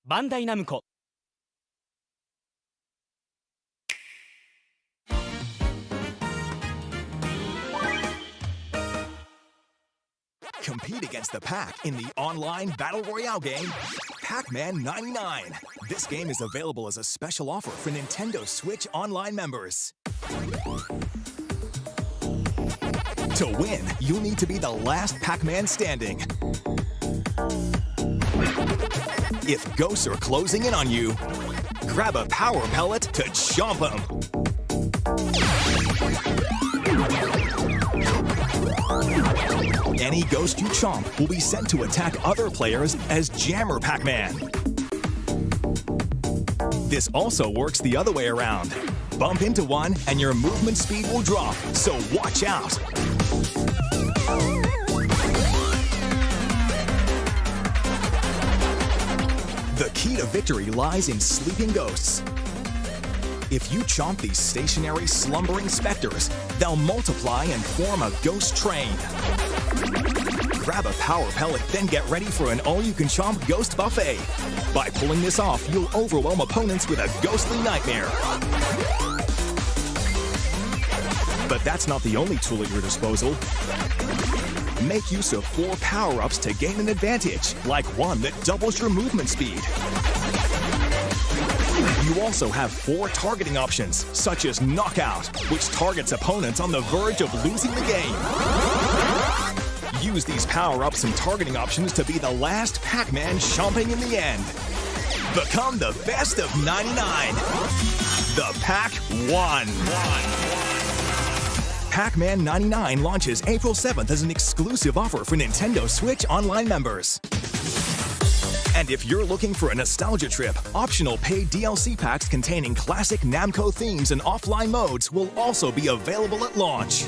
バンダイナムコ Compete against the Pack in the online Battle Royale game, Pac-Man 99. This game is available as a special offer for Nintendo Switch Online members. To win, you'll need to be the last Pac-Man standing. If ghosts are closing in on you, grab a power pellet to chomp them. Any ghost you chomp will be sent to attack other players as Jammer Pac-Man. This also works the other way around. Bump into one and your movement speed will drop, so watch out. The key to victory lies in sleeping ghosts. If you chomp these stationary, slumbering specters, they'll multiply and form a ghost train. Grab a power pellet, then get ready for an all-you-can-chomp ghost buffet. By pulling this off, you'll overwhelm opponents with a ghostly nightmare. But that's not the only tool at your disposal. Make use of 4 power-ups to gain an advantage, like one that doubles your movement speed. You also have 4 targeting options, such as Knockout, which targets opponents on the verge of losing the game. Use these power-ups and targeting options to be the last Pac-Man chomping in the end. Become the best of 99. The PAC-ONE. Pac-Man 99 launches April 7th as an exclusive offer for Nintendo Switch Online members. And if you're looking for a nostalgia trip, optional paid DLC packs containing classic Namco themes and offline modes will also be available at launch.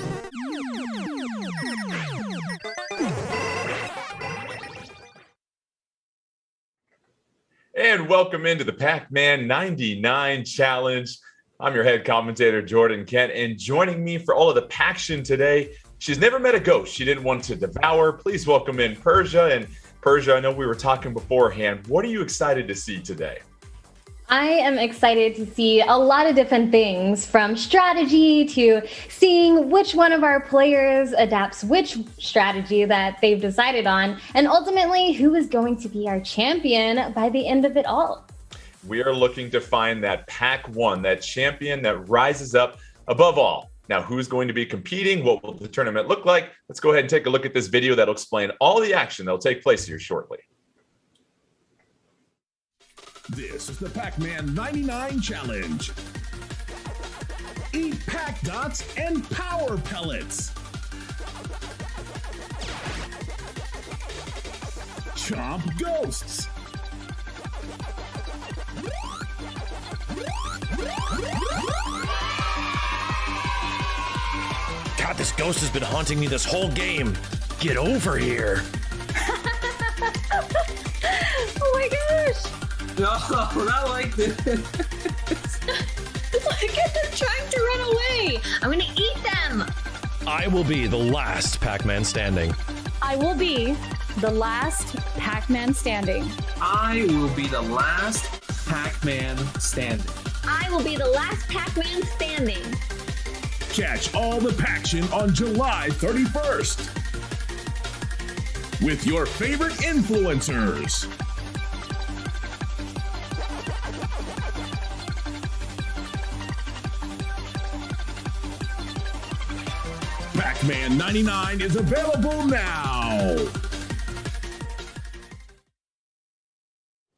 And welcome into the Pac-Man 99 Challenge. I'm your head commentator, Jordan Kent, and joining me for all of the Paction today, she's never met a ghost she didn't want to devour. Please welcome in Persia. And Persia, I know we were talking beforehand. What are you excited to see today? I am excited to see a lot of different things, from strategy to seeing which one of our players adapts which strategy that they've decided on, and ultimately who is going to be our champion by the end of it all. We are looking to find that PAC-ONE, that champion that rises up above all. Now, who's going to be competing? What will the tournament look like? Let's go ahead and take a look at this video that'll explain all the action that'll take place here shortly. This is the Pac-Man 99 Challenge. Eat Pac Dots and Power Pellets. Chomp Ghosts. God, this ghost has been haunting me this whole game. Get over here. Oh my gosh! No, not like this. Look at them trying to run away. I'm gonna eat them. I will be the last Pac-Man standing. I will be the last Pac-Man standing. I will be the last Pac-Man standing. I will be the last Pac-Man standing. Catch all the Paction on July 31st with your favorite influencers. Pac-Man 99 is available now.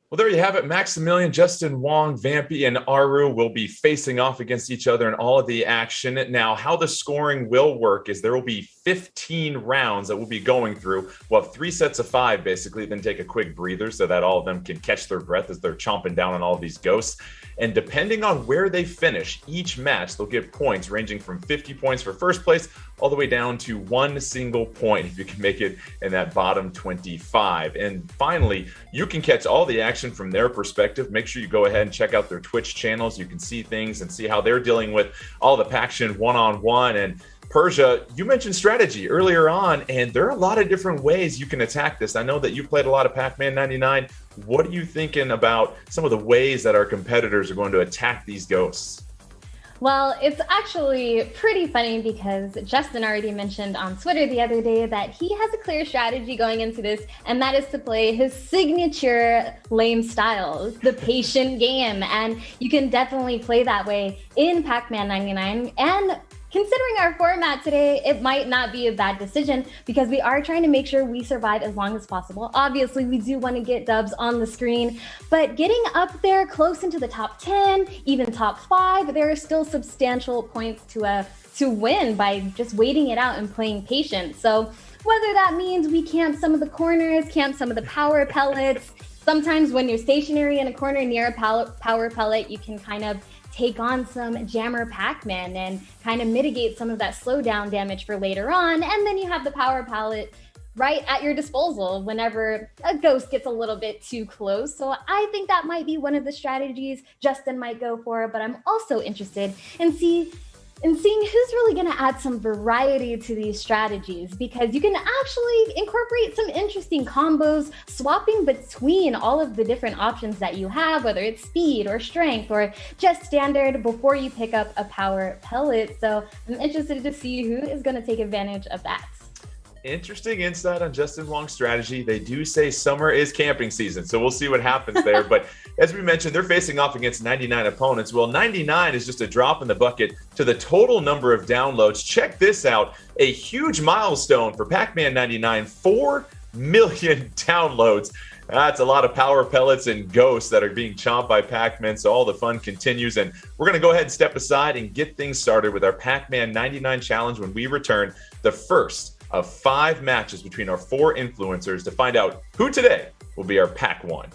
Well, there you have it. Maximilian, Justin, Wong, Vampy, and Aru will be facing off against each other in all of the action. Now, how the scoring will work is there will be 15 rounds that we'll be going through. We'll have 3 sets of 5, basically, then take a quick breather so that all of them can catch their breath as they're chomping down on all of these ghosts. And depending on where they finish each match, they'll get points ranging from 50 points for first place all the way down to 1 single point if you can make it in that bottom 25. And finally, you can catch all the action action from their perspective. Make sure you go ahead and check out their Twitch channels. You can see things and see how they're dealing with all the Pac-Man one-on-one. And Persia, you mentioned strategy earlier on, and there are a lot of different ways you can attack this. I know that you played a lot of Pac-Man 99. What are you thinking about some of the ways that our competitors are going to attack these ghosts? Well, it's actually pretty funny because Justin already mentioned on Twitter the other day that he has a clear strategy going into this, and that is to play his signature lame style, the patient game. And you can definitely play that way in Pac-Man 99. And considering our format today, it might not be a bad decision because we are trying to make sure we survive as long as possible. Obviously, we do want to get dubs on the screen, but getting up there close into the top 10, even top 5, there are still substantial points to win by just waiting it out and playing patient. So whether that means we camp some of the corners, camp some of the power pellets, sometimes when you're stationary in a corner near a power pellet, you can kind of take on some jammer Pac-Man and kind of mitigate some of that slowdown damage for later on. And then you have the power palette right at your disposal whenever a ghost gets a little bit too close. So I think that might be one of the strategies Justin might go for, but I'm also interested in seeing who's really going to add some variety to these strategies, because you can actually incorporate some interesting combos, swapping between all of the different options that you have, whether it's speed or strength or just standard, before you pick up a power pellet. So I'm interested to see who is going to take advantage of that. Interesting insight on Justin Wong's strategy. They do say summer is camping season, so we'll see what happens there. But as we mentioned, they're facing off against 99 opponents. Well, 99 is just a drop in the bucket to the total number of downloads. Check this out. A huge milestone for Pac-Man 99, 4 million downloads. That's a lot of power pellets and ghosts that are being chomped by Pac-Man, so all the fun continues. And we're going to go ahead and step aside and get things started with our Pac-Man 99 challenge when we return, the first of 5 matches between our 4 influencers to find out who today will be our PAC-ONE.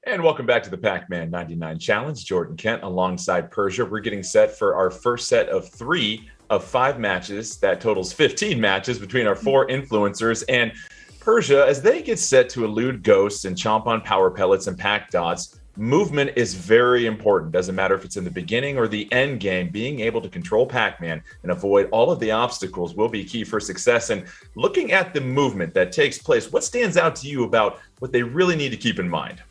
And welcome back to the Pac-Man 99 Challenge. Jordan Kent alongside Persia. We're getting set for our first set of 3 of 5 matches. That totals 15 matches between our 4 influencers. And Persia, as they get set to elude ghosts and chomp on power pellets and pack dots, movement is very important. Doesn't matter if it's in the beginning or the end game. Being able to control Pac-Man and avoid all of the obstacles will be key for success. And looking at the movement that takes place, what stands out to you about what they really need to keep in mind?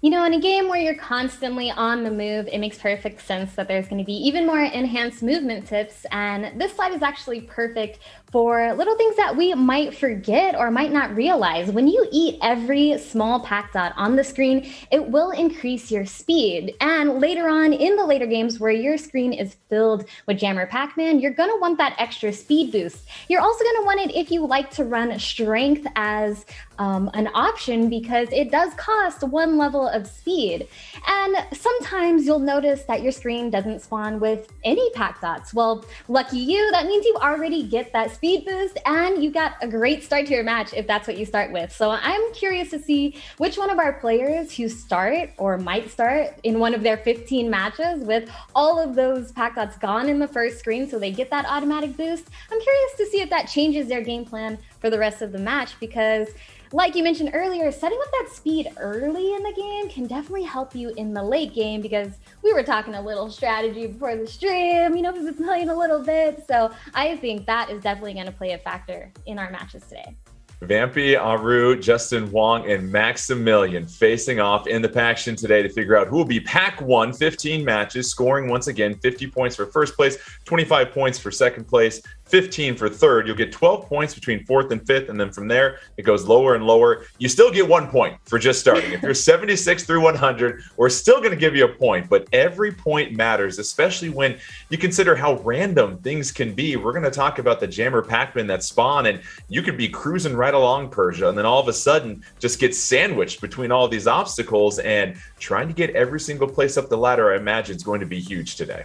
You know, in a game where you're constantly on the move, it makes perfect sense that there's going to be even more enhanced movement tips. And this slide is actually perfect for little things that we might forget or might not realize. When you eat every small pack dot on the screen, it will increase your speed. And later on in the later games where your screen is filled with Jammer Pac-Man, you're going to want that extra speed boost. You're also going to want it if you like to run strength as an option, because it does cost 1 level of speed. And sometimes you'll notice that your screen doesn't spawn with any pack dots. Well, lucky you, that means you already get that speed boost and you got a great start to your match if that's what you start with. So I'm curious to see which one of our players who start or might start in one of their 15 matches with all of those pack dots gone in the first screen so they get that automatic boost. I'm curious to see if that changes their game plan for the rest of the match, because like you mentioned earlier, setting up that speed early in the game can definitely help you in the late game, because we were talking a little strategy before the stream, you know, we've been playing a little bit. So I think that is definitely going to play a factor in our matches today. VampyBitme, Justin Wong, and Maximilian facing off in the Pac-tion today to figure out who will be PAC-ONE, 15 matches, scoring once again 50 points for first place, 25 points for second place, 15 for third. You'll get 12 points between 4th and 5th, and then from there it goes lower and lower. You still get 1 point for just starting. If you're 76 through 100, we're still going to give you a point, but every point matters, especially when you consider how random things can be. We're going to talk about the Jammer Pac-Man that spawn, and you could be cruising right along, Persia, and then all of a sudden just get sandwiched between all these obstacles, and trying to get every single place up the ladder, I imagine, is going to be huge today.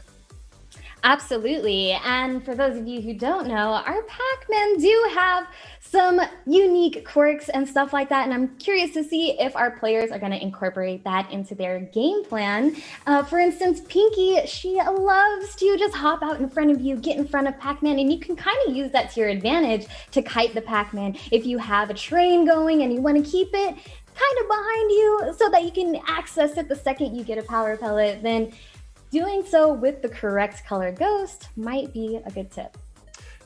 Absolutely. And for those of you who don't know, our Pac-Men do have some unique quirks and stuff like that. And I'm curious to see if our players are going to incorporate that into their game plan. For instance, Pinky, she loves to just hop out in front of you, get in front of Pac-Man, and you can kind of use that to your advantage to kite the Pac-Man. If you have a train going and you want to keep it kind of behind you so that you can access it the second you get a power pellet, then doing so with the correct color ghost might be a good tip.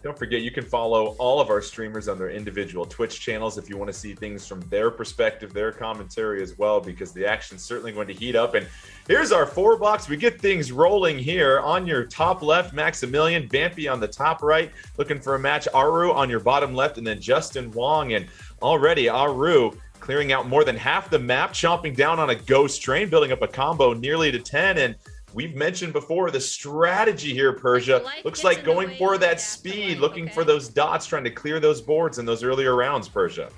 Don't forget, you can follow all of our streamers on their individual Twitch channels if you want to see things from their perspective, their commentary as well, because the action's certainly going to heat up. And here's our 4 box. We get things rolling here. On your top left, Maximilian, Vampy on the top right, looking for a match. ARUUU on your bottom left, and then Justin Wong. And already ARUUU clearing out more than half the map, chomping down on a ghost train, building up a combo nearly to 10. And we've mentioned before the strategy here, Persia. Looks like going for that speed, looking for those dots, trying to clear those boards in those earlier rounds, Persia.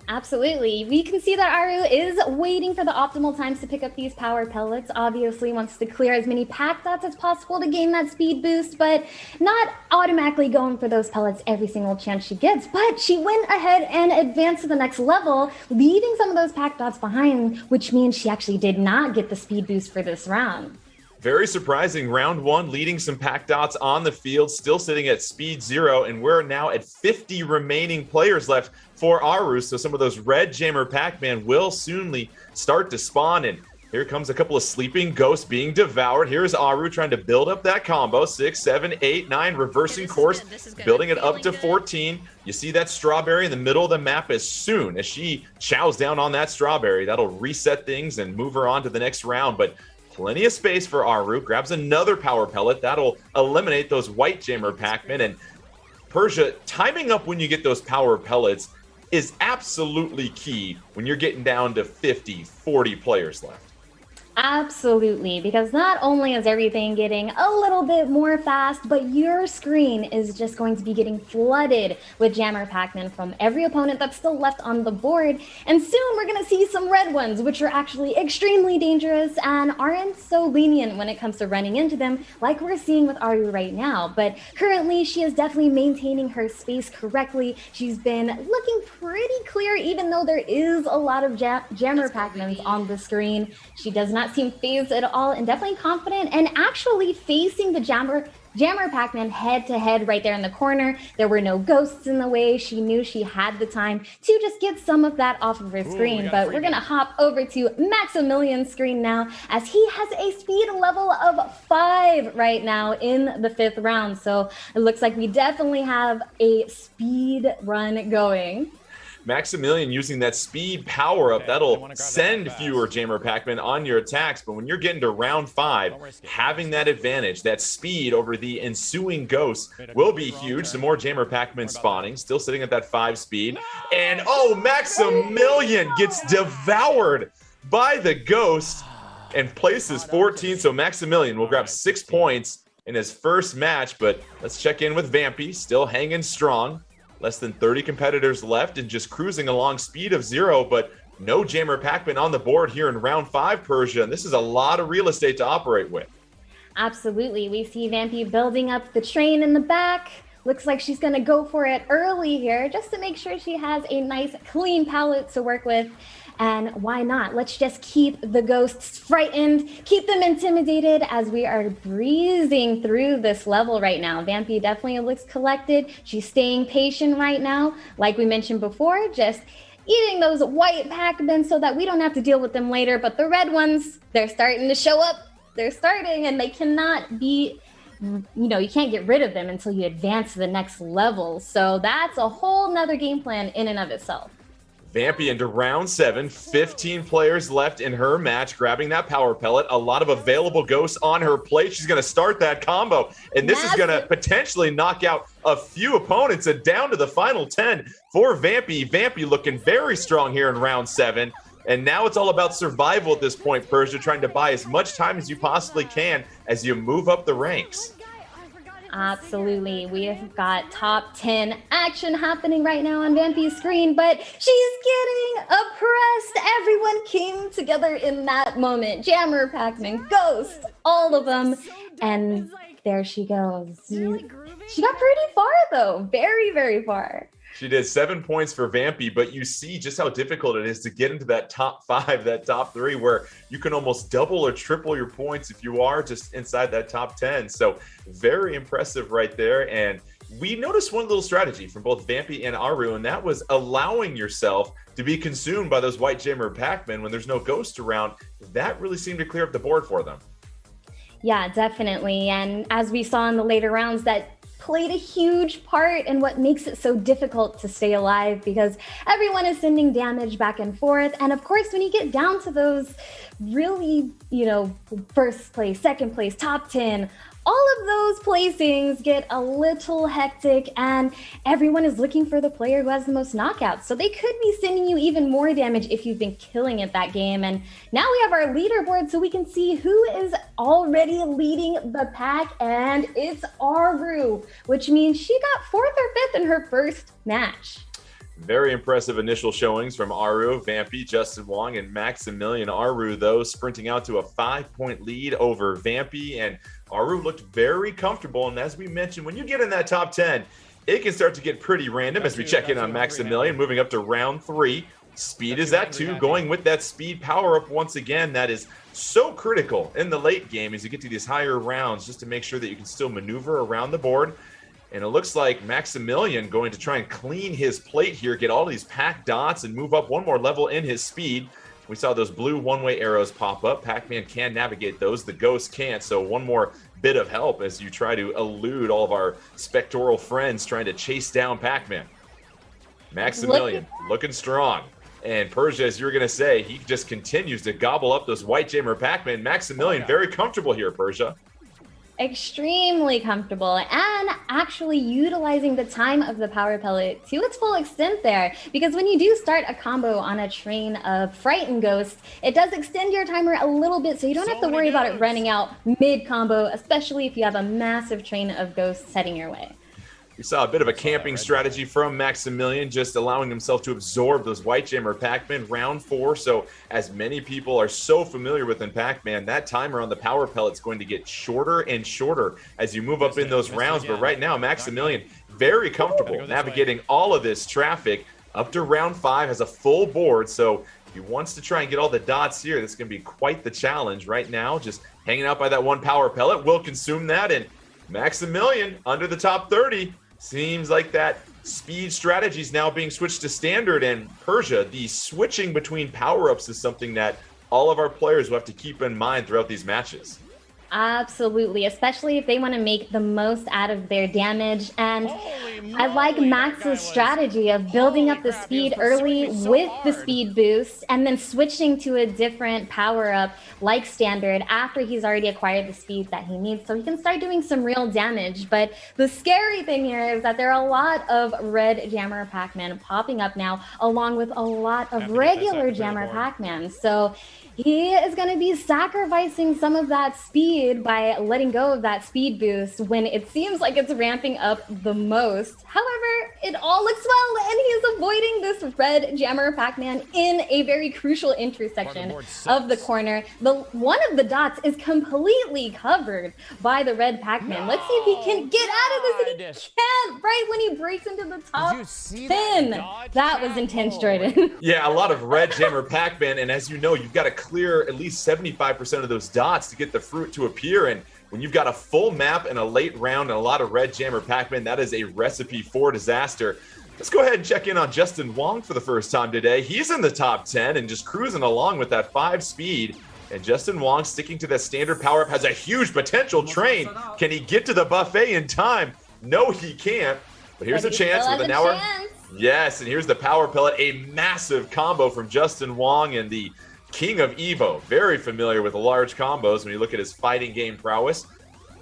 Absolutely. We can see that ARUUU is waiting for the optimal times to pick up these power pellets. Obviously wants to clear as many pack dots as possible to gain that speed boost, but not automatically going for those pellets every single chance she gets. But she went ahead and advanced to the next level, leaving some of those pack dots behind, which means she actually did not get the speed boost for this round. Very surprising. Round 1, leading some pack dots on the field, still sitting at speed 0, and we're now at 50 remaining players left for ARUUU. So some of those red Jammer Pac-Man will soonly start to spawn, and here comes a couple of sleeping ghosts being devoured. Here's ARUUU trying to build up that combo. 6, 7, 8, 9, reversing course, building it up to 14. You see that strawberry in the middle of the map. As soon as she chows down on that strawberry, that'll reset things and move her on to the next round. But plenty of space for ARUUU. Grabs another power pellet. That'll eliminate those white Jammer Pac-Man. And Persia, timing up when you get those power pellets is absolutely key when you're getting down to 50, 40 players left. Absolutely, because not only is everything getting a little bit more fast, but your screen is just going to be getting flooded with Jammer Pac-Man from every opponent that's still left on the board. And soon we're going to see some red ones, which are actually extremely dangerous and aren't so lenient when it comes to running into them, like we're seeing with ARUUU right now. But currently, she is definitely maintaining her space correctly. She's been looking pretty clear, even though there is a lot of Jammer Pac-Mans on the screen. She does not seem phased at all and definitely confident and actually facing the Jammer Pac-Man head to head right there in the corner. There were no ghosts in the way. She knew she had the time to just get some of that off of her screen. But we're going to hop over to Maximilian's screen now, as he has a speed level of 5 right now in the 5th round. So it looks like we definitely have a speed run going. Maximilian using that speed power up, that'll send fewer Jammer Pac-Man on your attacks. But when you're getting to round 5, having that advantage, that speed over the ensuing ghosts will be huge. Some more Jammer Pac-Man spawning, still sitting at that 5 speed. And oh, Maximilian gets devoured by the ghost and places 14. So Maximilian will grab 6 points in his first match. But let's check in with Vampy, still hanging strong. Less than 30 competitors left and just cruising along speed of 0, but no Jammer Pac-Man on the board here in round 5, Persia. And this is a lot of real estate to operate with. Absolutely. We see Vampy building up the train in the back. Looks like she's going to go for it early here just to make sure she has a nice clean palette to work with. And why not? Let's just keep the ghosts frightened, keep them intimidated as we are breezing through this level right now. Vampy definitely looks collected. She's staying patient right now. Like we mentioned before, just eating those white Pac-Man so that we don't have to deal with them later. But the red ones, they're starting to show up. They're starting, and they cannot be, you can't get rid of them until you advance to the next level. So that's a whole nother game plan in and of itself. Vampy into round 7, 15 players left in her match, grabbing that power pellet. A lot of available ghosts on her plate. She's going to start that combo, and this is going to potentially knock out a few opponents and down to the final 10 for Vampy. Vampy looking very strong here in round 7, and now it's all about survival at this point, Persia, trying to buy as much time as you possibly can as you move up the ranks. Absolutely. We have got top 10 action happening right now on Vampy's screen, but she's getting oppressed. Everyone came together in that moment. Jammer, Pac-Man, Ghost, all of them. And there she goes. She got pretty far, though. Very, very far. She did 7 points for Vampy, but you see just how difficult it is to get into that top 5, that top 3, where you can almost double or triple your points if you are just inside that top 10. So very impressive right there. And we noticed one little strategy from both Vampy and ARUUU, and that was allowing yourself to be consumed by those white Jammer Pac-Man when there's no ghost around. That really seemed to clear up the board for them. Yeah, definitely. And as we saw in the later rounds, that played a huge part in what makes it so difficult to stay alive, because everyone is sending damage back and forth. And of course, when you get down to those really, first place, second place, top 10, all of those placings get a little hectic, and everyone is looking for the player who has the most knockouts. So they could be sending you even more damage if you've been killing it that game. And now we have our leaderboard so we can see who is already leading the pack, and it's ARUUU, which means she got 4th or 5th in her first match. Very impressive initial showings from ARUUU, Vampy, Justin Wong, and Maximilian. ARUUU, though, sprinting out to a 5-point lead over Vampy, and ARUUU looked very comfortable. And as we mentioned, when you get in that top 10, it can start to get pretty random as we check in on Maximilian, moving up to round 3. Speed is at 2, going with that speed power up once again. That is so critical in the late game as you get to these higher rounds, just to make sure that you can still maneuver around the board. And it looks like Maximilian going to try and clean his plate here, get all these pack dots and move up one more level in his speed. We saw those blue one-way arrows pop up. Pac-Man can navigate those. The Ghost can't. So one more bit of help as you try to elude all of our spectral friends trying to chase down Pac-Man. Maximilian looking strong. And Persia, as you were going to say, he just continues to gobble up those white Jammer Pac-Man. Maximilian very comfortable here, Persia. Extremely comfortable, and actually utilizing the time of the power pellet to its full extent there, because when you do start a combo on a train of frightened ghosts, it does extend your timer a little bit, so you don't have to worry about it running out mid combo, especially if you have a massive train of ghosts heading your way. We saw a bit of a camping strategy from Maximilian, just allowing himself to absorb those White Jammer Pac-Man round 4. So as many people are so familiar with in Pac-Man, that timer on the power pellet's going to get shorter and shorter as you move up in those rounds. But right now, Maximilian, very comfortable navigating all of this traffic up to round 5, has a full board. So if he wants to try and get all the dots here, this is going to be quite the challenge. Right now, just hanging out by that one power pellet will consume that. And Maximilian under the top 30. Seems like that speed strategy is now being switched to standard. And Persia, the switching between power-ups is something that all of our players will have to keep in mind throughout these matches. Absolutely, especially if they want to make the most out of their damage. And I like Max's strategy of building up the speed early with the speed boost and then switching to a different power-up like standard after he's already acquired the speed that he needs, so he can start doing some real damage. But the scary thing here is that there are a lot of red Jammer Pac-Man popping up now, along with a lot of regular Jammer Pac-Man. So he is going to be sacrificing some of that speed by letting go of that speed boost when it seems like it's ramping up the most. However, it all looks well, and he is avoiding this red Jammer Pac-Man in a very crucial intersection of the corner. One of the dots is completely covered by the red Pac-Man. Let's see if he can get out of this, and he can't right when he breaks into the top 10. That was intense, Jordan. Yeah, a lot of red Jammer Pac-Man, and as you know, you've got to clear at least 75% of those dots to get the fruit to appear. And when you've got a full map in a late round and a lot of red Jammer Pac-Man, that is a recipe for disaster. Let's go ahead and check in on Justin Wong for the first time today. He's in the top 10 and just cruising along with that 5 speed. And Justin Wong, sticking to that standard power-up, has a huge potential train. Can he get to the buffet in time? No, he can't. But here's a chance with an hour. Yes, and here's the power pellet. A massive combo from Justin Wong, and the King of Evo, very familiar with large combos when you look at his fighting game prowess.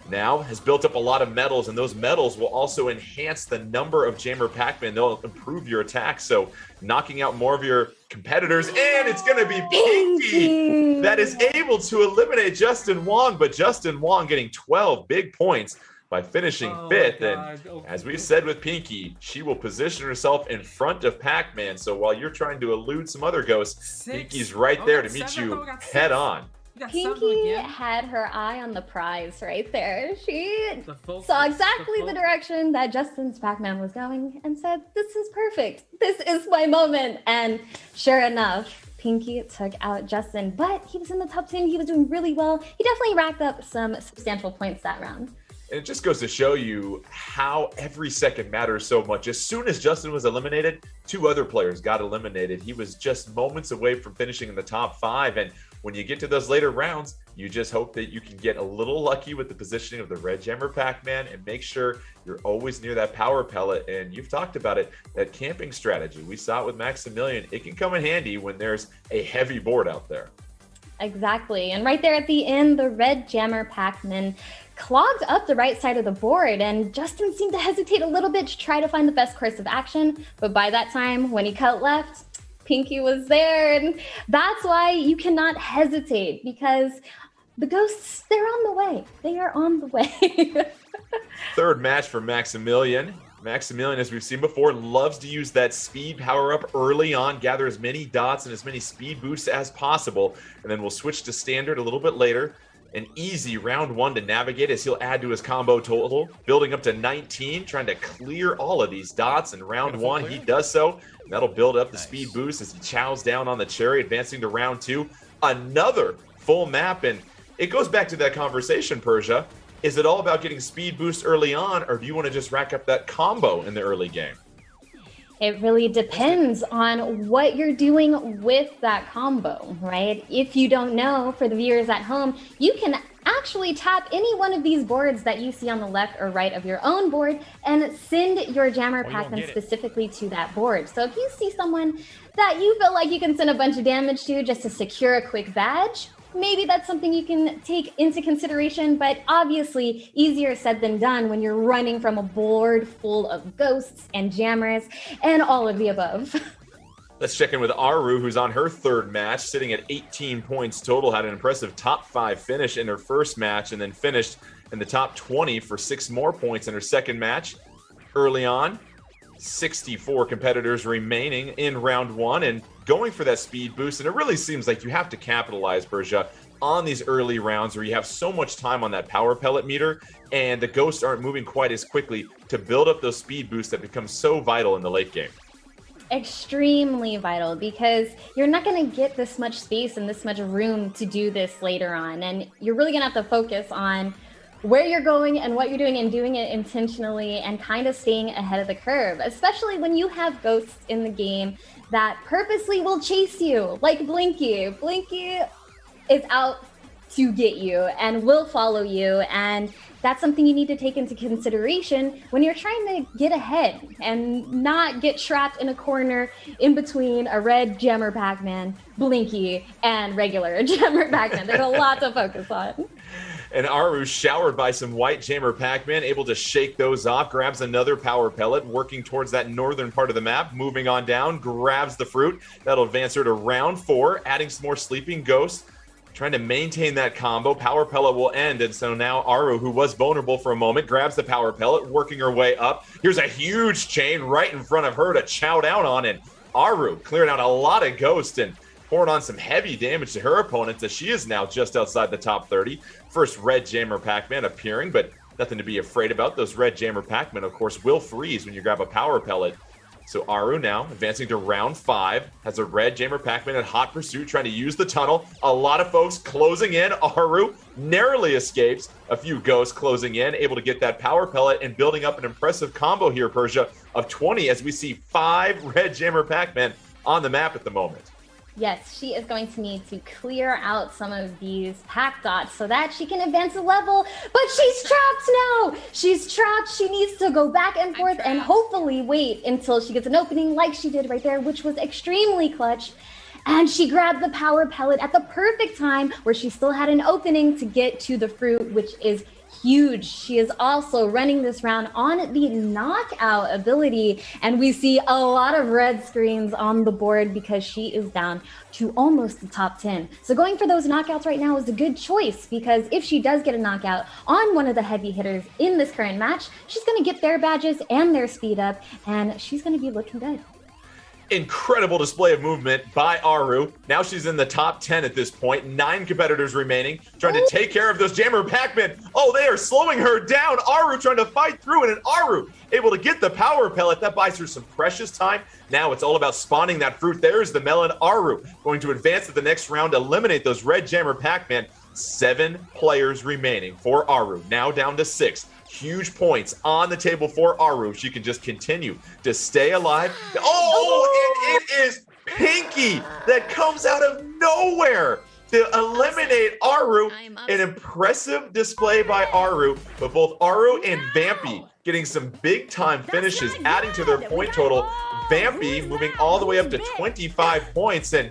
Now has built up a lot of medals, and those medals will also enhance the number of Jammer Pac-Man. They'll improve your attack, so knocking out more of your competitors. And it's going to be Pinky that is able to eliminate Justin Wong, but Justin Wong getting 12 big points by finishing 5th. And as we said with Pinky, she will position herself in front of Pac-Man. So while you're trying to elude some other ghosts, Pinky's right there to meet you head on. Pinky had her eye on the prize right there. She saw exactly the direction that Justin's Pac-Man was going and said, "This is perfect. This is my moment." And sure enough, Pinky took out Justin, but he was in the top 10. He was doing really well. He definitely racked up some substantial points that round. And it just goes to show you how every second matters so much. As soon as Justin was eliminated, 2 other players got eliminated. He was just moments away from finishing in the top 5. And when you get to those later rounds, you just hope that you can get a little lucky with the positioning of the red Jammer Pac-Man and make sure you're always near that power pellet. And you've talked about it, that camping strategy. We saw it with Maximilian. It can come in handy when there's a heavy board out there. Exactly. And right there at the end, the red Jammer Pac-Man clogged up the right side of the board, and Justin seemed to hesitate a little bit to try to find the best course of action. But by that time, when he cut left, Pinky was there. And that's why you cannot hesitate, because the ghosts, they're on the way. They are on the way. Third match for Maximilian. Maximilian, as we've seen before, loves to use that speed power-up early on, gather as many dots and as many speed boosts as possible, and then we'll switch to standard a little bit later. An easy round 1 to navigate as he'll add to his combo total, building up to 19, trying to clear all of these dots in round 1. He does so, and that'll build up the speed boost as he chows down on the cherry, advancing to round 2. Another full map, and it goes back to that conversation, Persia. Is it all about getting speed boost early on, or do you want to just rack up that combo in the early game? It really depends on what you're doing with that combo, right? If you don't know, for the viewers at home, you can actually tap any one of these boards that you see on the left or right of your own board and send your Jammer Pac-Man specifically to that board. So if you see someone that you feel like you can send a bunch of damage to just to secure a quick badge, maybe that's something you can take into consideration, but obviously easier said than done when you're running from a board full of ghosts and jammers and all of the above. Let's check in with ARUUU, who's on her third match, sitting at 18 points total, had an impressive top 5 finish in her first match, and then finished in the top 20 for 6 more points in her second match. Early on, 64 competitors remaining in round 1 and going for that speed boost, and it really seems like you have to capitalize, Persia, on these early rounds where you have so much time on that power pellet meter, and the ghosts aren't moving quite as quickly to build up those speed boosts that become so vital in the late game. Extremely vital, because you're not going to get this much space and this much room to do this later on, and you're really going to have to focus on where you're going and what you're doing and doing it intentionally and kind of staying ahead of the curve, especially when you have ghosts in the game that purposely will chase you, like Blinky. Blinky is out to get you and will follow you, and that's something you need to take into consideration when you're trying to get ahead and not get trapped in a corner in between a red Jammer Pac-Man, Blinky, and regular Jammer Pac-Man. There's a lot to focus on. And ARUUU, showered by some white Jammer Pac-Man, able to shake those off, grabs another power pellet, working towards that northern part of the map, moving on down, grabs the fruit. That'll advance her to round 4, adding some more sleeping ghosts, trying to maintain that combo. Power pellet will end, and so now ARUUU, who was vulnerable for a moment, grabs the power pellet, working her way up. Here's a huge chain right in front of her to chow down on, and ARUUU clearing out a lot of ghosts and pouring on some heavy damage to her opponents as she is now just outside the top 30. First red Jammer Pac-Man appearing, but nothing to be afraid about. Those red Jammer Pac-Man, of course, will freeze when you grab a power pellet. So ARUUU now advancing to round 5, has a red Jammer Pac-Man in hot pursuit, trying to use the tunnel. A lot of folks closing in. ARUUU narrowly escapes. A few ghosts closing in, able to get that power pellet and building up an impressive combo here, Persia, of 20 as we see 5 red Jammer Pac-Man on the map at the moment. Yes, she is going to need to clear out some of these pack dots so that she can advance a level, but she's trapped now! She's trapped, she needs to go back and forth and hopefully wait until she gets an opening like she did right there, which was extremely clutch. And she grabbed the power pellet at the perfect time where she still had an opening to get to the fruit, which is huge. She is also running this round on the knockout ability, and we see a lot of red screens on the board because she is down to almost the top 10. So going for those knockouts right now is a good choice, because if she does get a knockout on one of the heavy hitters in this current match, she's going to get their badges and their speed up, and she's going to be looking good. Incredible display of movement by ARUUU. Now she's in the top 10 at this point. 9 competitors remaining, trying to take care of those Jammer Pac-Man. Oh, they are slowing her down. ARUUU trying to fight through it, and ARUUU able to get the power pellet. That buys her some precious time. Now it's all about spawning that fruit. There's the melon. ARUUU going to advance to the next round, eliminate those red Jammer Pac-Man. 7 players remaining for ARUUU. Now down to 6. Huge points on the table for ARUUU. She can just continue to stay alive. Oh, and it is Pinky that comes out of nowhere to eliminate ARUUU. An impressive display by ARUUU, but both ARUUU and Vampy getting some big time finishes, adding to their point total. Vampy moving all the way up to 25 points, and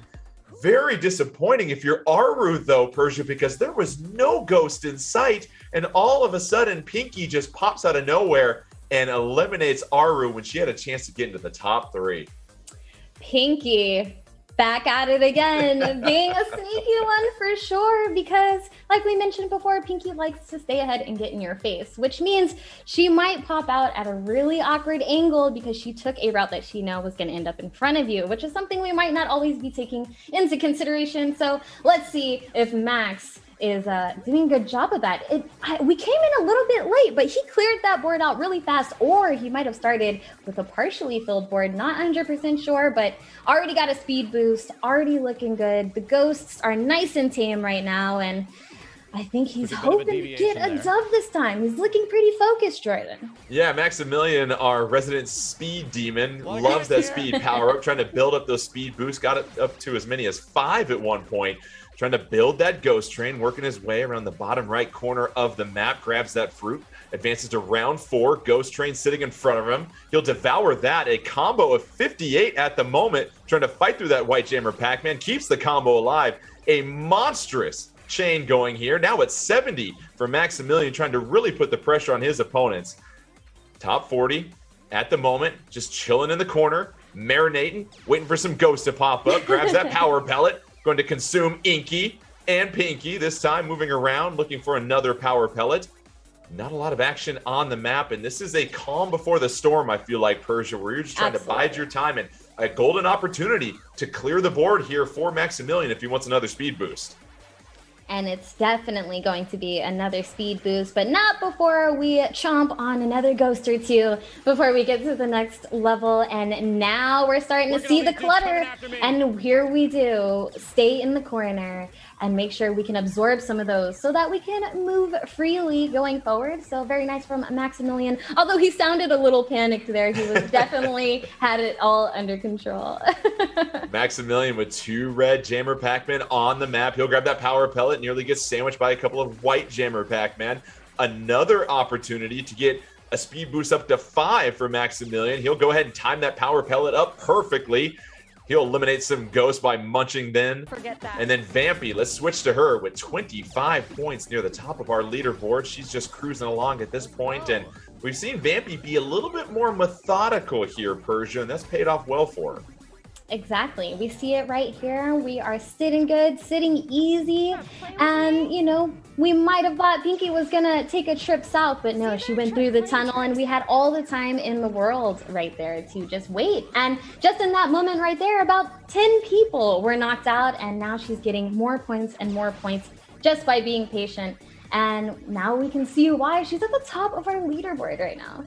very disappointing if you're ARUUU though, Persia, because there was no ghost in sight, and all of a sudden Pinky just pops out of nowhere and eliminates ARUUU when she had a chance to get into the top 3. Pinky back at it again, being a sneaky one for sure, because like we mentioned before, Pinky likes to stay ahead and get in your face, which means she might pop out at a really awkward angle because she took a route that she knows was going to end up in front of you, which is something we might not always be taking into consideration. So let's see if Max is doing a good job of that. We came in a little bit late, but he cleared that board out really fast, or he might have started with a partially filled board, not 100% sure, but already got a speed boost, already looking good. The ghosts are nice and tame right now, and I think he's hoping to get a dub this time. He's looking pretty focused, Jordan. Yeah, Maximilian, our resident speed demon, loves that speed power up, trying to build up those speed boosts, got it up to as many as 5 at one point. Trying to build that ghost train, working his way around the bottom right corner of the map, grabs that fruit, advances to round 4. Ghost Train sitting in front of him. He'll devour that. A combo of 58 at the moment, trying to fight through that white jammer Pac-Man. Keeps the combo alive. A monstrous chain going here. Now it's 70 for Maximilian, trying to really put the pressure on his opponents. Top 40 at the moment, just chilling in the corner, marinating, waiting for some ghosts to pop up. Grabs that power pellet, going to consume Inky and Pinky. This time moving around, looking for another power pellet. Not a lot of action on the map, and this is a calm before the storm, I feel like, Persia, where you're just trying to bide your time, and a golden opportunity to clear the board here for Maximilian if he wants another speed boost. And it's definitely going to be another speed boost, but not before we chomp on another ghost or two before we get to the next level. And now we're starting to see the clutter. And here we do. Stay in the corner and make sure we can absorb some of those so that we can move freely going forward. So very nice from Maximilian. Although he sounded a little panicked there. He was definitely had it all under control. Maximilian with 2 red jammer Pac-Man on the map. He'll grab that power pellet, nearly gets sandwiched by a couple of white jammer Pac-Man. Another opportunity to get a speed boost up to 5 for Maximilian. He'll go ahead and time that power pellet up perfectly. He'll eliminate some ghosts by munching then. Forget that. And then Vampy, let's switch to her with 25 points near the top of our leaderboard. She's just cruising along at this point, and we've seen Vampy be a little bit more methodical here, Persia, and that's paid off well for her. Exactly. We see it right here. We are sitting good, sitting easy. And, you know, we might have thought Pinky was going to take a trip south, but no, she went through the tunnel and we had all the time in the world right there to just wait. And just in that moment right there, about 10 people were knocked out, and now she's getting more points and more points just by being patient. And now we can see why she's at the top of our leaderboard right now.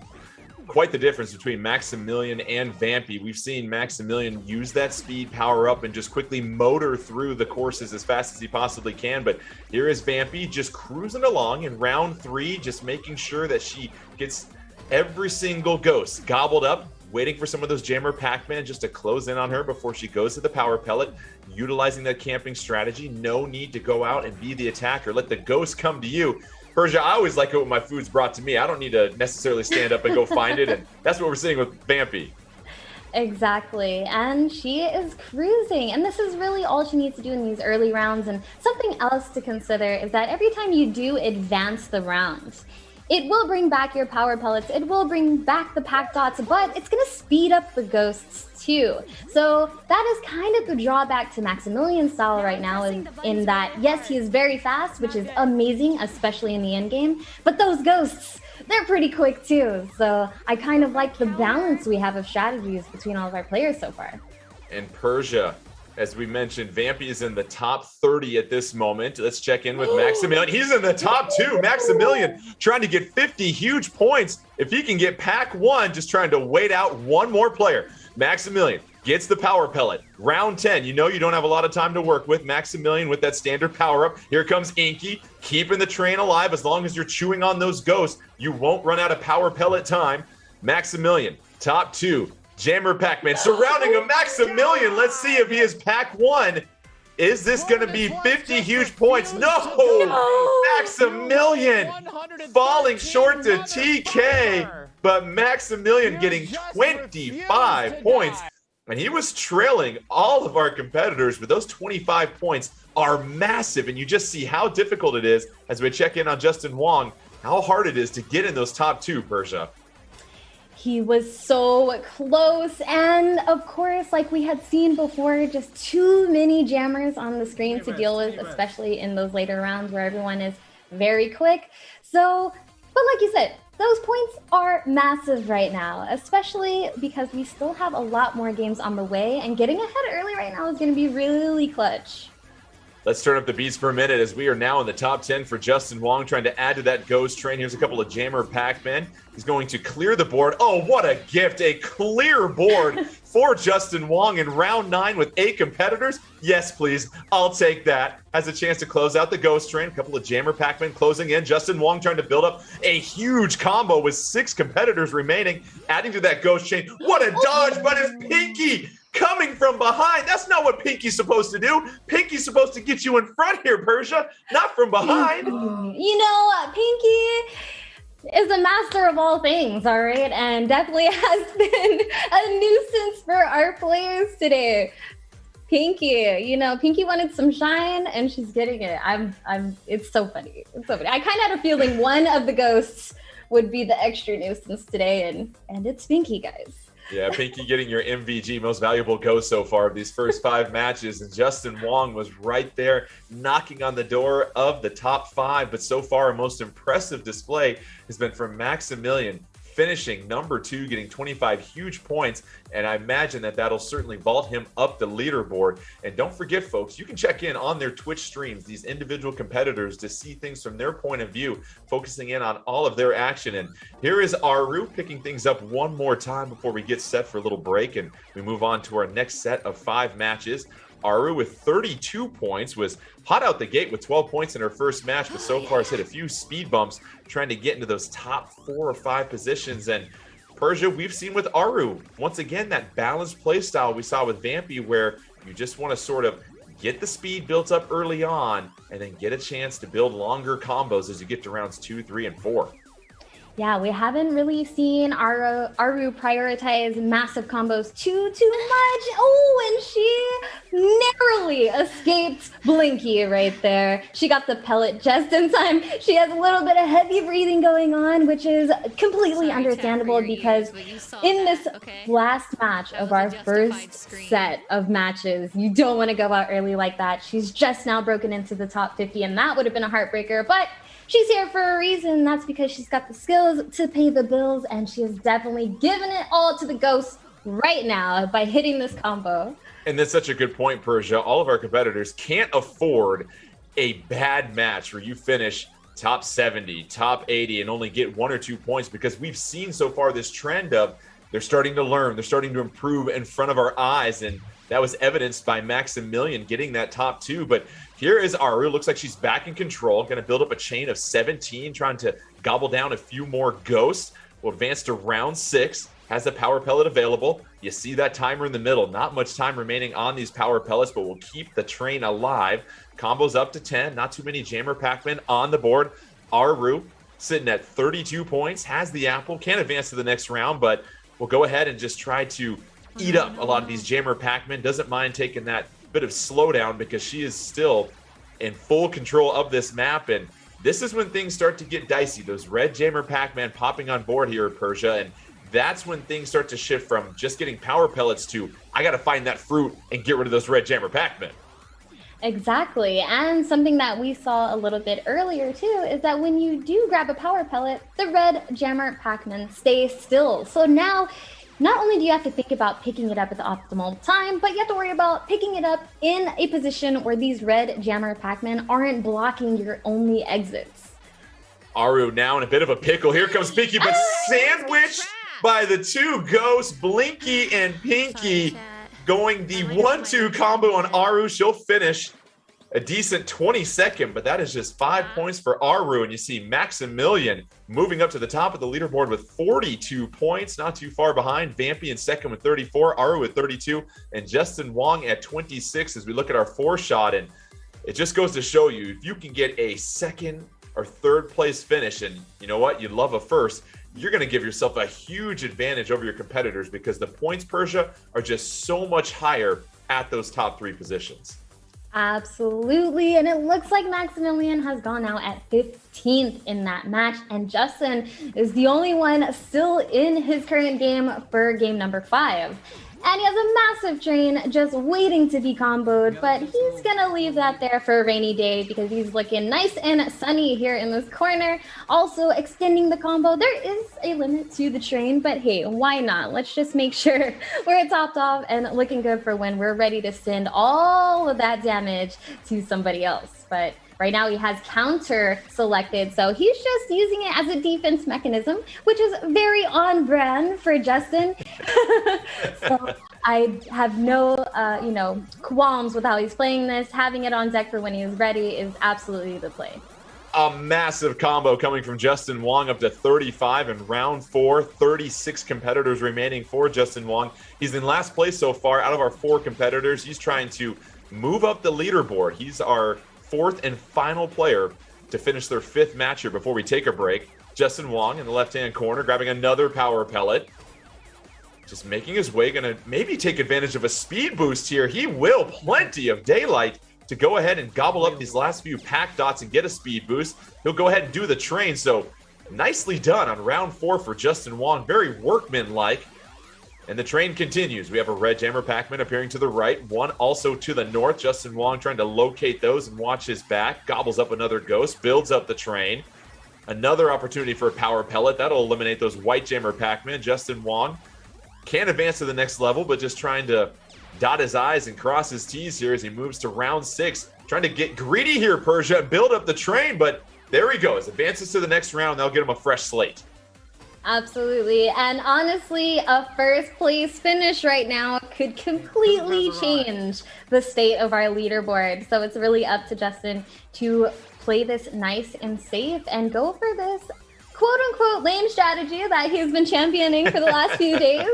Quite the difference between Maximilian and Vampy. We've seen Maximilian use that speed power up and just quickly motor through the courses as fast as he possibly can. But here is Vampy just cruising along in round 3, just making sure that she gets every single ghost gobbled up, waiting for some of those jammer Pac-Man just to close in on her before she goes to the power pellet, utilizing that camping strategy. No need to go out and be the attacker. Let the ghost come to you. Persia, I always like it when my food's brought to me. I don't need to necessarily stand up and go find it, and that's what we're seeing with Vampy. Exactly, and she is cruising, and this is really all she needs to do in these early rounds. And something else to consider is that every time you do advance the rounds, it will bring back your power pellets, it will bring back the pack dots, but it's going to speed up the ghosts too. So that is kind of the drawback to Maximilian's style right now, in that, yes, he is very fast, which is amazing, especially in the end game, but those ghosts, they're pretty quick too. So I kind of like the balance we have of strategies between all of our players so far. And Persia, as we mentioned, Vampy is in the top 30 at this moment. Let's check in with Maximilian. He's in the top 2. Maximilian trying to get 50 huge points. If he can get PAC-ONE, just trying to wait out one more player. Maximilian gets the power pellet. Round 10. You know you don't have a lot of time to work with. Maximilian with that standard power up. Here comes Inky, keeping the train alive. As long as you're chewing on those ghosts, you won't run out of power pellet time. Maximilian, top 2. Jammer Pac-Man surrounding a Maximilian. Let's see if he is PAC-ONE. Is this going to be 50 huge points? No! Maximilian falling short to TK, but Maximilian getting 25 points. And he was trailing all of our competitors, but those 25 points are massive. And you just see how difficult it is as we check in on Justin Wong, how hard it is to get in those top 2, Persia. He was so close, and of course, like we had seen before, just too many jammers on the screen to deal with, especially in those later rounds where everyone is very quick. So, but like you said, those points are massive right now, especially because we still have a lot more games on the way, and getting ahead early right now is going to be really clutch. Let's turn up the beats for a minute as we are now in the top 10 for Justin Wong, trying to add to that ghost train. Here's a couple of jammer Pac-Man. He's going to clear the board. Oh, what a gift. A clear board for Justin Wong in round 9 with 8 competitors. Yes, please. I'll take that. Has a chance to close out the ghost train. A couple of jammer Pac-Man closing in. Justin Wong trying to build up a huge combo with 6 competitors remaining, adding to that ghost chain. What a dodge, but it's Pinky coming from behind. That's not what Pinky's supposed to do. Pinky's supposed to get you in front here, Persia, not from behind. You know, Pinky, is a master of all things, all right, and definitely has been a nuisance for our players today. Pinky, Pinky wanted some shine, and she's getting it. It's so funny. It's so funny. I kind of had a feeling one of the ghosts would be the extra nuisance today, and it's Pinky, guys. Yeah, Pinky getting your MVG, most valuable ghost so far of these first 5 matches. And Justin Wong was right there knocking on the door of the top 5. But so far, our most impressive display has been from Maximilian, finishing number 2, getting 25 huge points. And I imagine that that'll certainly vault him up the leaderboard. And don't forget, folks, you can check in on their Twitch streams, these individual competitors, to see things from their point of view, focusing in on all of their action. And here is ARUUU picking things up one more time before we get set for a little break and we move on to our next set of 5 matches. ARUUU with 32 points was hot out the gate with 12 points in her first match, but so far has hit a few speed bumps trying to get into those top 4 or 5 positions. And Persia, we've seen with ARUUU, once again, that balanced play style we saw with Vampy, where you just want to sort of get the speed built up early on and then get a chance to build longer combos as you get to rounds 2, 3, and 4. Yeah, we haven't really seen ARUUU prioritize massive combos too much. Oh, and she narrowly escaped Blinky right there. She got the pellet just in time. She has a little bit of heavy breathing going on, which is completely understandable because in this last match of our first set of matches, you don't want to go out early like that. She's just now broken into the top 50, and that would have been a heartbreaker, but she's here for a reason. That's because she's got the skills to pay the bills, and she is definitely giving it all to the ghost right now by hitting this combo. And that's such a good point, Persia. All of our competitors can't afford a bad match where you finish top 70, top 80, and only get 1 or 2 points, because we've seen so far this trend of they're starting to learn, they're starting to improve in front of our eyes, and that was evidenced by Maximilian getting that top 2. But here is ARUUU. Looks like she's back in control, going to build up a chain of 17, trying to gobble down a few more ghosts. Will advance to round 6, has the power pellet available. You see that timer in the middle. Not much time remaining on these power pellets, but we'll keep the train alive. Combos up to 10, not too many Jammer Pac-Man on the board. ARUUU sitting at 32 points, has the apple, can't advance to the next round, but we'll go ahead and just try to eat up a lot of these Jammer Pac-Man. Doesn't mind taking that bit of slowdown because she is still in full control of this map. And this is when things start to get dicey. Those red Jammer Pac-Man popping on board here at Persia. And that's when things start to shift from just getting power pellets to, I got to find that fruit and get rid of those red Jammer Pac-Man. Exactly. And something that we saw a little bit earlier too is that when you do grab a power pellet, the red Jammer Pac-Man stays still. So now, not only do you have to think about picking it up at the optimal time, but you have to worry about picking it up in a position where these red Jammer Pac-Man aren't blocking your only exits. ARUUU now in a bit of a pickle. Here comes Pinky, but sandwiched by the 2 ghosts, Blinky and Pinky, going the 1-2 combo on ARUUU. She'll finish a decent 22nd, but that is just 5 points for ARUUU. And you see Maximilian moving up to the top of the leaderboard with 42 points, not too far behind. Vampy in second with 34, ARUUU with 32, and Justin Wong at 26 as we look at our 4-shot. And it just goes to show you, if you can get a second or third place finish, and you know what, you love a first, you're going to give yourself a huge advantage over your competitors because the points, Persia, are just so much higher at those top 3 positions. Absolutely, and it looks like Maximilian has gone out at 15th in that match, and Justin is the only one still in his current game for game number 5. And he has a massive train just waiting to be comboed, but he's gonna leave that there for a rainy day because he's looking nice and sunny here in this corner. Also extending the combo. There is a limit to the train, but hey, why not? Let's just make sure we're topped off and looking good for when we're ready to send all of that damage to somebody else. But right now he has counter selected, so he's just using it as a defense mechanism, which is very on brand for Justin. So I have no, qualms with how he's playing this. Having it on deck for when he's ready is absolutely the play. A massive combo coming from Justin Wong up to 35 in round 4. 36 competitors remaining for Justin Wong. He's in last place so far out of our 4 competitors. He's trying to move up the leaderboard. He's our 4th and final player to finish their 5th match here before we take a break. Justin Wong in the left-hand corner, grabbing another power pellet. Just making his way, going to maybe take advantage of a speed boost here. He will. Plenty of daylight to go ahead and gobble up these last few pack dots and get a speed boost. He'll go ahead and do the train. So nicely done on round 4 for Justin Wong. Very workmanlike. And the train continues. We have a red jammer Pac-Man appearing to the right, one also to the north. Justin Wong trying to locate those and watch his back. Gobbles up another ghost, builds up the train. Another opportunity for a power pellet. That'll eliminate those white jammer Pac-Man. Justin Wong can't advance to the next level, but just trying to dot his I's and cross his T's here as he moves to round 6. Trying to get greedy here, Persia, and build up the train, but there he goes. Advances to the next round. They'll get him a fresh slate. Absolutely. And honestly, a first place finish right now could completely change the state of our leaderboard. So it's really up to Justin to play this nice and safe and go for this quote-unquote lame strategy that he's been championing for the last few days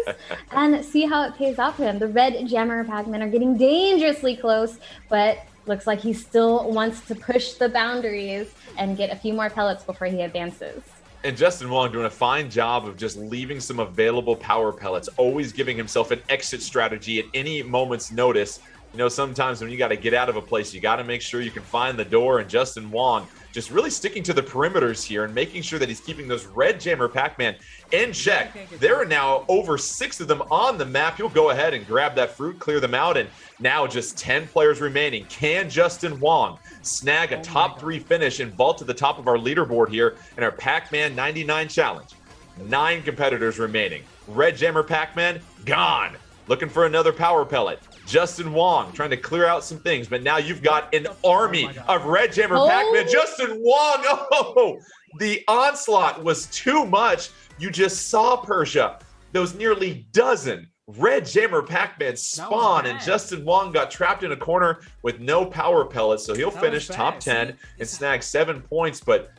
and see how it pays off for him. The red jammer Pac-Man are getting dangerously close, but looks like he still wants to push the boundaries and get a few more pellets before he advances. And Justin Wong doing a fine job of just leaving some available power pellets, always giving himself an exit strategy at any moment's notice. You know, sometimes when you got to get out of a place, you got to make sure you can find the door. And Justin Wong just really sticking to the perimeters here and making sure that he's keeping those red jammer Pac-Man in check. There are now over 6 of them on the map. He'll go ahead and grab that fruit, clear them out, and now just 10 players remaining. Can Justin Wong snag a top 3 finish and vault to the top of our leaderboard here in our Pac-Man 99 challenge? 9 competitors remaining. Red jammer Pac-Man gone. Looking for another power pellet. Justin Wong trying to clear out some things, but now you've got an army of red jammer Pac-Man. Justin Wong, oh, the onslaught was too much. You just saw, Persia, those nearly dozen red jammer Pac-Man spawn, and Justin Wong got trapped in a corner with no power pellets, so he'll finish top 10 and snag 7 points, but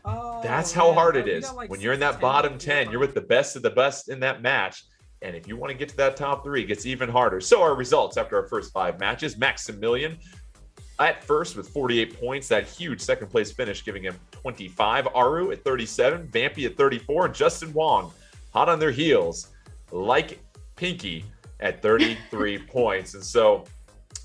that's how hard it is. When you're in that bottom 10, you're with the best of the best in that match. And if you want to get to that top 3, it gets even harder. So our results after our first 5 matches: Maximilian at first with 48 points, that huge second place finish giving him 25. ARUUU at 37, Vampy at 34, and Justin Wong hot on their heels like Pinky at 33 points. And so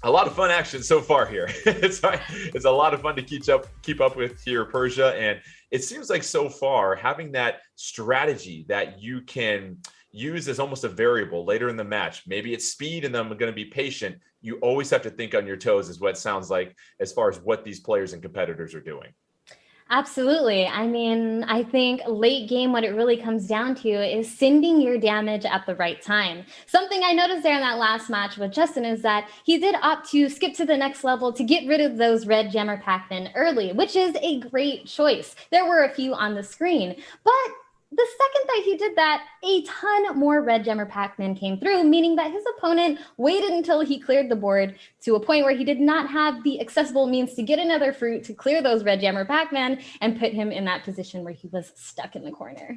a lot of fun action so far here. It's a lot of fun to keep up with here, Persia. And it seems like so far having that strategy that you can use as almost a variable later in the match. Maybe it's speed and then I'm going to be patient. You always have to think on your toes is what it sounds like as far as what these players and competitors are doing. Absolutely. I mean, I think late game, what it really comes down to is sending your damage at the right time. Something I noticed there in that last match with Justin is that he did opt to skip to the next level to get rid of those red jammer Pac-Man early, which is a great choice. There were a few on the screen, but the second that he did that, a ton more red jammer Pac-Man came through, meaning that his opponent waited until he cleared the board to a point where he did not have the accessible means to get another fruit to clear those red jammer Pac-Man and put him in that position where he was stuck in the corner.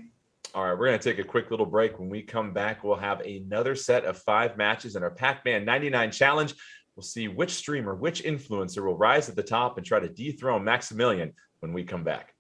All right, we're going to take a quick little break. When we come back, we'll have another set of 5 matches in our Pac-Man 99 challenge. We'll see which streamer, which influencer will rise at the top and try to dethrone Maximilian when we come back.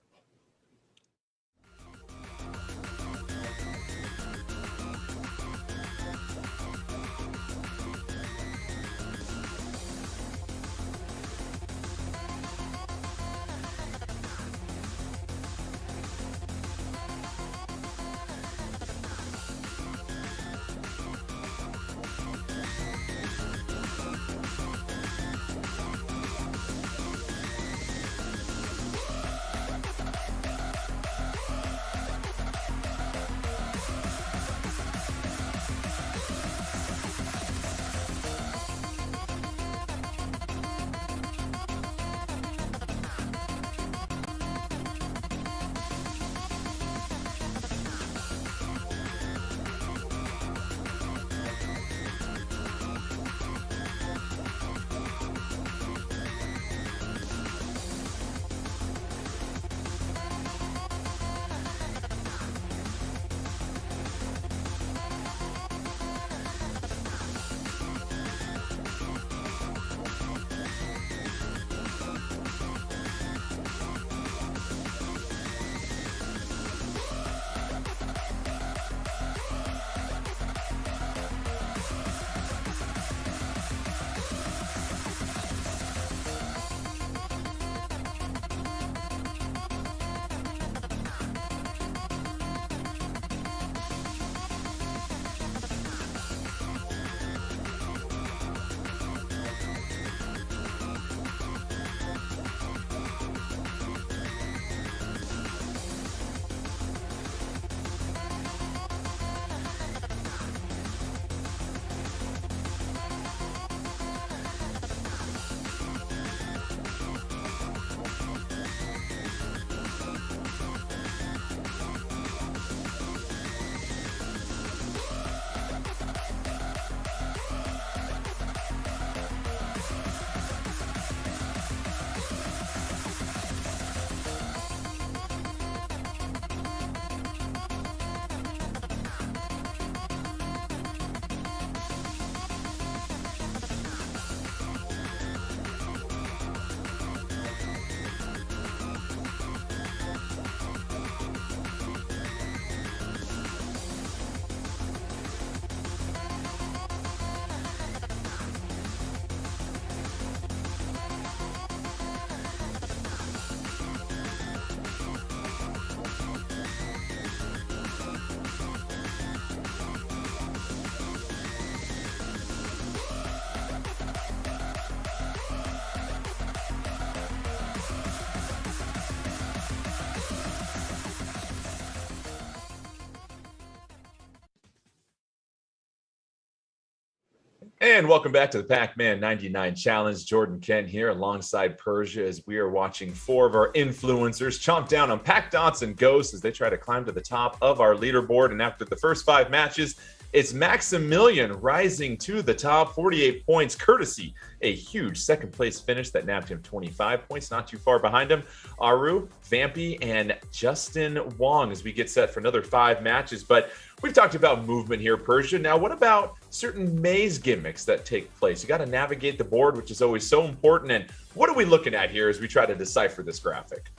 And welcome back to the Pac-Man 99 Challenge. Jordan Kent here alongside Persia as we are watching 4 of our influencers chomp down on Pac Dots and Ghosts as they try to climb to the top of our leaderboard. And after the first 5 matches, it's Maximilian rising to the top, 48 points, courtesy a huge second place finish that nabbed him 25 points, not too far behind him. ARUUU, Vampy, and Justin Wong as we get set for another 5 matches. But we've talked about movement here, Persia. Now, what about certain maze gimmicks that take place? You got to navigate the board, which is always so important. And what are we looking at here as we try to decipher this graphic?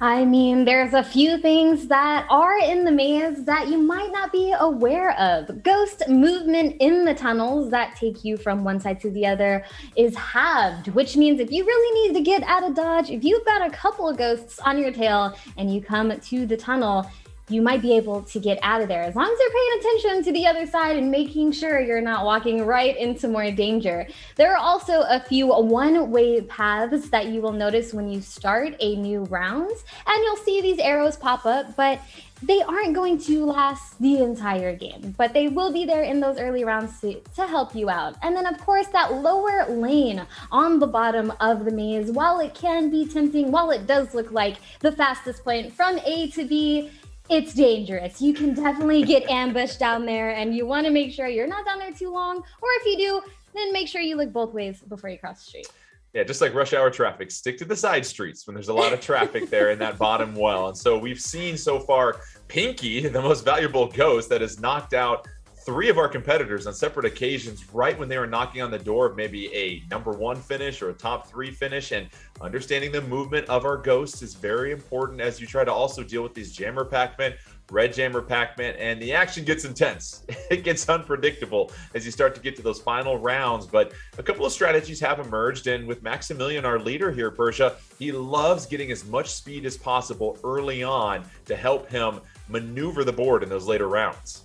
I mean, there's a few things that are in the maze that you might not be aware of. Ghost movement in the tunnels that take you from one side to the other is halved, which means if you really need to get out of dodge, if you've got a couple of ghosts on your tail and you come to the tunnel, you might be able to get out of there as long as you're paying attention to the other side and making sure you're not walking right into more danger. There are also a few one-way paths that you will notice when you start a new round, and you'll see these arrows pop up, but they aren't going to last the entire game, but they will be there in those early rounds to help you out. And then, of course, that lower lane on the bottom of the maze, while it can be tempting, while it does look like the fastest point from A to B, it's dangerous. You can definitely get ambushed down there, and you want to make sure you're not down there too long. Or if you do, then make sure you look both ways before you cross the street. Yeah, just like rush hour traffic, stick to the side streets when there's a lot of traffic there in that bottom well. And so we've seen so far Pinky, the most valuable ghost that has knocked out 3 of our competitors on separate occasions right when they were knocking on the door of maybe a number 1 finish or a top 3 finish. And understanding the movement of our ghosts is very important as you try to also deal with these jammer Pac-Man, red jammer Pac-Man, and the action gets intense. It gets unpredictable as you start to get to those final rounds. But a couple of strategies have emerged, and with Maximilian, our leader here, Persia, he loves getting as much speed as possible early on to help him maneuver the board in those later rounds.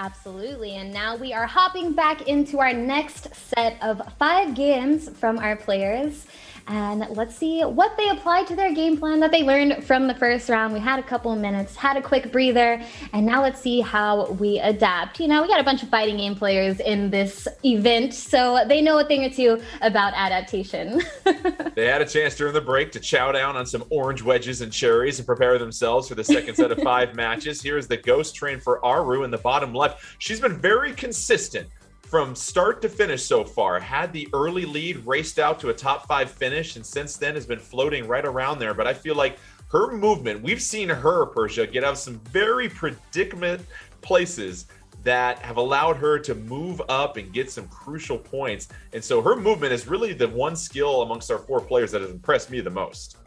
Absolutely. And now we are hopping back into our next set of 5 games from our players. And let's see what they applied to their game plan that they learned from the first round. We had a couple of minutes, had a quick breather, and now let's see how we adapt. You know, we got a bunch of fighting game players in this event, so they know a thing or two about adaptation. They had a chance during the break to chow down on some orange wedges and cherries and prepare themselves for the second set of 5 matches. Here's the ghost train for ARUUU in the bottom left. She's been very consistent from start to finish so far. Had the early lead, raced out to a top 5 finish, and since then has been floating right around there. But I feel like her movement, we've seen her, Persia, get out of some very predicament places that have allowed her to move up and get some crucial points. And so her movement is really the one skill amongst our 4 players that has impressed me the most.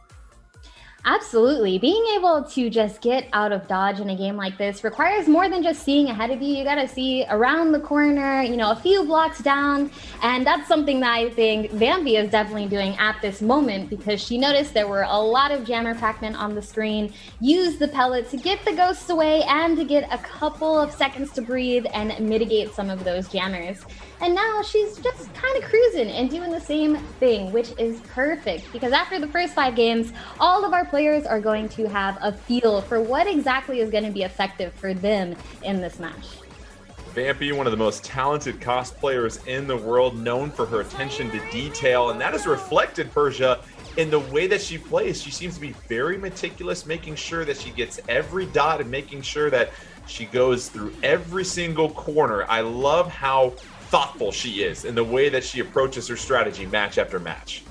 Absolutely. Being able to just get out of dodge in a game like this requires more than just seeing ahead of you. You got to see around the corner, you know, a few blocks down. And that's something that I think Vampy is definitely doing at this moment, because she noticed there were a lot of jammer Pac-Man on the screen, used the pellet to get the ghosts away and to get a couple of seconds to breathe and mitigate some of those jammers. And now she's just kind of cruising and doing the same thing, which is perfect, because after the first 5 games, all of our players are going to have a feel for what exactly is going to be effective for them in this match. Vampy, one of the most talented cosplayers in the world, known for her attention to detail, and that is reflected, Persia, in the way that she plays. She seems to be very meticulous, making sure that she gets every dot and making sure that she goes through every single corner. I love how thoughtful she is in the way that she approaches her strategy match after match.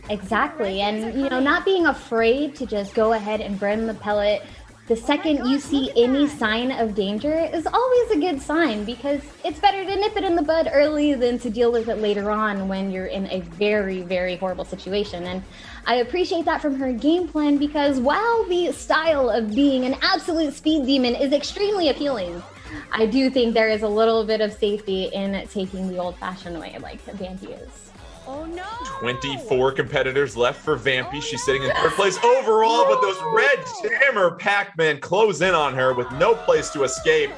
Exactly. And, you know, not being afraid to just go ahead and burn the pellet the second you see any sign of danger is always a good sign, because it's better to nip it in the bud early than to deal with it later on when you're in a very, very horrible situation. And I appreciate that from her game plan, because while the style of being an absolute speed demon is extremely appealing, I do think there is a little bit of safety in taking the old-fashioned way like Vampy is. Oh no! 24 competitors left for Vampy. She's sitting in 3rd place overall, but those red jammer Pac-Man close in on her with no place to escape.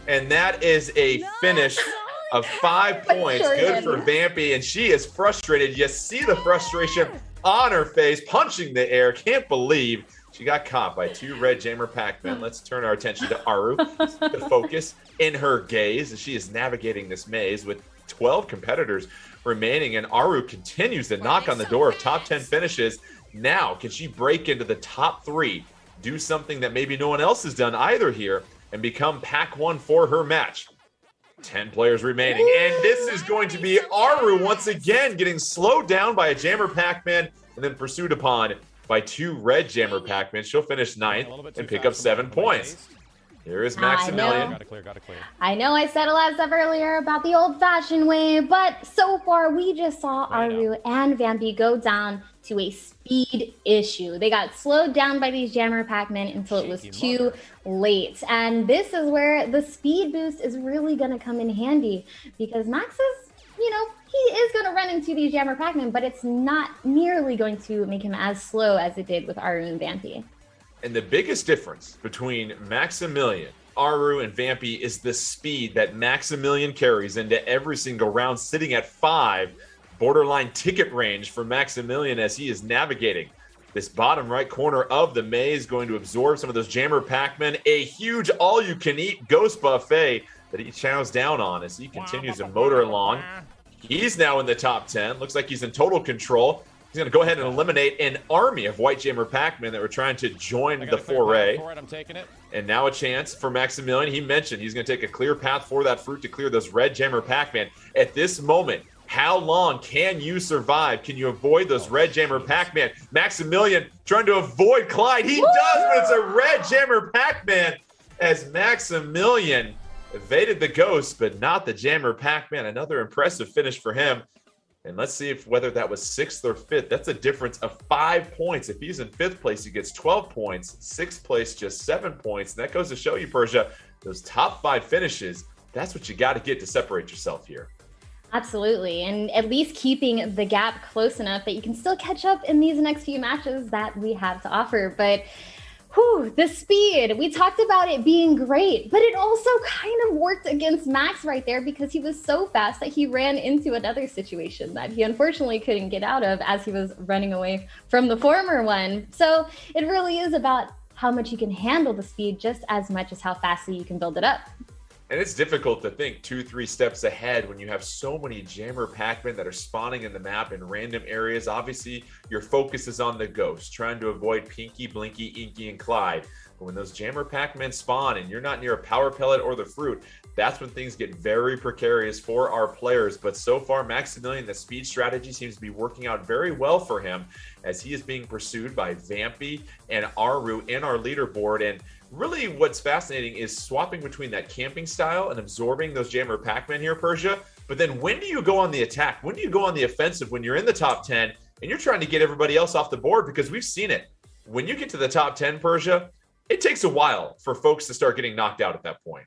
And that is a finish of 5 points. Good for Vampy, and she is frustrated. You see the frustration on her face, punching the air. Can't believe she got caught by 2 red jammer Pac-Man. Let's turn our attention to Aru to focus in her gaze as she is navigating this maze with 12 competitors remaining, and Aru continues to knock on the door of top 10 finishes. Now, can she break into the top 3, do something that maybe no one else has done either here, and become PAC-ONE for her match? 10 players remaining, and this is going to be Aru once again getting slowed down by a jammer Pac-Man and then pursued upon by 2 red jammer Pac-Man. She'll finish 9th and pick up 7 points. Here is Maximilian. Gotta clear. I know I said a lot of stuff earlier about the old-fashioned way, but so far we just saw Aru and Vampy go down to a speed issue. They got slowed down by these jammer Pac-Men until it was too late. And this is where the speed boost is really going to come in handy, because Max is, you know, he is going to run into these jammer Pac-Men, but it's not nearly going to make him as slow as it did with Aru and Vampy. And the biggest difference between Maximilian, Aru, and Vampy is the speed that Maximilian carries into every single round, sitting at 5, borderline ticket range for Maximilian as he is navigating this bottom right corner of the maze, going to absorb some of those jammer Pac-Men. A huge all-you-can-eat ghost buffet that he chows down on as he continues to motor along. He's now in the top 10. Looks like he's in total control. He's going to go ahead and eliminate an army of white jammer Pac-Man that were trying to join the foray. I'm taking it. And now a chance for Maximilian. He mentioned he's going to take a clear path for that fruit to clear those red jammer Pac-Man. At this moment, how long can you survive? Can you avoid those red jammer Pac-Man? Maximilian trying to avoid Clyde. He does, but it's a red jammer Pac-Man as Maximilian evaded the ghost, but not the jammer Pac-Man. Another impressive finish for him. And let's see if whether that was 6th or 5th. That's a difference of 5 points. If he's in 5th place, he gets 12 points. 6th place, just 7 points. And that goes to show you, Persia, those top 5 finishes, that's what you got to get to separate yourself here. Absolutely, and at least keeping the gap close enough that you can still catch up in these next few matches that we have to offer. But the speed, we talked about it being great, but it also kind of worked against Max right there, because he was so fast that he ran into another situation that he unfortunately couldn't get out of as he was running away from the former one. So it really is about how much you can handle the speed just as much as how fastly you can build it up. And it's difficult to think 2-3 steps ahead when you have so many jammer Pac-Men that are spawning in the map in random areas. Obviously, your focus is on the ghost, trying to avoid Pinky, Blinky, Inky, and Clyde. But when those jammer Pac-Men spawn and you're not near a power pellet or the fruit, that's when things get very precarious for our players. But so far, Maximilian, the speed strategy seems to be working out very well for him as he is being pursued by Vampy and Aru in our leaderboard. And really what's fascinating is swapping between that camping style and absorbing those jammer Pac-Men here, Persia. But then when do you go on the attack? When do you go on the offensive when you're in the top 10 and you're trying to get everybody else off the board? Because we've seen it. When you get to the top 10, Persia, it takes a while for folks to start getting knocked out at that point.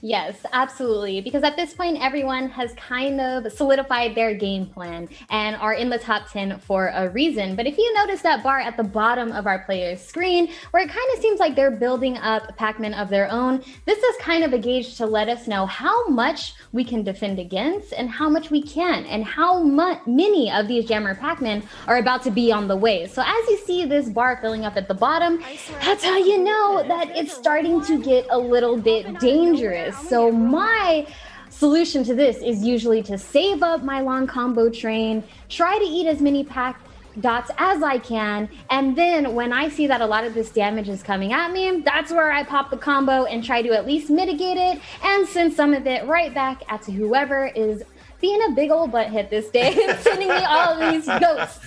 Yes, absolutely. Because at this point, everyone has kind of solidified their game plan and are in the top 10 for a reason. But if you notice that bar at the bottom of our player's screen, where it kind of seems like they're building up Pac-Men of their own, this is kind of a gauge to let us know how much we can defend against and how much we can, and how many of these jammer Pac-Men are about to be on the way. So as you see this bar filling up at the bottom, that's how you know that it's starting to get a little bit dangerous. So my solution to this is usually to save up my long combo train, try to eat as many pack dots as I can, and then when I see that a lot of this damage is coming at me, that's where I pop the combo and try to at least mitigate it and send some of it right back at whoever is being a big old butt hit this day and sending me all of these ghosts.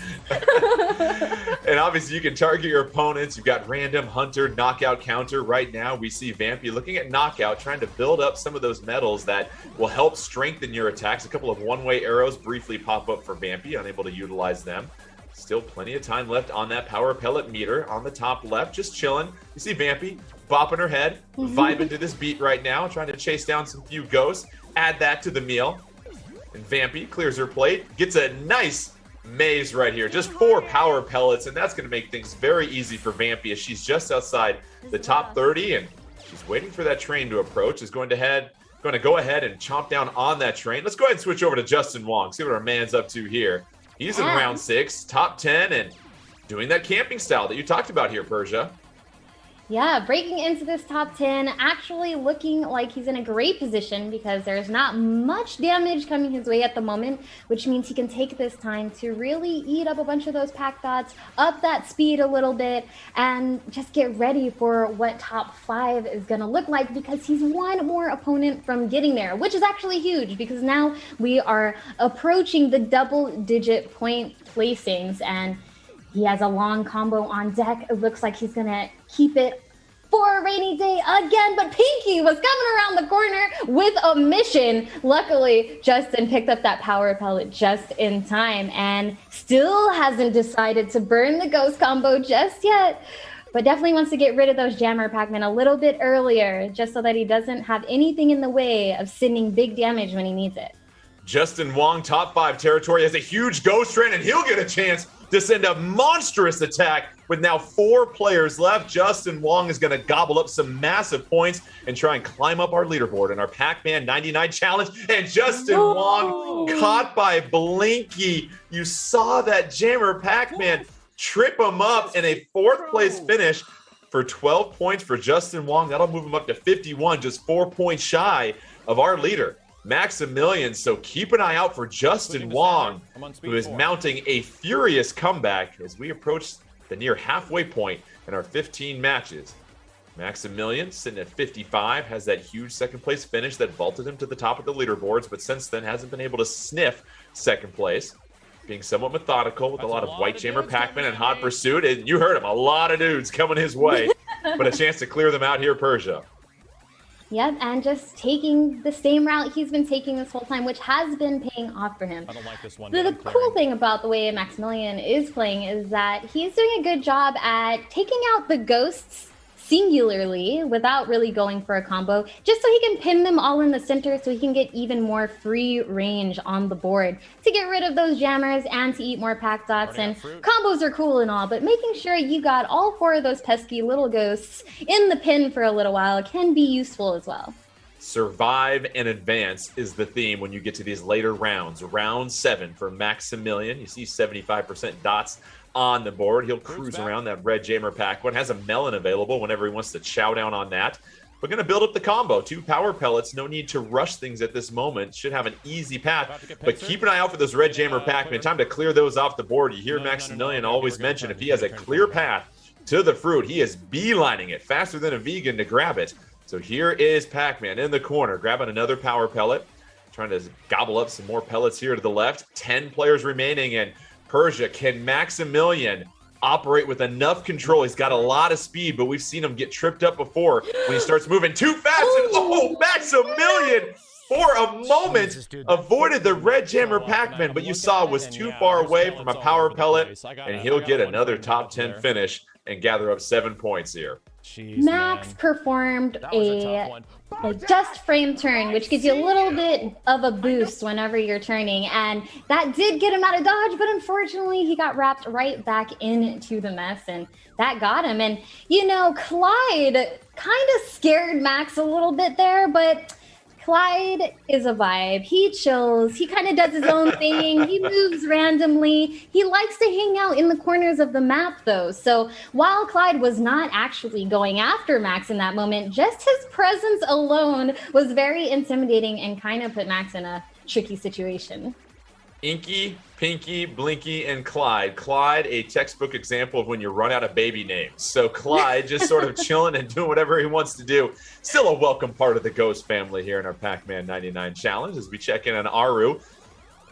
And obviously you can target your opponents. You've got random hunter, knockout, counter. Right now we see Vampy looking at knockout, trying to build up some of those medals that will help strengthen your attacks. A couple of one-way arrows briefly pop up for Vampy, unable to utilize them. Still plenty of time left on that power pellet meter on the top left, just chilling. You see Vampy bopping her head, vibing to this beat right now, trying to chase down some few ghosts. Add that to the meal. And Vampy clears her plate, gets a nice maze right here. Just 4 power pellets, and that's going to make things very easy for Vampy as she's just outside the top 30, and she's waiting for that train to approach. Is going to go ahead and chomp down on that train. Let's go ahead and switch over to Justin Wong, see what our man's up to here. He's in round 6, top 10, and doing that camping style that you talked about here, Persia. Yeah, breaking into this top 10, actually looking like he's in a great position because there's not much damage coming his way at the moment, which means he can take this time to really eat up a bunch of those pack dots, up that speed a little bit, and just get ready for what top 5 is going to look like because he's one more opponent from getting there, which is actually huge because now we are approaching the double-digit point placings, and he has a long combo on deck. It looks like he's going to keep it for a rainy day again, but Pinky was coming around the corner with a mission. Luckily, Justin picked up that power pellet just in time and still hasn't decided to burn the ghost combo just yet, but definitely wants to get rid of those jammer Pac-Man a little bit earlier just so that he doesn't have anything in the way of sending big damage when he needs it. Justin Wong, top 5 territory, has a huge ghost train, and he'll get a chance to send a monstrous attack with now 4 players left. Justin Wong is going to gobble up some massive points and try and climb up our leaderboard in our Pac-Man 99 challenge. And Justin Wong caught by Blinky. You saw that jammer Pac-Man trip him up in a 4th place finish for 12 points for Justin Wong. That'll move him up to 51, just 4 points shy of our leader, Maximilian. So keep an eye out for Justin Wong, who is mounting a furious comeback as we approach the near halfway point in our 15 matches. Maximilian sitting at 55, has that huge second place finish that vaulted him to the top of the leaderboards, but since then hasn't been able to sniff second place, being somewhat methodical with a lot of white jammer Pac-Man and hot pursuit. And you heard him, a lot of dudes coming his way, but a chance to clear them out here, Persia. Yep, and just taking the same route he's been taking this whole time, which has been paying off for him. I don't like this one. The cool thing about the way Maximilian is playing is that he's doing a good job at taking out the ghosts singularly without really going for a combo, just so he can pin them all in the center so he can get even more free range on the board to get rid of those jammers and to eat more pack dots. And combos are cool and all, but making sure you got all 4 of those pesky little ghosts in the pin for a little while can be useful as well. Survive and advance is the theme when you get to these later rounds. Round 7 for Maximilian. You see 75% dots on the board. He'll cruise around that red jammer Pac-ONE. Has a melon available whenever he wants to chow down on that. We're going to build up the combo. 2 power pellets. No need to rush things at this moment. Should have an easy path. But keep an eye out for those red jammer Pac-Man. Time to clear those off the board. You hear Maximilian always mention if he has a clear path to the fruit, he is beelining it faster than a vegan to grab it. So here is Pac-Man in the corner, grabbing another power pellet. Trying to gobble up some more pellets here to the left. 10 players remaining, and Persia, can Maximilian operate with enough control? He's got a lot of speed, but we've seen him get tripped up before when he starts moving too fast. And Maximilian, for a moment, avoided the red jammer Pac-Man, but you saw was too far away from a power pellet, and he'll get another top 10 finish and gather up 7 points here. Max performed a just frame turn, which gives you a little bit of a boost whenever you're turning, and that did get him out of dodge, but unfortunately he got wrapped right back into the mess, and that got him. And you know, Clyde kind of scared Max a little bit there, but Clyde is a vibe. He chills. He kind of does his own thing. He moves randomly. He likes to hang out in the corners of the map, though. So while Clyde was not actually going after Max in that moment, just his presence alone was very intimidating and kind of put Max in a tricky situation. Inky, Pinky, Blinky, and Clyde. Clyde, a textbook example of when you run out of baby names. So Clyde just sort of chilling and doing whatever he wants to do. Still a welcome part of the Ghost family here in our Pac-Man 99 challenge as we check in on ARUUU.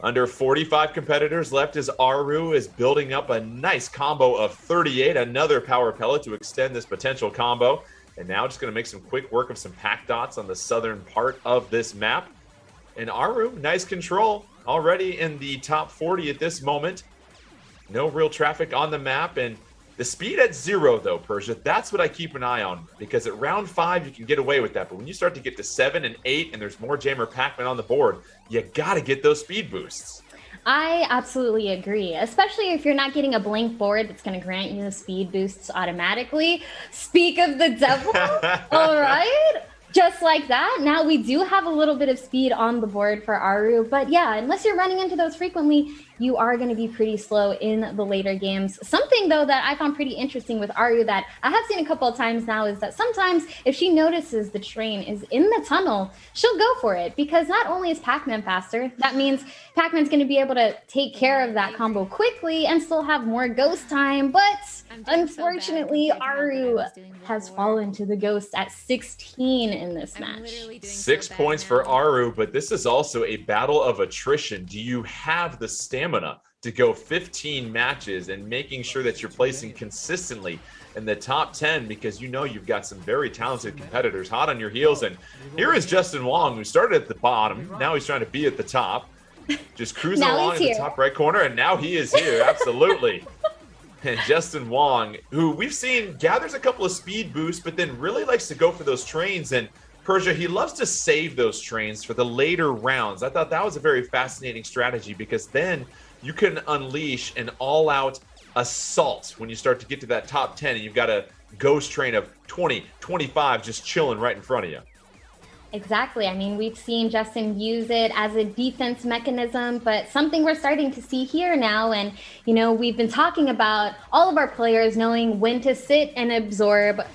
Under 45 competitors left as ARUUU is building up a nice combo of 38. Another power pellet to extend this potential combo. And now just going to make some quick work of some pack dots on the southern part of this map. And ARUUU, nice control. Already in the top 40 at this moment. No real traffic on the map, and the speed at 0 though, Persia, that's what I keep an eye on, because at round 5 you can get away with that, but when you start to get to 7 and 8 and there's more jammer Pac-Man on the board, you gotta get those speed boosts. I absolutely agree, especially if you're not getting a blank board that's going to grant you the speed boosts automatically. Speak of the devil. All right. Just like that, now we do have a little bit of speed on the board for ARUUU, but yeah, unless you're running into those frequently, you are going to be pretty slow in the later games. Something, though, that I found pretty interesting with ARUUU that I have seen a couple of times now is that sometimes if she notices the train is in the tunnel, she'll go for it, because not only is Pac-Man faster, that means Pac-Man's going to be able to take care of that combo quickly and still have more ghost time, but unfortunately, ARUUU has fallen to the ghost at 16 in this match. 6 points for ARUUU, but this is also a battle of attrition. Do you have the stamina to go 15 matches and making sure that you're placing consistently in the top 10, because you know you've got some very talented competitors hot on your heels? And here is Justin Wong, who started at the bottom. Now he's trying to be at the top, just cruising along in the top right corner, and now he is here. Absolutely. And Justin Wong, who we've seen gathers a couple of speed boosts, but then really likes to go for those trains. And Persia, he loves to save those trains for the later rounds. I thought that was a very fascinating strategy, because then you can unleash an all-out assault when you start to get to that top 10 and you've got a ghost train of 20, 25 just chilling right in front of you. Exactly. I mean, we've seen Justin use it as a defense mechanism, but something we're starting to see here now. And, you know, we've been talking about all of our players knowing when to sit and absorb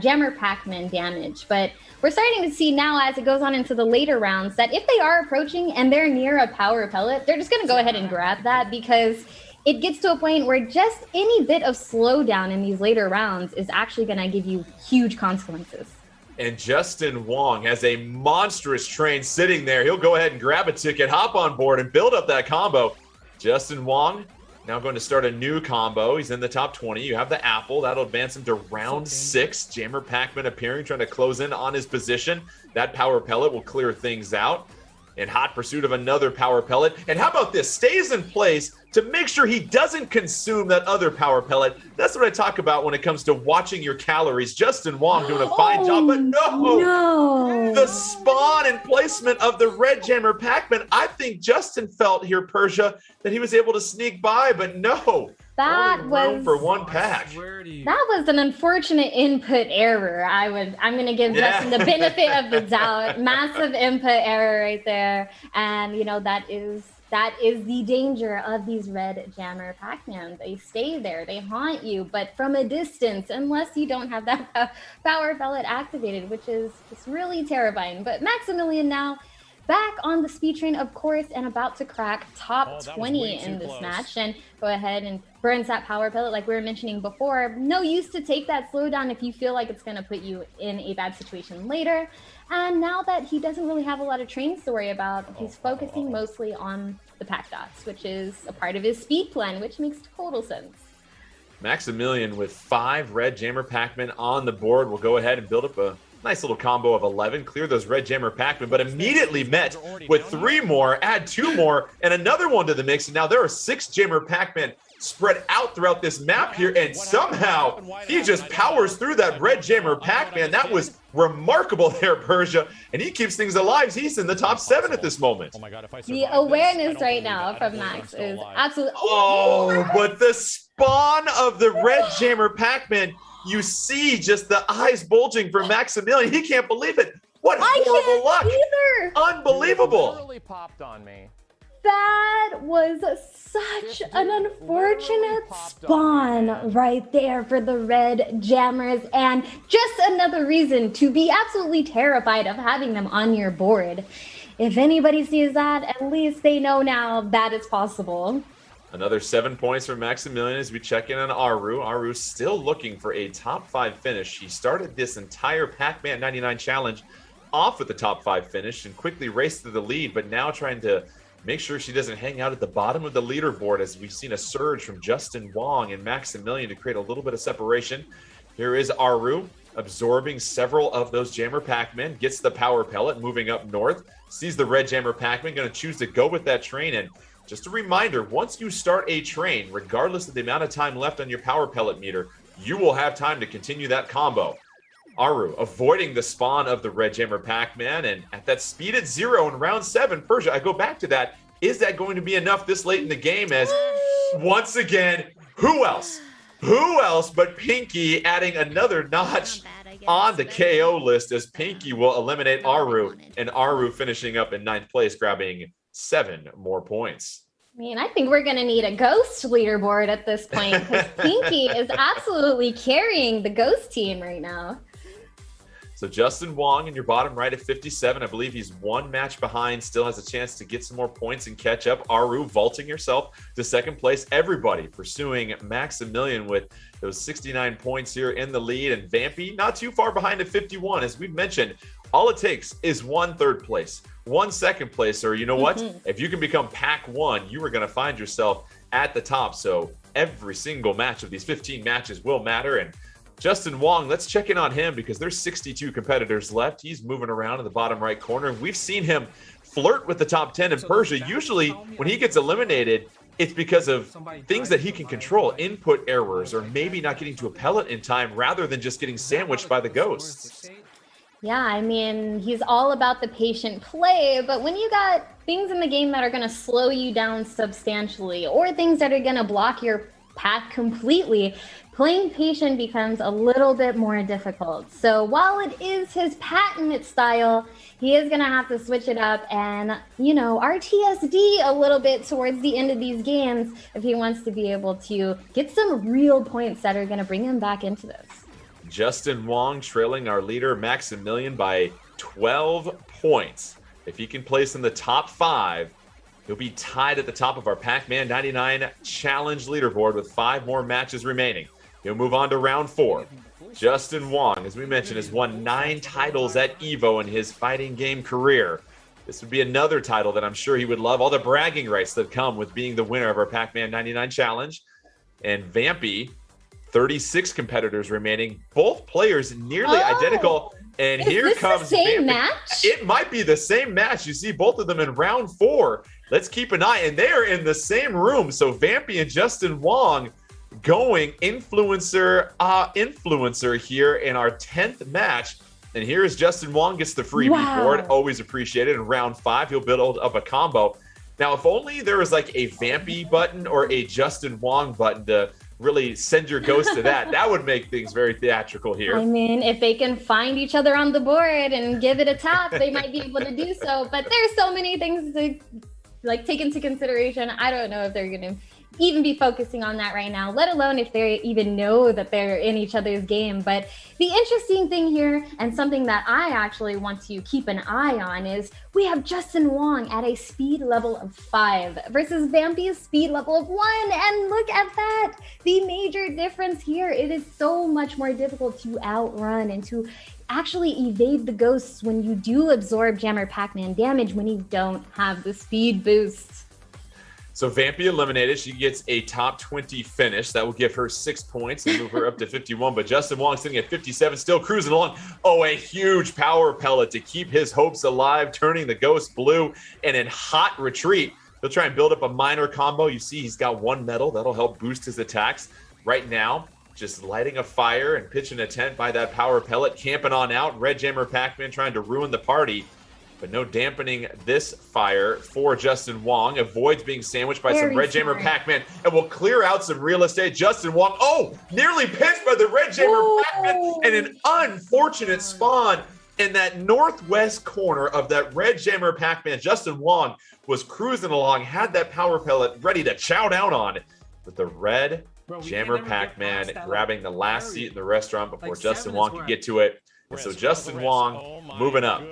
Jammer Pac-Man damage. But we're starting to see now, as it goes on into the later rounds, that if they are approaching and they're near a power pellet, they're just going to go ahead and grab that, because it gets to a point where just any bit of slowdown in these later rounds is actually going to give you huge consequences. And Justin Wong has a monstrous train sitting there. He'll go ahead and grab a ticket, hop on board, and build up that combo. Justin Wong now going to start a new combo. He's in the top 20. You have the apple. That'll advance him to round 6. Jammer Pac-Man appearing, trying to close in on his position. That power pellet will clear things out. In hot pursuit of another power pellet. And how about this? Stays in place to make sure he doesn't consume that other power pellet. That's what I talk about when it comes to watching your calories. Justin Wong doing a fine job, but no! The spawn and placement of the red Jammer Pac-Man. I think Justin felt here, Persia, that he was able to sneak by, but no. That was for one pack. That was an unfortunate input error. I'm going to give Justin the benefit of the doubt. Massive input error right there. And you know, that is the danger of these red Jammer Pac-Man. They stay there, they haunt you, but from a distance, unless you don't have that power pellet activated, which is just really terrifying. But Maximilian now back on the speed train, of course, and about to crack top 20 in this match, and go ahead and burns that power pellet like we were mentioning before. No use to take that slowdown if you feel like it's going to put you in a bad situation later. And now that he doesn't really have a lot of trains to worry about, he's focusing mostly on the pack dots, which is a part of his speed plan, which makes total sense. Maximilian with 5 red Jammer Pac-Man on the board will go ahead and build up a nice little combo of 11, clear those red Jammer Pac-Man, but immediately met with 3 more, add 2 more, and another one to the mix. And now there are 6 Jammer Pac-Man spread out throughout this map here, and somehow he just powers through that red Jammer Pac-Man. That was remarkable there, Persia, and he keeps things alive. He's in the top 7 at this moment. The awareness right now from Max is absolutely... Oh, but the spawn of the red Jammer Pac-Man, you see just the eyes bulging for Maximilian. He can't believe it. What horrible luck. Either. Unbelievable. Totally popped on me. That was such an unfortunate spawn right there for the red Jammers, and just another reason to be absolutely terrified of having them on your board. If anybody sees that, at least they know now that is possible. Another 7 points for Maximilian as we check in on ARUUU. ARUUU still looking for a top 5 finish. He started this entire Pac-Man 99 challenge off with the top 5 finish and quickly raced to the lead, but now trying to make sure she doesn't hang out at the bottom of the leaderboard, as we've seen a surge from Justin Wong and Maximilian to create a little bit of separation. Here is ARUUU absorbing several of those Jammer Pac-Man, gets the power pellet, moving up north, sees the red Jammer Pac-Man, going to choose to go with that train. And just a reminder, once you start a train, regardless of the amount of time left on your power pellet meter, you will have time to continue that combo. ARUUU avoiding the spawn of the red Jammer Pac-Man, and at that speed at 0 in round 7, Persia, I go back to that. Is that going to be enough this late in the game? As once again, who else but Pinky adding another notch on the KO list as Pinky will eliminate ARUUU, and ARUUU finishing up in 9th place, grabbing 7 more points. I mean, I think we're going to need a ghost leaderboard at this point because Pinky is absolutely carrying the ghost team right now. So Justin Wong in your bottom right at 57. I believe he's 1 match behind, still has a chance to get some more points and catch up. ARUUU vaulting herself to 2nd place. Everybody pursuing Maximilian with those 69 points here in the lead. And Vampy not too far behind at 51. As we've mentioned, all it takes is 1 3rd place, 1 2nd place, or you know what? If you can become PAC-ONE, you are going to find yourself at the top. So every single match of these 15 matches will matter. And Justin Wong, let's check in on him because there's 62 competitors left. He's moving around in the bottom right corner. We've seen him flirt with the top 10 in Persia. Usually when he gets eliminated, it's because of things that he can control, input errors, or maybe not getting to a pellet in time rather than just getting sandwiched by the ghosts. Yeah, I mean, he's all about the patient play, but when you got things in the game that are going to slow you down substantially or things that are going to block your path completely, playing patient becomes a little bit more difficult. So while it is his patented style, he is going to have to switch it up and, you know, RTSD a little bit towards the end of these games if he wants to be able to get some real points that are going to bring him back into this. Justin Wong trailing our leader Maximilian by 12 points. If he can place in the top 5, he'll be tied at the top of our Pac-Man 99 challenge leaderboard with 5 more matches remaining. He'll move on to round 4. Justin Wong, as we mentioned, has won 9 titles at EVO in his fighting game career. This would be another title that I'm sure he would love. All the bragging rights that come with being the winner of our Pac-Man 99 challenge. And Vampy, 36 competitors remaining. Both players nearly identical. And here comes the same Vampy. Match? It might be the same match. You see both of them in round 4. Let's keep an eye. And they're in the same room. So Vampy and Justin Wong going influencer here in our 10th match. And here is Justin Wong gets the freebie board. Always appreciated. In round 5, he'll build up a combo. Now, if only there was like a Vampy button or a Justin Wong button to really send your ghost to that would make things very theatrical here. I mean, if they can find each other on the board and give it a tap, they might be able to do so. But there's so many things to like take into consideration. I don't know if they're going to even be focusing on that right now, let alone if they even know that they're in each other's game. But the interesting thing here, and something that I actually want to keep an eye on, is we have Justin Wong at a speed level of 5 versus Vampy's speed level of 1. And look at that, the major difference here. It is so much more difficult to outrun and to actually evade the ghosts when you do absorb Jammer Pac-Man damage when you don't have the speed boost. So Vampy eliminated. She gets a top 20 finish. That will give her 6 points and move her up to 51. But Justin Wong sitting at 57, still cruising along. Oh, a huge power pellet to keep his hopes alive, turning the ghost blue. And in hot retreat, he'll try and build up a minor combo. You see he's got 1 medal. That'll help boost his attacks. Right now, just lighting a fire and pitching a tent by that power pellet, camping on out. Red Jammer Pac-Man trying to ruin the party. But no dampening this fire for Justin Wong. Avoids being sandwiched by some Red Jammer Pac-Man and will clear out some real estate. Justin Wong, nearly pinched by the Red Jammer Pac-Man, and an unfortunate spawn in that northwest corner of that Red Jammer Pac-Man. Justin Wong was cruising along, had that power pellet ready to chow down on, but the Red Jammer Pac-Man grabbing the last seat in the restaurant before Justin Wong could get to it. And so Justin Wong moving up.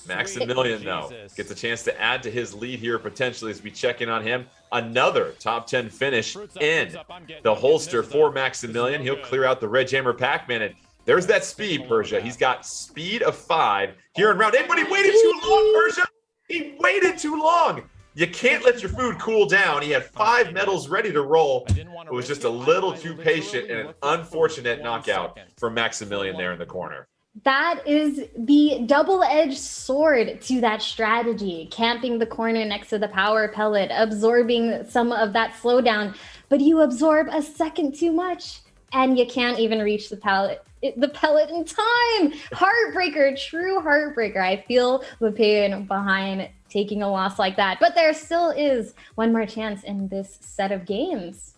Maximilian, though, gets a chance to add to his lead here potentially as we check in on him. Another top 10 finish in the holster for Maximilian. He'll clear out the Red Jammer Pac-Man, and there's that speed, Persia. He's got speed of 5 here in round 8, but he waited too long, Persia. He waited too long. You can't let your food cool down. He had 5 medals ready to roll. It was just a little too patient and an unfortunate knockout for Maximilian there in the corner. That is the double-edged sword to that strategy. Camping the corner next to the power pellet, absorbing some of that slowdown, but you absorb a second too much and you can't even reach the pellet in time. Heartbreaker, true heartbreaker. I feel the pain behind taking a loss like that, but there still is one more chance in this set of games.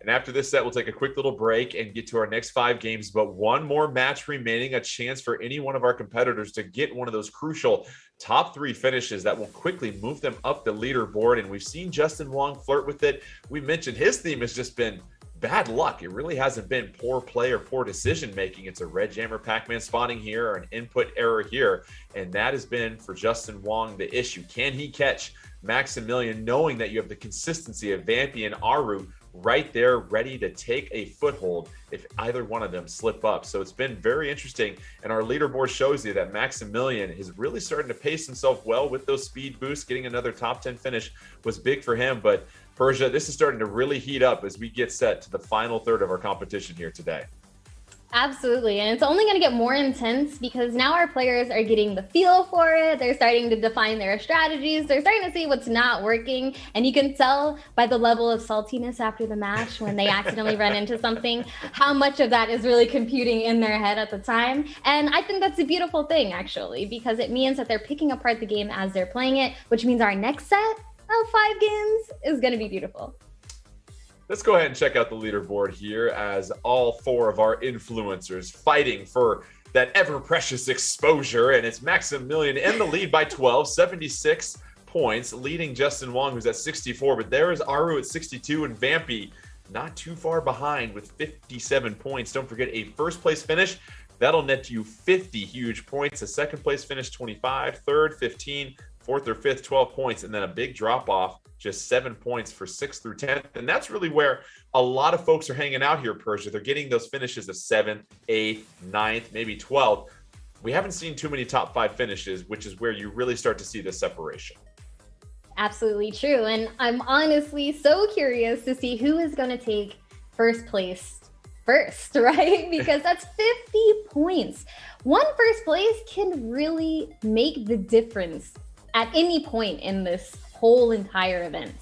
And after this set, we'll take a quick little break and get to our next 5 games. But one more match remaining, a chance for any one of our competitors to get one of those crucial top 3 finishes that will quickly move them up the leaderboard. And we've seen Justin Wong flirt with it. We mentioned his theme has just been bad luck. It really hasn't been poor play or poor decision making. It's a red jammer Pac-Man spawning here or an input error here. And that has been, for Justin Wong, the issue. Can he catch Maximilian, knowing that you have the consistency of Vampy and ARUUU right there ready to take a foothold if either one of them slip up? So it's been very interesting, and our leaderboard shows you that Maximilian is really starting to pace himself well with those speed boosts. Getting another top 10 finish was big for him, but Persia, this is starting to really heat up as we get set to the final third of our competition here today. Absolutely. And it's only going to get more intense because now our players are getting the feel for it. They're starting to define their strategies. They're starting to see what's not working. And you can tell by the level of saltiness after the match when they accidentally run into something, how much of that is really computing in their head at the time. And I think that's a beautiful thing, actually, because it means that they're picking apart the game as they're playing it, which means our next set of 5 games is going to be beautiful. Let's go ahead and check out the leaderboard here as all 4 of our influencers fighting for that ever-precious exposure. And it's Maximilian in the lead by 12, 76 points, leading Justin Wong, who's at 64. But there is ARUUU at 62 and Vampy not too far behind with 57 points. Don't forget, a first-place finish, that'll net you 50 huge points. A second-place finish, 25. Third, 15. Fourth or fifth, 12 points. And then a big drop-off, just 7 points for 6th through 10th. And that's really where a lot of folks are hanging out here, Persia. They're getting those finishes of 7th, 8th, 9th, maybe 12th. We haven't seen too many top 5 finishes, which is where you really start to see the separation. Absolutely true. And I'm honestly so curious to see who is going to take first place first, right? Because that's 50 points. One first place can really make the difference at any point in this whole entire event.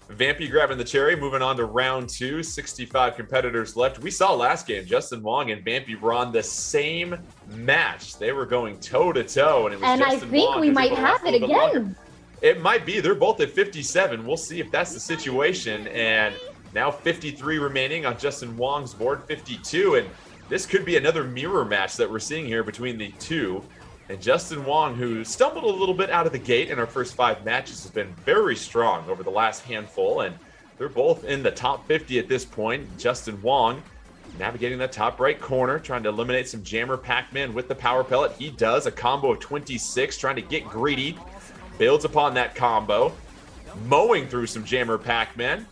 Vampy grabbing the cherry, moving on to round 2, 65 competitors left. We saw last game, Justin Wong and Vampy were on the same match. They were going toe-to-toe, and it was and Justin I think Wong we might have it again. It might be. They're both at 57. We'll see if that's the situation. And now 53 remaining on Justin Wong's board, 52. And this could be another mirror match that we're seeing here between the two. And Justin Wong, who stumbled a little bit out of the gate in our first 5 matches, has been very strong over the last handful. And they're both in the top 50 at this point. Justin Wong navigating the top right corner, trying to eliminate some jammer Pac-Man with the power pellet. He does a combo of 26, trying to get greedy. Builds upon that combo, mowing through some jammer Pac-Man.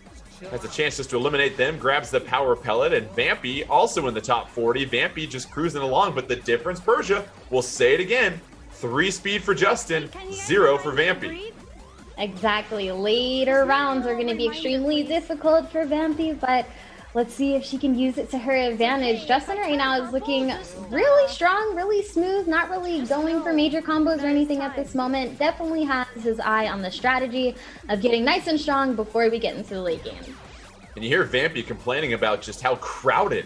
Has a chance just to eliminate them, grabs the power pellet, and Vampy also in the top 40. Vampy just cruising along, but the difference, Persia, we'll say it again, 3 speed for Justin, 0 for Vampy. Exactly. Later rounds are going to be extremely difficult for Vampy, but let's see if she can use it to her advantage. Justin right now is looking really strong, really smooth, not really going for major combos or anything at this moment. Definitely has his eye on the strategy of getting nice and strong before we get into the late game. And you hear Vampy complaining about just how crowded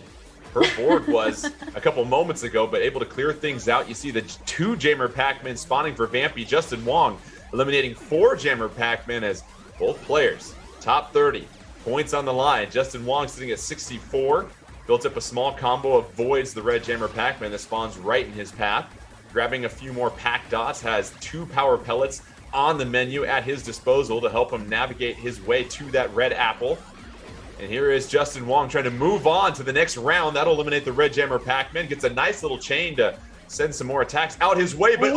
her board was a couple moments ago, but able to clear things out. You see the 2 jammer Pac-Man spawning for Vampy. Justin Wong eliminating 4 jammer Pac-Man as both players, top 30. Points on the line. Justin Wong sitting at 64. Built up a small combo, avoids the red jammer Pac-Man that spawns right in his path. Grabbing a few more pack dots, has 2 power pellets on the menu at his disposal to help him navigate his way to that red apple. And here is Justin Wong trying to move on to the next round. That'll eliminate the red jammer Pac-Man. Gets a nice little chain to send some more attacks out his way. But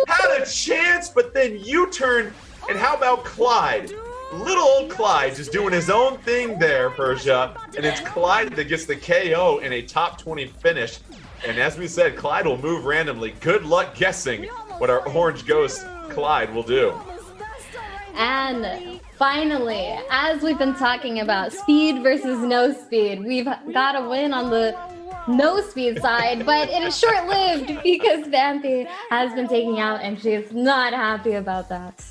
had a chance, but then U-turn. And how about Clyde? Little old Clyde just doing his own thing there, Persia. And it's Clyde that gets the KO in a top 20 finish. And as we said, Clyde will move randomly. Good luck guessing what our Orange Ghost Clyde will do. And finally, as we've been talking about speed versus no speed, we've got a win on the no speed side, but it is short-lived because Vampy has been taking out and she is not happy about that.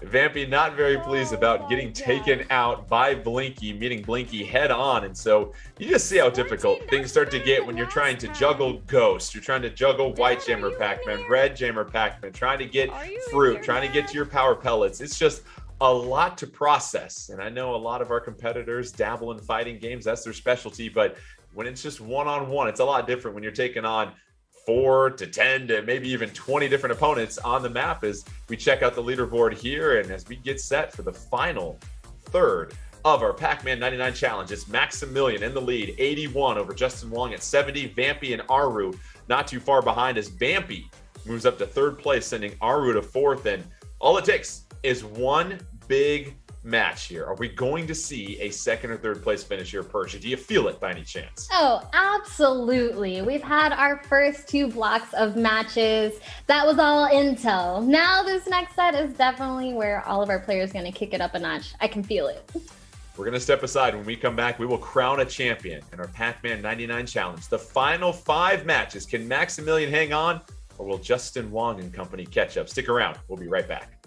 Vampy not very pleased about getting taken out by Blinky, meeting Blinky head on. And so you just see how difficult things start to get when you're trying to juggle Ghost. You're trying to juggle white jammer Pac-Man, red jammer Pac-Man, trying to get fruit, trying to get to your power pellets. It's just a lot to process. And I know a lot of our competitors dabble in fighting games. That's their specialty. But when it's just one-on-one, it's a lot different when you're taking on 4 to 10 to maybe even 20 different opponents on the map as we check out the leaderboard here. And as we get set for the final third of our Pac-Man 99 challenge, it's Maximilian in the lead, 81 over Justin Wong at 70. Vampy and ARUUU not too far behind as Vampy moves up to third place, sending ARUUU to fourth. And all it takes is one big match here. Are we going to see a second or third place finish here, Persia? Do you feel it by any chance? Oh, absolutely. We've had our first 2 blocks of matches. That was all intel. Now this next set is definitely where all of our players are going to kick it up a notch. I can feel it. We're going to step aside. When we come back, we will crown a champion in our Pac-Man 99 challenge. The final 5 matches. Can Maximilian hang on, or will Justin Wong and company catch up? Stick around. We'll be right back.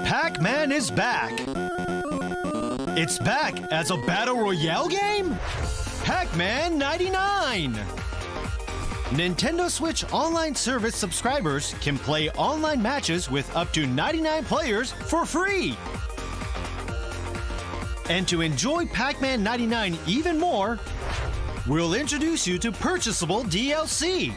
Pac-Man is back. It's back as a Battle Royale game? Pac-Man 99! Nintendo Switch online service subscribers can play online matches with up to 99 players for free. And to enjoy Pac-Man 99 even more, we'll introduce you to purchasable DLC.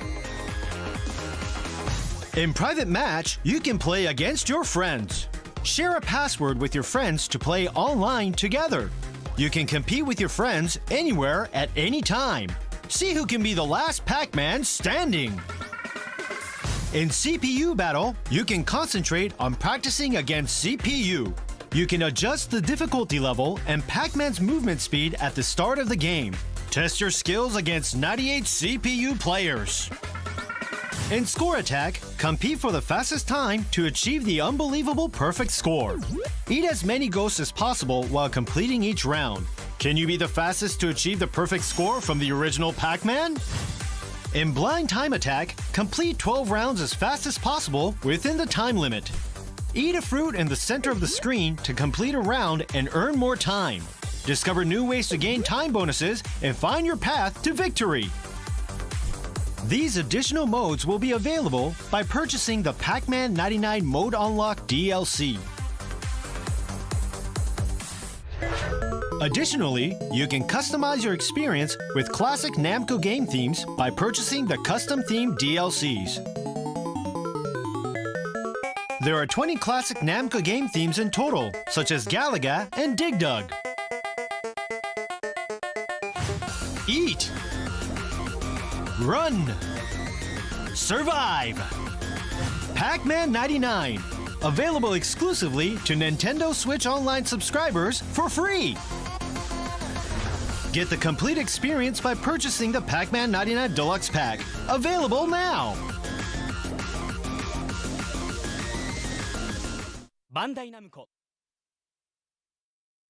In Private Match, you can play against your friends. Share a password with your friends to play online together. You can compete with your friends anywhere at any time. See who can be the last Pac-Man standing. In CPU battle, you can concentrate on practicing against CPU. You can adjust the difficulty level and Pac-Man's movement speed at the start of the game. Test your skills against 98 CPU players. In score attack, compete for the fastest time to achieve the unbelievable perfect score. Eat as many ghosts as possible while completing each round. Can you be the fastest to achieve the perfect score from the original Pac-Man? In blind time attack, complete 12 rounds as fast as possible within the time limit. Eat a fruit in the center of the screen to complete a round and earn more time. Discover new ways to gain time bonuses and find your path to victory. These additional modes will be available by purchasing the Pac-Man 99 Mode Unlock DLC. Additionally, you can customize your experience with classic Namco game themes by purchasing the custom theme DLCs. There are 20 classic Namco game themes in total, such as Galaga and Dig Dug. Eat, run, survive. Pac-Man 99, available exclusively to Nintendo Switch Online subscribers for free. Get the complete experience by purchasing the Pac-Man 99 Deluxe Pack, available now. Bandai Namco.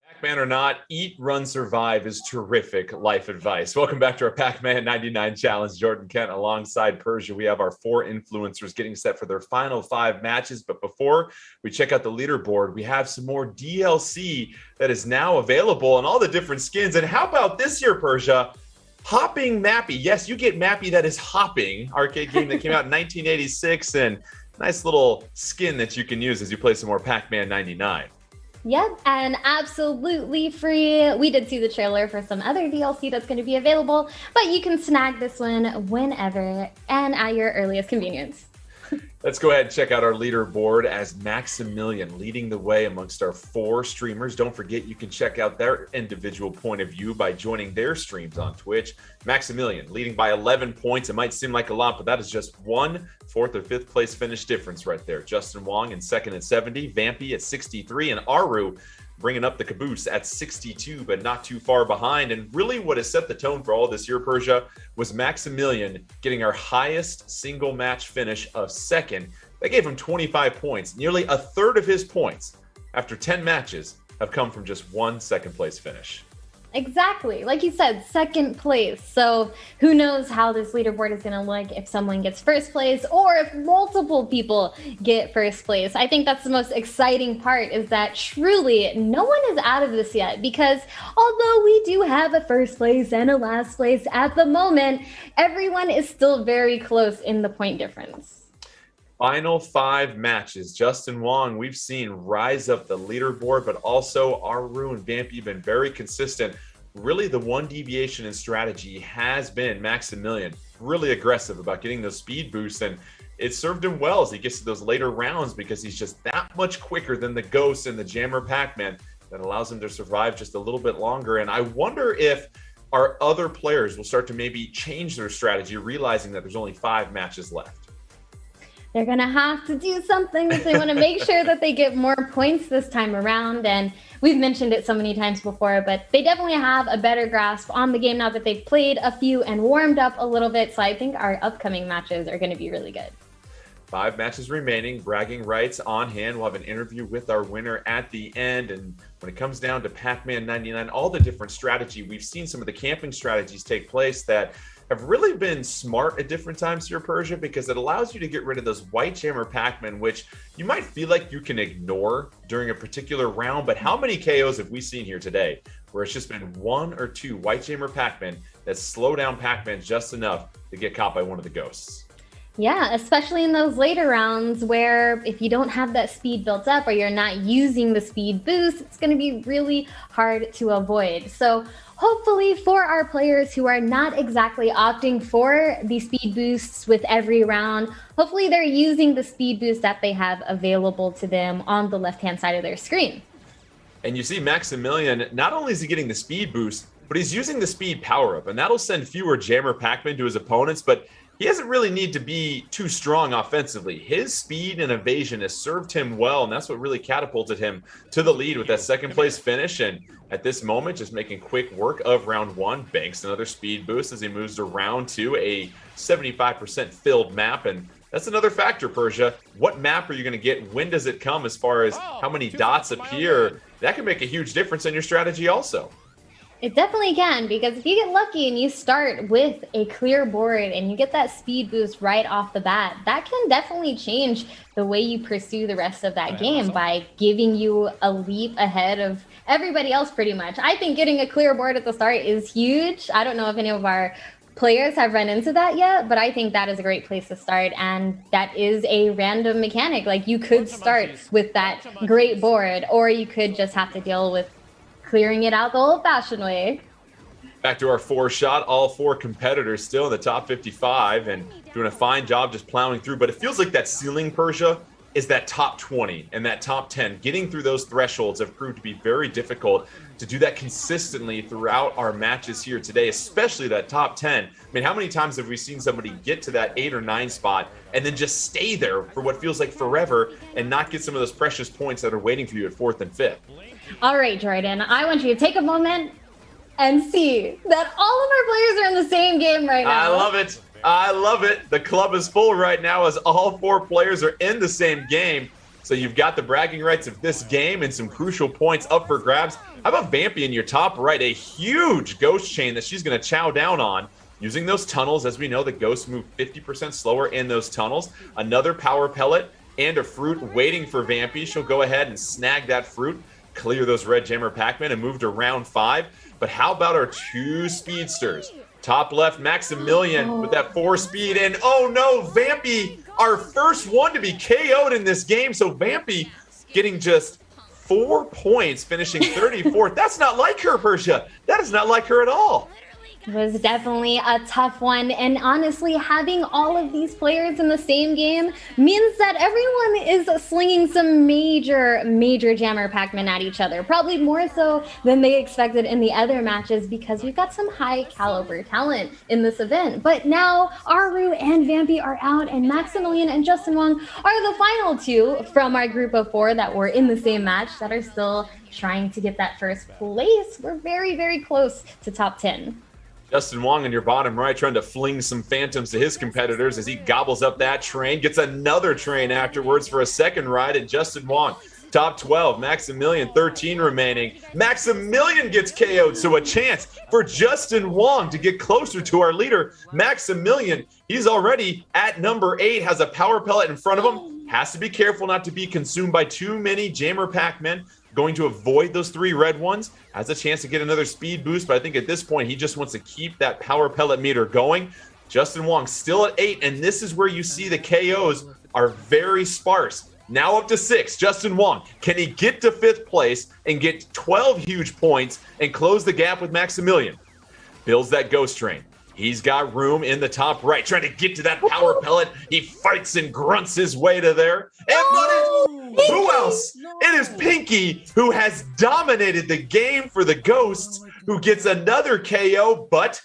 Pac-Man or not, eat, run, survive is terrific life advice. Welcome back to our Pac-Man 99 Challenge. Jordan Kent alongside Persia. We have our 4 influencers getting set for their final 5 matches. But before we check out the leaderboard, we have some more DLC that is now available and all the different skins. And how about this year, Persia? Hopping Mappy. Yes, you get Mappy that is hopping. Arcade game that came out in 1986 and nice little skin that you can use as you play some more Pac-Man 99. Yep, and absolutely free. We did see the trailer for some other DLC that's going to be available, but you can snag this one whenever and at your earliest convenience. Let's go ahead and check out our leaderboard as Maximilian leading the way amongst our 4 streamers. Don't forget, you can check out their individual point of view by joining their streams on Twitch. Maximilian leading by 11 points. It might seem like a lot, but that is just 1 4th or 5th place finish difference right there. Justin Wong in 2nd at 70, Vampy at 63, and ARUUU bringing up the caboose at 62, but not too far behind. And really what has set the tone for all this year, Persia, was Maximilian getting our highest single match finish of 2nd. That gave him 25 points. Nearly a third of his points after 10 matches have come from just 1 second place finish. Exactly. Like you said, 2nd place. So who knows how this leaderboard is going to look if someone gets 1st place or if multiple people get 1st place. I think that's the most exciting part, is that truly no one is out of this yet, because although we do have a 1st place and a last place at the moment, everyone is still very close in the point difference. Final 5 matches. Justin Wong, we've seen rise up the leaderboard, but also ARUUU and Vampy have been very consistent. Really, the one deviation in strategy has been Maximilian, really aggressive about getting those speed boosts, and it served him well as he gets to those later rounds because he's just that much quicker than the Ghost and the Jammer Pac-Man that allows him to survive just a little bit longer. And I wonder if our other players will start to maybe change their strategy, realizing that there's only 5 matches left. They're going to have to do something if they want to make sure that they get more points this time around. And we've mentioned it so many times before, but they definitely have a better grasp on the game now that they've played a few and warmed up a little bit. So I think our upcoming matches are going to be really good. 5 matches remaining, bragging rights on hand. We'll have an interview with our winner at the end. And when it comes down to Pac-Man 99, all the different strategy, we've seen some of the camping strategies take place that have really been smart at different times here, Persia, because it allows you to get rid of those white jammer Pac-Man, which you might feel like you can ignore during a particular round. But how many KOs have we seen here today where it's just been 1 or 2 white jammer Pac-Man that slow down Pac-Man just enough to get caught by one of the ghosts? Yeah, especially in those later rounds where if you don't have that speed built up or you're not using the speed boost, it's going to be really hard to avoid. So hopefully for our players who are not exactly opting for the speed boosts with every round, hopefully they're using the speed boost that they have available to them on the left-hand side of their screen. And you see Maximilian, not only is he getting the speed boost, but he's using the speed power-up, and that'll send fewer jammer Pac-Man to his opponents, but he doesn't really need to be too strong offensively. His speed and evasion has served him well, and that's what really catapulted him to the lead with that second place finish. And at this moment, just making quick work of round one, banks another speed boost as he moves to round two, a 75% filled map. And that's another factor, Persia. What map are you going to get? When does it come as far as how many dots appear? That can make a huge difference in your strategy also. It definitely can, because if you get lucky and you start with a clear board and you get that speed boost right off the bat, that can definitely change the way you pursue the rest of that game by giving you a leap ahead of everybody else pretty much. I think getting a clear board at the start is huge. I don't know if any of our players have run into that yet, but I think that is a great place to start, and that is a random mechanic. Like, you could start with that great board, or you could just have to deal with clearing it out the old-fashioned way. Back to our four shot, all four competitors still in the top 55 and doing a fine job just plowing through. But it feels like that ceiling, Persia, is that top 20 and that top 10. Getting through those thresholds have proved to be very difficult. To do that consistently throughout our matches here today, especially that top 10. I mean, how many times have we seen somebody get to that 8 or 9 spot and then just stay there for what feels like forever and not get some of those precious points that are waiting for you at 4th and 5th? All right, Jordan, I want you to take a moment and see that all of our players are in the same game right now. I love it. I love it. The club is full right now as all four players are in the same game. So you've got the bragging rights of this game and some crucial points up for grabs. How about Vampy in your top right? A huge ghost chain that she's going to chow down on. Using those tunnels, as we know, the ghosts move 50% slower in those tunnels. Another power pellet and a fruit waiting for Vampy. She'll go ahead and snag that fruit, clear those red jammer Pac-Man, and move to round 5. But how about our two speedsters? Top left, Maximilian with that 4 speed, and oh no, Vampy, our first one to be KO'd in this game. So Vampy getting just 4 points, finishing 34th. That's not like her, Persia. That is not like her at all. It was definitely a tough one, and honestly, having all of these players in the same game means that everyone is slinging some major jammer Pac-Man at each other, probably more so than they expected in the other matches, because we've got some high caliber talent in this event. But now ARUUU and Vampy are out, and Maximilian and Justin Wong are the final two from our group of 4 that were in the same match that are still trying to get that first place. We're very close to top 10. Justin Wong in your bottom right trying to fling some phantoms to his competitors as he gobbles up that train, gets another train afterwards for a second ride. And Justin Wong, top 12, Maximilian, 13 remaining. Maximilian gets KO'd, so a chance for Justin Wong to get closer to our leader. Maximilian, he's already at number 8, has a power pellet in front of him. Has to be careful not to be consumed by too many jammer Pac-Men. Going to avoid those 3 red ones. Has a chance to get another speed boost, but I think at this point, he just wants to keep that power pellet meter going. Justin Wong still at 8, and this is where you see the KOs are very sparse. Now up to 6, Justin Wong. Can he get to 5th place and get 12 huge points and close the gap with Maximilian? Builds that ghost train. He's got room in the top right, trying to get to that power pellet. He fights and grunts his way to there. And who else? It is Pinky, who has dominated the game for the Ghosts, who gets another KO. But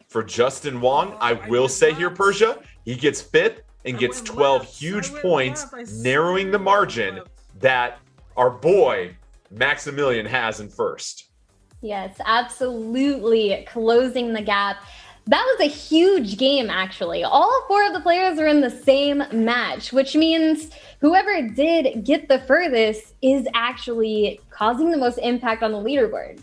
for Justin Wong, I will say here, Persia, he gets 5th and gets 12 huge points, narrowing the margin that our boy Maximilian has in first. Yes, absolutely closing the gap. That was a huge game, actually. All 4 of the players are in the same match, which means whoever did get the furthest is actually causing the most impact on the leaderboard.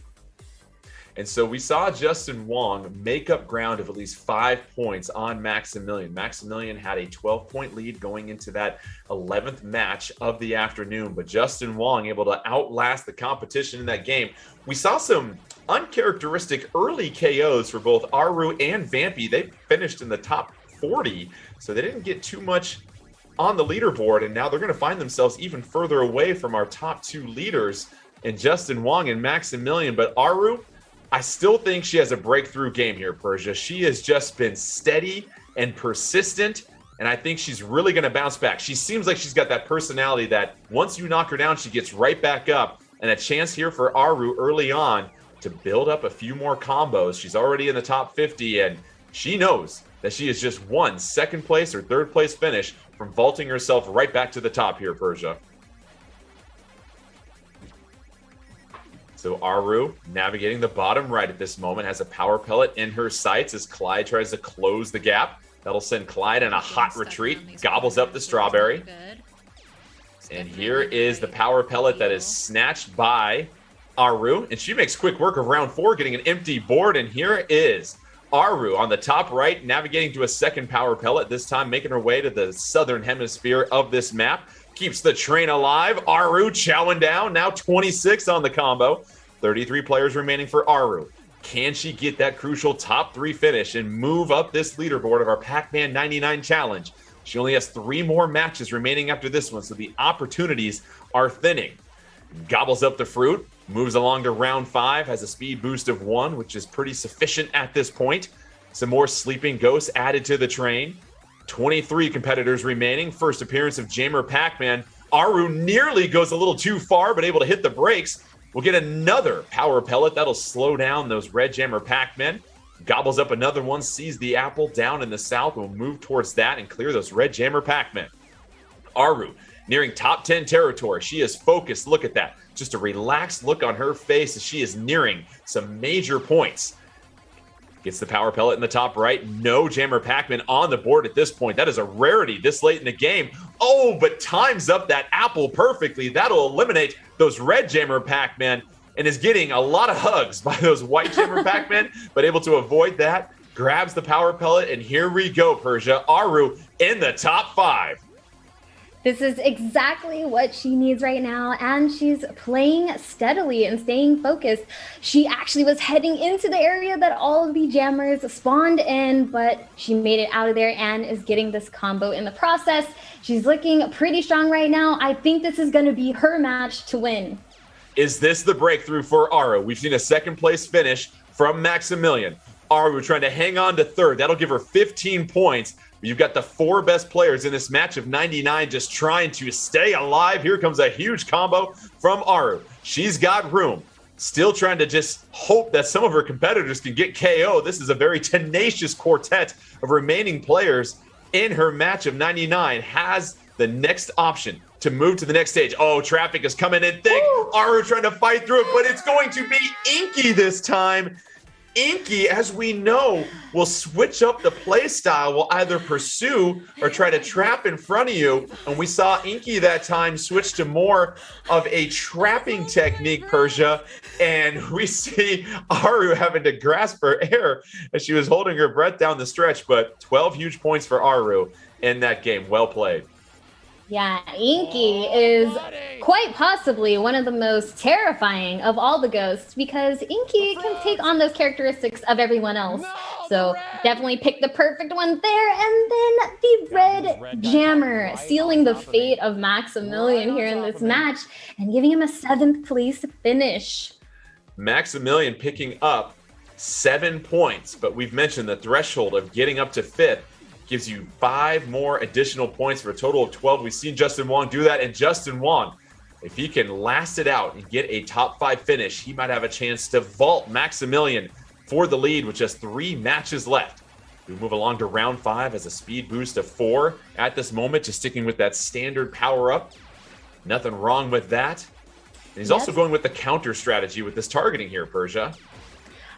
And so we saw Justin Wong make up ground of at least 5 points on Maximilian. Maximilian had a 12-point lead going into that 11th match of the afternoon, but Justin Wong able to outlast the competition in that game. We saw some uncharacteristic early KOs for both ARUUU and Vampy. They finished in the top 40, so they didn't get too much on the leaderboard, and now they're going to find themselves even further away from our top 2 leaders in Justin Wong and Maximilian. But ARUUU, I still think she has a breakthrough game here, Persia. She has just been steady and persistent, and I think she's really going to bounce back. She seems like she's got that personality that once you knock her down, she gets right back up, and a chance here for ARUUU early on to build up a few more combos. She's already in the top 50, and she knows that she is just one second place or third place finish from vaulting herself right back to the top here, Persia. So ARUUU navigating the bottom right at this moment, has a power pellet in her sights as Clyde tries to close the gap. That'll send Clyde in a hot retreat, gobbles up the strawberry. And here is the power pellet that is snatched by ARUUU, and she makes quick work of round 4, getting an empty board. And here is ARUUU on the top right, navigating to a second power pellet, this time making her way to the southern hemisphere of this map. Keeps the train alive. ARUUU chowing down, now 26 on the combo. 33 players remaining for ARUUU. Can she get that crucial top 3 finish and move up this leaderboard of our Pac-Man 99 challenge? She only has 3 more matches remaining after this one, so the opportunities are thinning. Gobbles up the fruit, moves along to round 5, has a speed boost of 1, which is pretty sufficient at this point. Some more sleeping ghosts added to the train. 23 competitors remaining. First appearance of Jammer Pac-Man. ARUUU nearly goes a little too far, but able to hit the brakes. We'll get another power pellet. That'll slow down those red Jammer Pac-Men. Gobbles up another one, sees the apple down in the south. We'll move towards that and clear those red Jammer Pac-Men. ARUUU nearing top 10 territory. She is focused. Look at that. Just a relaxed look on her face as she is nearing some major points. Gets the power pellet in the top right. No Jammer Pac-Man on the board at this point. That is a rarity this late in the game. Oh, but times up that apple perfectly. That'll eliminate those red Jammer Pac-Man and is getting a lot of hugs by those white Jammer Pac-Man, but able to avoid that. Grabs the power pellet, and here we go, Persia. ARUUU in the top 5. This is exactly what she needs right now, and she's playing steadily and staying focused. She actually was heading into the area that all of the jammers spawned in, but she made it out of there and is getting this combo in the process. She's looking pretty strong right now. I think this is going to be her match to win. Is this the breakthrough for ARUUU? We've seen a second place finish from Maximilian. ARUUU trying to hang on to third. That'll give her 15 points. You've got the 4 best players in this match of 99 just trying to stay alive. Here comes a huge combo from ARUUU. She's got room. Still trying to just hope that some of her competitors can get KO. This is a very tenacious quartet of remaining players in her match of 99. Has the next option to move to the next stage. Oh, traffic is coming in thick. ARUUU trying to fight through it, but it's going to be Inky this time. Inky, as we know, will switch up the play style, will either pursue or try to trap in front of you. And we saw Inky that time switch to more of a trapping technique, Persia. And we see ARUUU having to grasp her air as she was holding her breath down the stretch. But 12 huge points for ARUUU in that game. Well played. Yeah, Inky is quite possibly one of the most terrifying of all the ghosts because Inky can take on those characteristics of everyone else. So definitely pick the perfect one there. And then the red Jammer sealing the fate of Maximilian here in this match and giving him a 7th place finish. Maximilian picking up 7 points, but we've mentioned the threshold of getting up to 5th gives you 5 more additional points for a total of 12. We've seen Justin Wong do that, and Justin Wong, if he can last it out and get a top 5 finish, he might have a chance to vault Maximilian for the lead with just 3 matches left. We move along to round 5 as a speed boost of 4 at this moment, just sticking with that standard power-up. Nothing wrong with that. And he's also going with the counter strategy with this targeting here, Persia.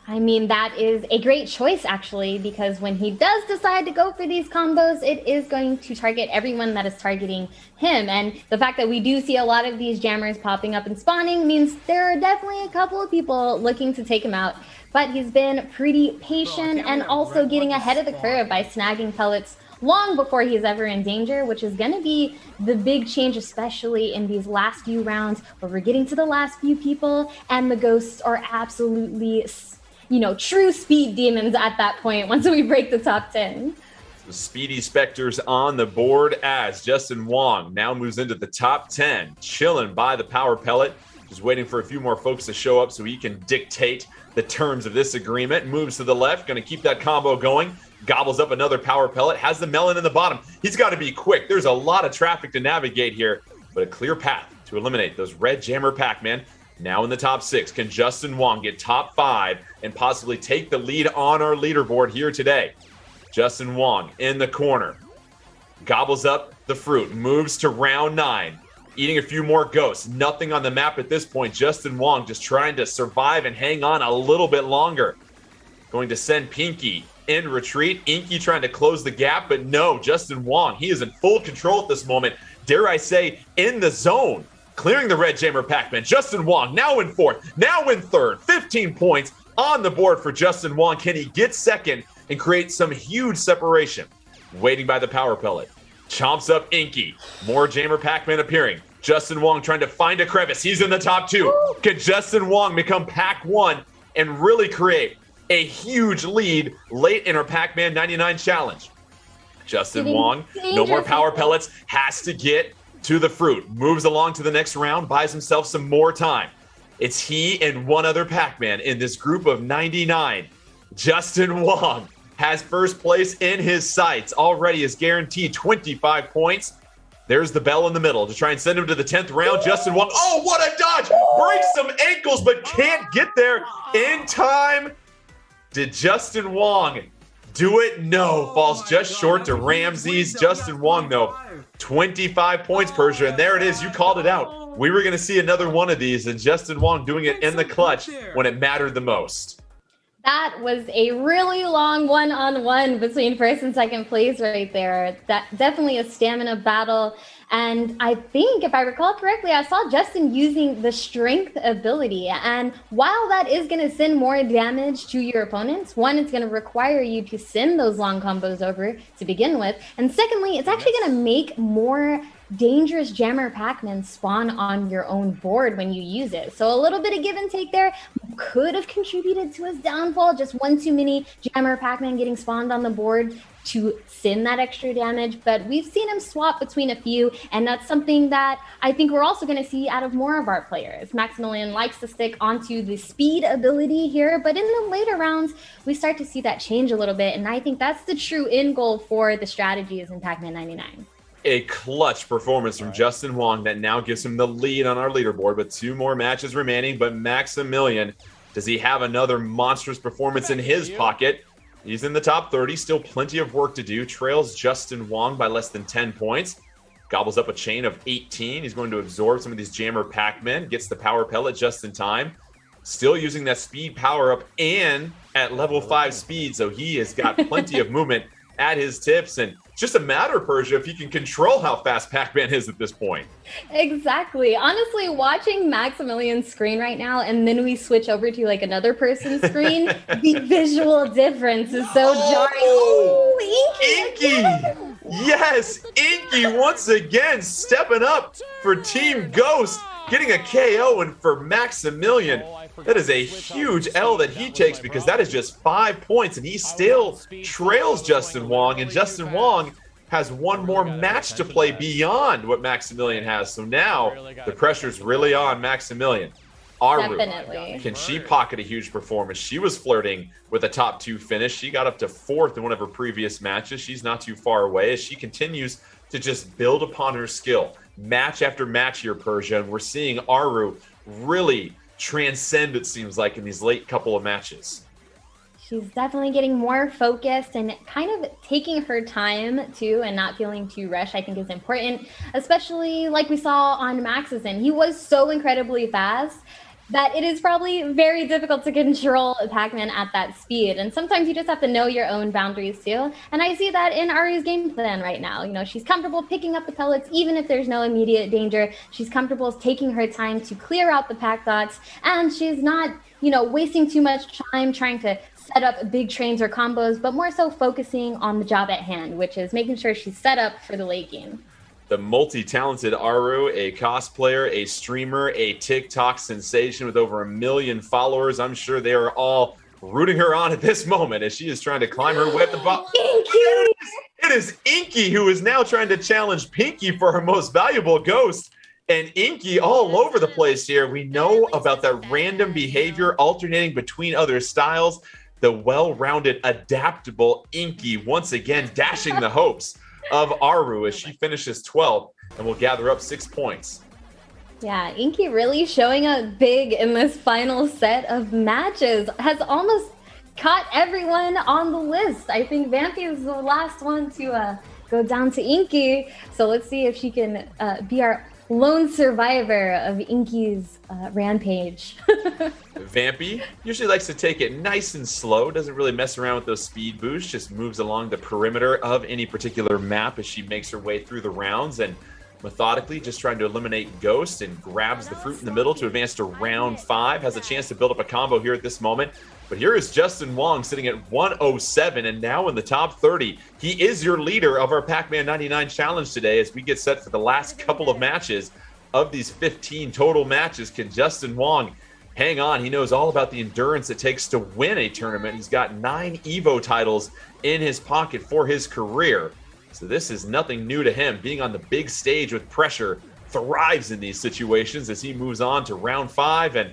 I mean, that is a great choice, actually, because when he does decide to go for these combos, it is going to target everyone that is targeting him. And the fact that we do see a lot of these jammers popping up and spawning means there are definitely a couple of people looking to take him out. But he's been pretty patient and also getting ahead of the curve by snagging pellets long before he's ever in danger, which is going to be the big change, especially in these last few rounds where we're getting to the last few people and the ghosts are absolutely, you know, true speed demons at that point once we break the top 10. The Speedy Specters on the board as Justin Wong now moves into the top 10, chilling by the power pellet, just waiting for a few more folks to show up so he can dictate the terms of this agreement. Moves to the left, going to keep that combo going. Gobbles up another power pellet, has the melon in the bottom. He's got to be quick. There's a lot of traffic to navigate here, but a clear path to eliminate those red Jammer Pac-Man. Now in the top 6, can Justin Wong get top 5 and possibly take the lead on our leaderboard here today? Justin Wong in the corner. Gobbles up the fruit. Moves to round 9. Eating a few more ghosts. Nothing on the map at this point. Justin Wong just trying to survive and hang on a little bit longer. Going to send Pinky in retreat. Inky trying to close the gap, but no, Justin Wong, he is in full control at this moment. Dare I say, in the zone. Clearing the red Jammer Pac-Man. Justin Wong now in 4th, now in 3rd. 15 points on the board for Justin Wong. Can he get 2nd and create some huge separation? Waiting by the power pellet. Chomps up Inky. More Jammer Pac-Man appearing. Justin Wong trying to find a crevice. He's in the top 2. Can Justin Wong become PAC-ONE and really create a huge lead late in our Pac-Man 99 challenge? Justin Wong, no more power pellets, has to get to the fruit. Moves along to the next round, buys himself some more time. It's he and one other Pac-Man in this group of 99. Justin Wong has first place in his sights. Already is guaranteed 25 points. There's the bell in the middle to try and send him to the 10th round. Justin Wong, oh, what a dodge! Breaks some ankles, but can't get there in time. Did Justin Wong do it? No, falls just short to Ramses. Justin Wong, though, 25 points, Persia, and there it is. You called it out. We were going to see another one of these, and Justin Wong doing it in the clutch when it mattered the most. That was a really long one-on-one between 1st and 2nd place right there. That definitely a stamina battle. And I think, if I recall correctly, I saw Justin using the strength ability. And while that is going to send more damage to your opponents, one, it's going to require you to send those long combos over to begin with. And secondly, it's actually going to make more dangerous Jammer Pac-Man spawn on your own board when you use it. So a little bit of give and take there could have contributed to his downfall. Just one too many Jammer Pac-Man getting spawned on the board to send that extra damage, but we've seen him swap between a few, and that's something that I think we're also going to see out of more of our players. Maximilian likes to stick onto the speed ability here, but in the later rounds, we start to see that change a little bit, and I think that's the true end goal for the strategies in Pac-Man 99. A clutch performance from Justin Wong that now gives him the lead on our leaderboard with 2 more matches remaining, but Maximilian, does he have another monstrous performance in his pocket? He's in the top 30, still plenty of work to do. Trails Justin Wong by less than 10 points. Gobbles up a chain of 18. He's going to absorb some of these Jammer Pac-Men. Gets the power pellet just in time. Still using that speed power up and at level 5 speed. So he has got plenty of movement at his tips. And just a matter, Persia, if he can control how fast Pac-Man is at this point. Exactly. Honestly, watching Maximilian's screen right now, and then we switch over to like another person's screen, the visual difference is so jarring. Oh, Inky! Yes, Inky once again stepping up for Team Ghost, getting a KO, and for Maximilian, that is a huge L that he takes because that is just 5 points, and he still trails Justin Wong, and Justin Wong has one more match to play beyond what Maximilian has. So now the pressure's really on Maximilian. Definitely. Can she pocket a huge performance? She was flirting with a top 2 finish. She got up to 4th in one of her previous matches. She's not too far away as she continues to just build upon her skill. Match after match here, Persia, and we're seeing ARUUU really transcend, it seems like, in these late couple of matches. She's definitely getting more focused and kind of taking her time too, and not feeling too rushed, I think is important, especially like we saw on Max's end. He was so incredibly fast that it is probably very difficult to control Pac-Man at that speed. And sometimes you just have to know your own boundaries too. And I see that in ARUUU's game plan right now. You know, she's comfortable picking up the pellets even if there's no immediate danger. She's comfortable taking her time to clear out the pack dots. And she's not, you know, wasting too much time trying to set up big trains or combos, but more so focusing on the job at hand, which is making sure she's set up for the late game. The multi-talented ARUUU, a cosplayer, a streamer, a TikTok sensation with over 1 million followers. I'm sure they are all rooting her on at this moment as she is trying to climb her way at the bottom. It is Inky who is now trying to challenge Pinky for her most valuable ghost. And Inky all over the place here. We know about that random behavior alternating between other styles. The well-rounded, adaptable Inky once again dashing the hopes of ARUUU as she finishes 12th and will gather up 6 points. Yeah, Inky really showing up big in this final set of matches. Has almost caught everyone on the list. I think Vampy is the last one to go down to Inky. So let's see if she can be our lone survivor of Inky's rampage. Vampy usually likes to take it nice and slow, doesn't really mess around with those speed boosts, just moves along the perimeter of any particular map as she makes her way through the rounds and methodically just trying to eliminate Ghost, and grabs the fruit in the middle to advance to round 5. Has a chance to build up a combo here at this moment. But here is Justin Wong sitting at 107 and now in the top 30. He is your leader of our Pac-Man 99 challenge today as we get set for the last couple of matches of these 15 total matches. Can Justin Wong hang on? He knows all about the endurance it takes to win a tournament. He's got 9 EVO titles in his pocket for his career. So this is nothing new to him. Being on the big stage with pressure, thrives in these situations as he moves on to round 5. And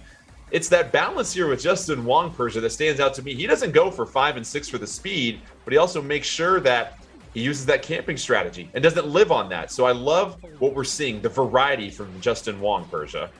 it's that balance here with Justin Wong, Persia, that stands out to me. He doesn't go for 5 and 6 for the speed, but he also makes sure that he uses that camping strategy and doesn't live on that. So I love what we're seeing, the variety from Justin Wong, Persia.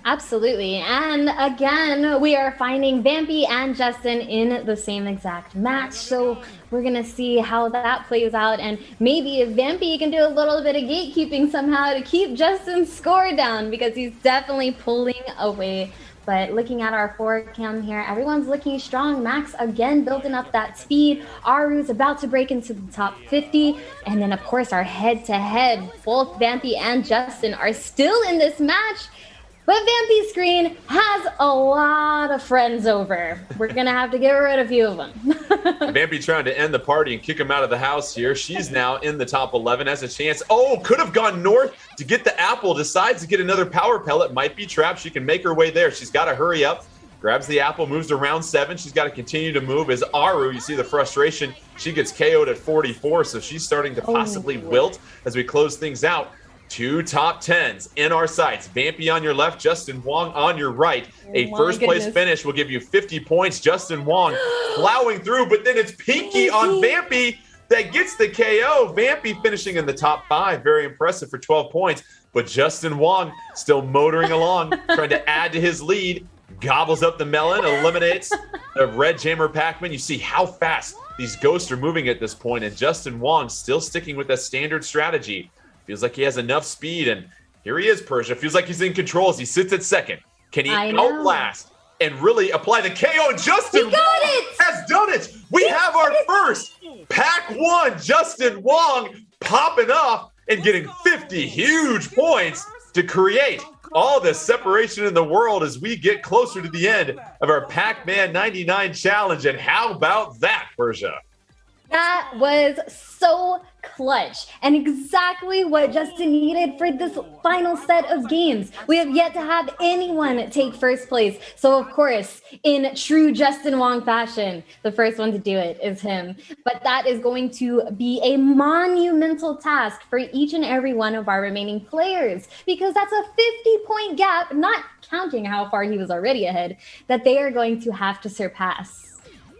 Absolutely. And again, we are finding Vampy and Justin in the same exact match. So we're going to see how that plays out. And maybe if Vampy can do a little bit of gatekeeping somehow to keep Justin's score down, because he's definitely pulling away. But looking at our 4-cam here, everyone's looking strong. Max again building up that speed. ARUUU's about to break into the top 50. And then, of course, our head-to-head, both Vampy and Justin are still in this match. But Vampy's screen has a lot of friends over. We're going to have to get rid of a few of them. Vampy trying to end the party and kick him out of the house here. She's now in the top 11, has a chance. Oh, could have gone north to get the apple. Decides to get another power pellet. Might be trapped. She can make her way there. She's got to hurry up. Grabs the apple, moves to round 7. She's got to continue to move. As ARUUU, you see the frustration. She gets KO'd at 44, so she's starting to possibly wilt as we close things out. 2 top 10s in our sights. Vampy on your left, Justin Wong on your right. A first place finish will give you 50 points. Justin Wong plowing through, but then it's Pinky on Vampy that gets the KO. Vampy finishing in the top 5. Very impressive for 12 points. But Justin Wong still motoring along, trying to add to his lead. Gobbles up the melon, eliminates the red jammer Pac-Man. You see how fast these ghosts are moving at this point, and Justin Wong still sticking with that standard strategy. Feels like he has enough speed, and here he is, Persia. Feels like he's in control as he sits at second. Can he outlast and really apply the KO? Justin Wong has done it. We have our first PAC-ONE Justin Wong popping off and getting 50 huge points to create all the separation in the world as we get closer to the end of our Pac-Man 99 challenge. And how about that, Persia? That was so clutch and exactly what Justin needed for this final set of games. We have yet to have anyone take first place. So of course, in true Justin Wong fashion, the first one to do it is him. But that is going to be a monumental task for each and every one of our remaining players, because that's a 50-point gap, not counting how far he was already ahead, that they are going to have to surpass.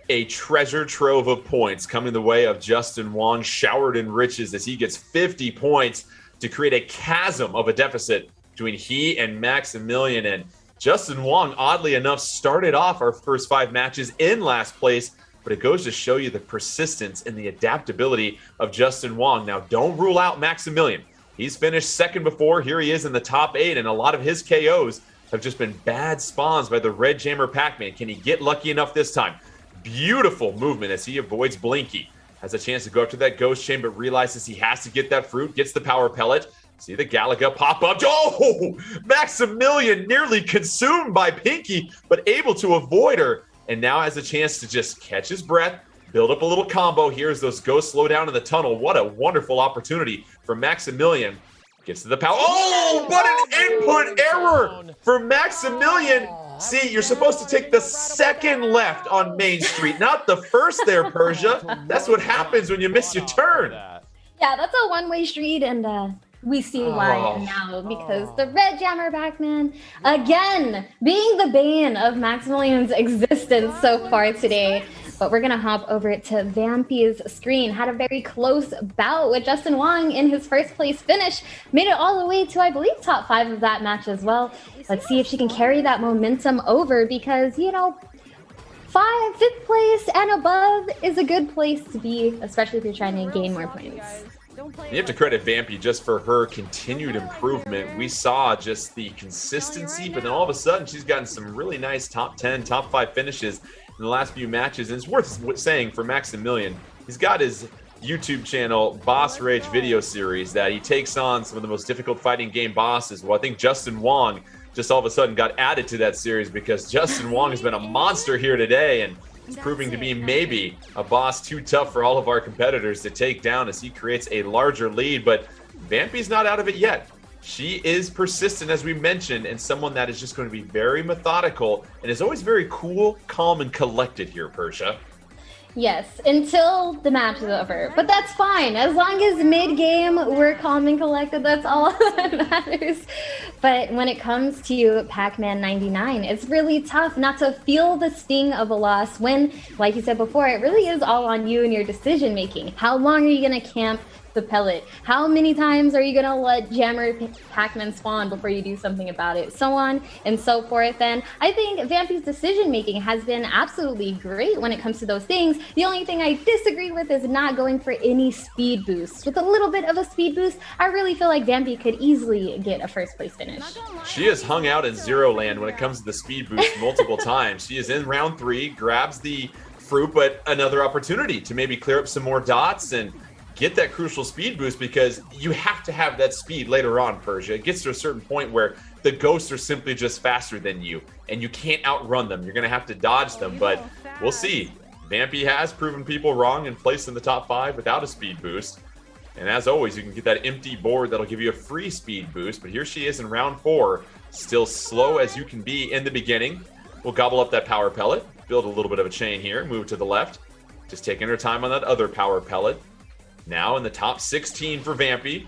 A treasure trove of points coming the way of Justin Wong, showered in riches as he gets 50 points to create a chasm of a deficit between he and Maximilian. And Justin Wong, oddly enough, started off our first 5 matches in last place, but it goes to show you the persistence and the adaptability of Justin Wong. Now, don't rule out Maximilian. He's finished second before. Here he is in the top 8, and a lot of his KOs have just been bad spawns by the red jammer Pac-Man. Can he get lucky enough this time? Beautiful movement as he avoids Blinky. Has a chance to go up to that ghost chain, but realizes he has to get that fruit. Gets the power pellet. See the Galaga pop up. Oh! Maximilian nearly consumed by Pinky, but able to avoid her. And now has a chance to just catch his breath, build up a little combo here as those ghosts slow down in the tunnel. What a wonderful opportunity for Maximilian. Gets to the power. Oh! What an input error for Maximilian. See, you're supposed to take the second left on Main Street, not the first there, Persia. That's what happens when you miss your turn. Yeah, that's a one-way street, and we see why now, because the red jammer Pac-Man, again, being the bane of Maximilian's existence so far today. But we're going to hop over to Vampy's screen. Had a very close bout with Justin Wong in his first place finish. Made it all the way to, I believe, top 5 of that match as well. Let's see if she can carry that momentum over because, you know, fifth place and above is a good place to be, especially if you're trying to gain more points. You have to credit Vampy just for her continued improvement. We saw just the consistency, but then all of a sudden she's gotten some really nice top 10, top 5 finishes in the last few matches. And it's worth saying for Maximilian, he's got his YouTube channel Boss Rage video series that he takes on some of the most difficult fighting game bosses. Well, I think Justin Wong just all of a sudden got added to that series because Justin Wong has been a monster here today, and it's proving to be maybe a boss too tough for all of our competitors to take down as he creates a larger lead. But Vampy's not out of it yet. She is persistent, as we mentioned, and someone that is just going to be very methodical and is always very cool, calm, and collected here, Persia. Yes, until the match is over. But that's fine. As long as mid-game we're calm and collected, that's all that matters. But when it comes to Pac-Man 99, it's really tough not to feel the sting of a loss when, like you said before, it really is all on you and your decision-making. How long are you going to camp the pellet? How many times are you going to let Jammer Pac-Man spawn before you do something about it? So on and so forth. And I think Vampy's decision making has been absolutely great when it comes to those things. The only thing I disagree with is not going for any speed boosts. With a little bit of a speed boost, I really feel like Vampy could easily get a first place finish. She has hung out in Zero Land when it comes to the speed boost multiple times. She is in round 3, grabs the fruit, but another opportunity to maybe clear up some more dots and get that crucial speed boost, because you have to have that speed later on, Persia. It gets to a certain point where the ghosts are simply just faster than you, and you can't outrun them. You're going to have to dodge them, but we'll see. Vampy has proven people wrong and placed in the top 5 without a speed boost. And as always, you can get that empty board that'll give you a free speed boost, but here she is in round 4, still slow as you can be in the beginning. We'll gobble up that power pellet, build a little bit of a chain here, move to the left, just taking her time on that other power pellet. Now in the top 16 for Vampy,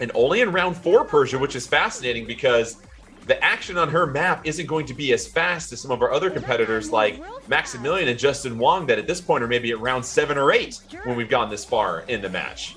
and only in round 4, Persia, which is fascinating because the action on her map isn't going to be as fast as some of our other competitors like Maximilian and Justin Wong that at this point are maybe at round 7 or 8 when we've gone this far in the match.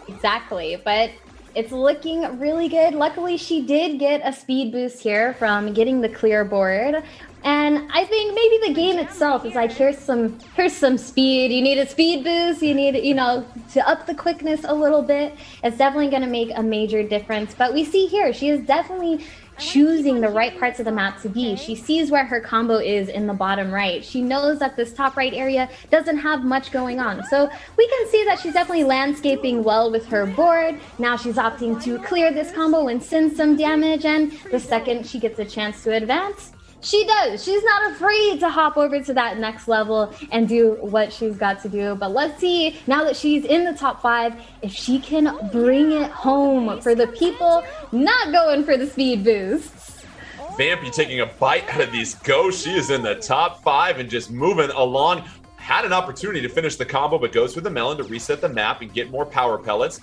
Exactly, but it's looking really good. Luckily, she did get a speed boost here from getting the clear board. And I think maybe the game itself is like, here's some speed. You need a speed boost. You need, to up the quickness a little bit. It's definitely going to make a major difference. But we see here, she is definitely choosing the right parts of the map to be. She sees where her combo is in the bottom right. She knows that this top right area doesn't have much going on. So we can see that she's definitely landscaping well with her board. Now she's opting to clear this combo and send some damage. And the second she gets a chance to advance, she does. She's not afraid to hop over to that next level and do what she's got to do. But let's see, now that she's in the top 5, if she can bring it home for the people not going for the speed boosts. Vampy taking a bite out of these ghosts. She is in the top 5 and just moving along. Had an opportunity to finish the combo, but goes for the melon to reset the map and get more power pellets.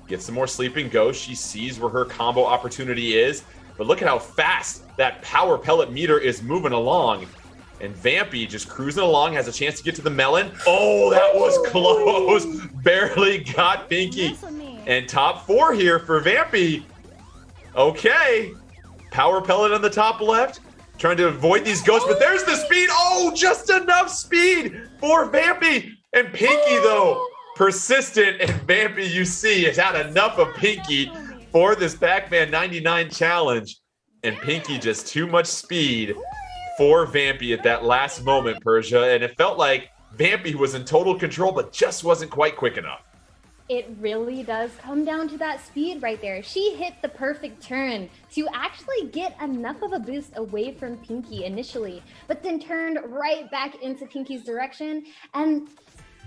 Get some more sleeping ghosts. She sees where her combo opportunity is. But look at how fast that power pellet meter is moving along. And Vampy just cruising along, has a chance to get to the melon. Oh, that was close. Barely got Pinky. And top 4 here for Vampy. Okay. Power pellet on the top left. Trying to avoid these ghosts, but there's the speed. Oh, just enough speed for Vampy. And Pinky, though, persistent. And Vampy, you see, has had enough of Pinky for this Pac-Man 99 challenge, and Pinky just too much speed for Vampy at that last moment, Persia, and it felt like Vampy was in total control, but just wasn't quite quick enough. It really does come down to that speed right there. She hit the perfect turn to actually get enough of a boost away from Pinky initially, but then turned right back into Pinky's direction, and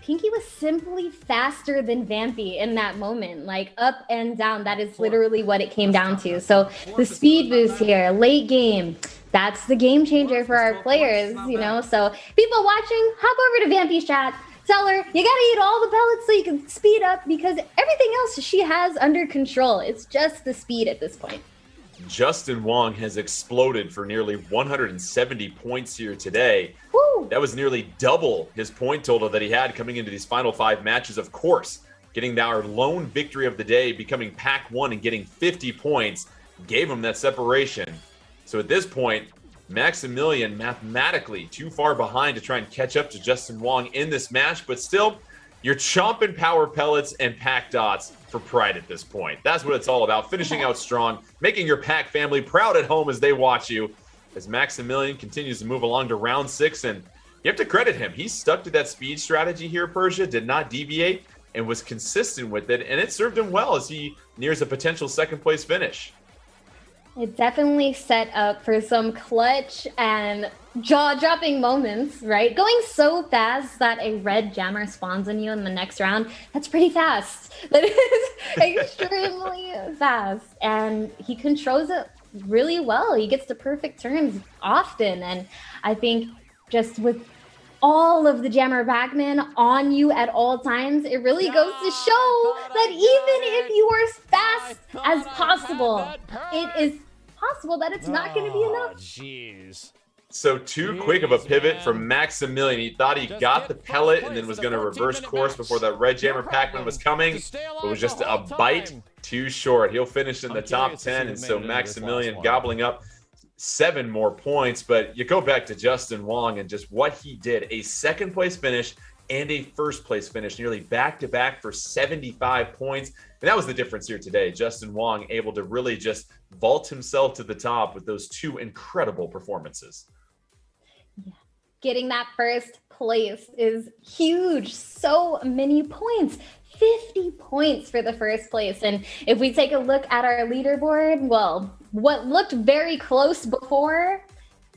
Pinky was simply faster than Vampy in that moment, like up and down. That is literally what it came down to. So the speed boost here, late game, that's the game changer for our players, So people watching, hop over to Vampy's chat, tell her, you gotta eat all the pellets so you can speed up, because everything else she has under control. It's just the speed at this point. Justin Wong has exploded for nearly 170 points here today. Woo! That was nearly double his point total that he had coming into these final 5 matches. Of course, getting our lone victory of the day, becoming PAC-ONE and getting 50 points, gave him that separation. So at this point, Maximilian mathematically too far behind to try and catch up to Justin Wong in this match, but still, you're chomping power pellets and pack dots for pride at this point. That's what it's all about, finishing out strong, making your pack family proud at home as they watch you, as Maximilian continues to move along to round 6, and you have to credit him. He stuck to that speed strategy here, Persia, did not deviate, and was consistent with it, and it served him well as he nears a potential second-place finish. It definitely set up for some clutch and jaw-dropping moments, right? Going so fast that a red jammer spawns on you in the next round, that's pretty fast. That is extremely fast. And he controls it really well. He gets the perfect turns often. And I think just with all of the jammer PAC-MAN on you at all times, it really goes to show that even if you are as fast as possible, it is possible that it's not going to be enough. Jeez. So too quick of a pivot from Maximilian. He thought he got the pellet and then was going to reverse course before that red jammer PAC-MAN was coming. But it was just a bite too short. He'll finish in the top 10, and so Maximilian gobbling up 7 more points. But you go back to Justin Wong and just what he did. A second-place finish and a first-place finish, nearly back-to-back for 75 points. And that was the difference here today. Justin Wong able to really just vault himself to the top with those 2 incredible performances. Yeah. Getting that first place is huge. So many points. 50 points for the first place. And if we take a look at our leaderboard, well, what looked very close before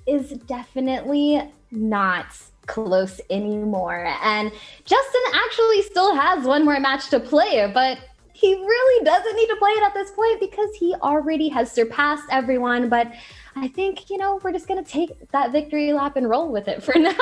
is definitely not close anymore. And Justin actually still has one more match to play, but he really doesn't need to play it at this point because he already has surpassed everyone. But I think, we're just going to take that victory lap and roll with it for now.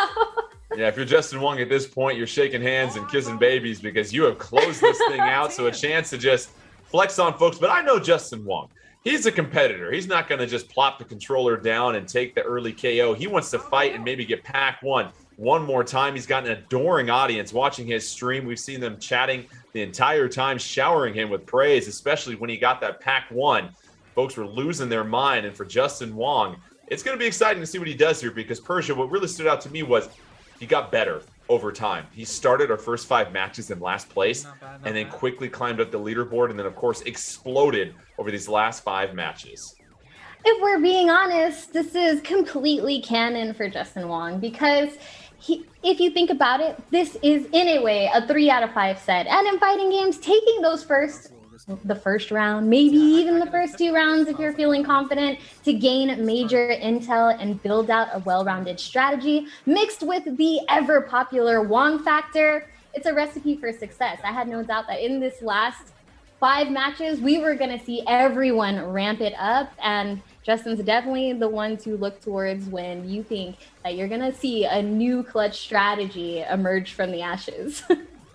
Yeah, if you're Justin Wong at this point, you're shaking hands and kissing babies because you have closed this thing out. So a chance to just flex on folks. But I know Justin Wong. He's a competitor. He's not going to just plop the controller down and take the early KO. He wants to fight and maybe get PAC-ONE one more time. He's got an adoring audience watching his stream. We've seen them chatting the entire time, showering him with praise, especially when he got that PAC-ONE. Folks were losing their mind. And for Justin Wong, it's going to be exciting to see what he does here because Persia, what really stood out to me was he got better over time. He started our first 5 matches in last place and then quickly climbed up the leaderboard and then, of course, exploded over these last 5 matches. If we're being honest, this is completely canon for Justin Wong because if you think about it, this is in a way a 3 out of 5 set. And in fighting games, taking the first round, maybe even the first 2 rounds if you're feeling confident to gain major intel and build out a well-rounded strategy mixed with the ever popular Wong factor, it's a recipe for success. I had no doubt that in this last 5 matches, we were going to see everyone ramp it up, and Justin's definitely the one to look towards when you think that you're going to see a new clutch strategy emerge from the ashes.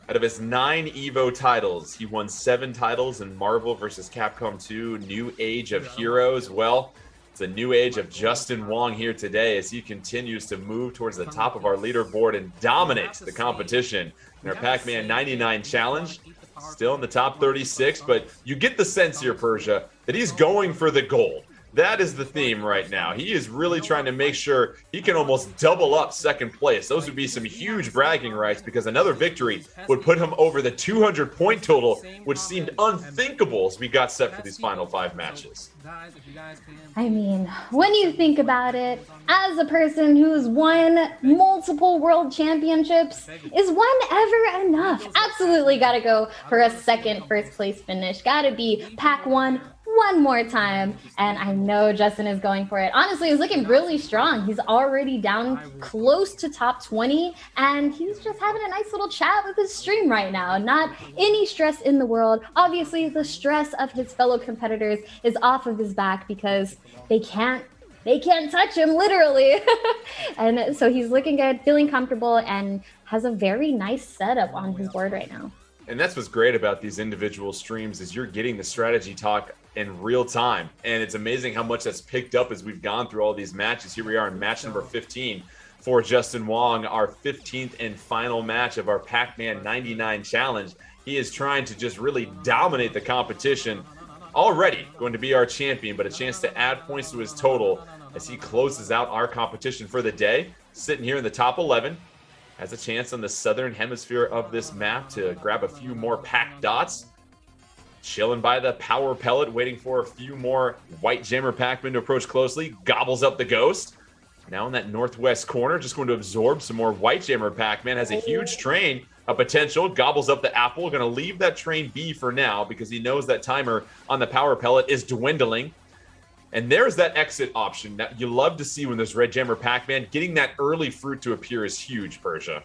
Out of his 9 EVO titles, he won 7 titles in Marvel vs. Capcom 2, New Age of Heroes. Well, it's a new age of Justin Wong here today as he continues to move towards the top of our leaderboard and dominates the competition in our PAC-MAN 99 challenge. Still in the top 36, but you get the sense here, Persia, that he's going for the gold. That is the theme right now. He is really trying to make sure he can almost double up second place. Those would be some huge bragging rights because another victory would put him over the 200-point total, which seemed unthinkable as we got set for these final 5 matches. I mean, when you think about it, as a person who's won multiple world championships, is one ever enough? Absolutely got to go for a second first place finish. Got to be PAC-ONE one more time, and I know Justin is going for it. Honestly, he's looking really strong. He's already down close to top 20, and he's just having a nice little chat with his stream right now. Not any stress in the world. Obviously, the stress of his fellow competitors is off of his back because they can't touch him, literally. And so he's looking good, feeling comfortable, and has a very nice setup on his board right now. And that's what's great about these individual streams is you're getting the strategy talk in real time. And it's amazing how much that's picked up as we've gone through all these matches. Here we are in match number 15 for Justin Wong, our 15th and final match of our PAC-MAN 99 challenge. He is trying to just really dominate the competition. Already going to be our champion, but a chance to add points to his total as he closes out our competition for the day. Sitting here in the top 11, has a chance on the southern hemisphere of this map to grab a few more PAC dots. Chilling by the power pellet, waiting for a few more white jammer Pac-Man to approach closely. Gobbles up the ghost. Now in that northwest corner, just going to absorb some more white jammer Pac-Man. Has a huge train, a potential. Gobbles up the apple. Going to leave that train be for now because he knows that timer on the power pellet is dwindling. And there's that exit option that you love to see when there's red jammer Pac-Man. Getting that early fruit to appear is huge, Persia.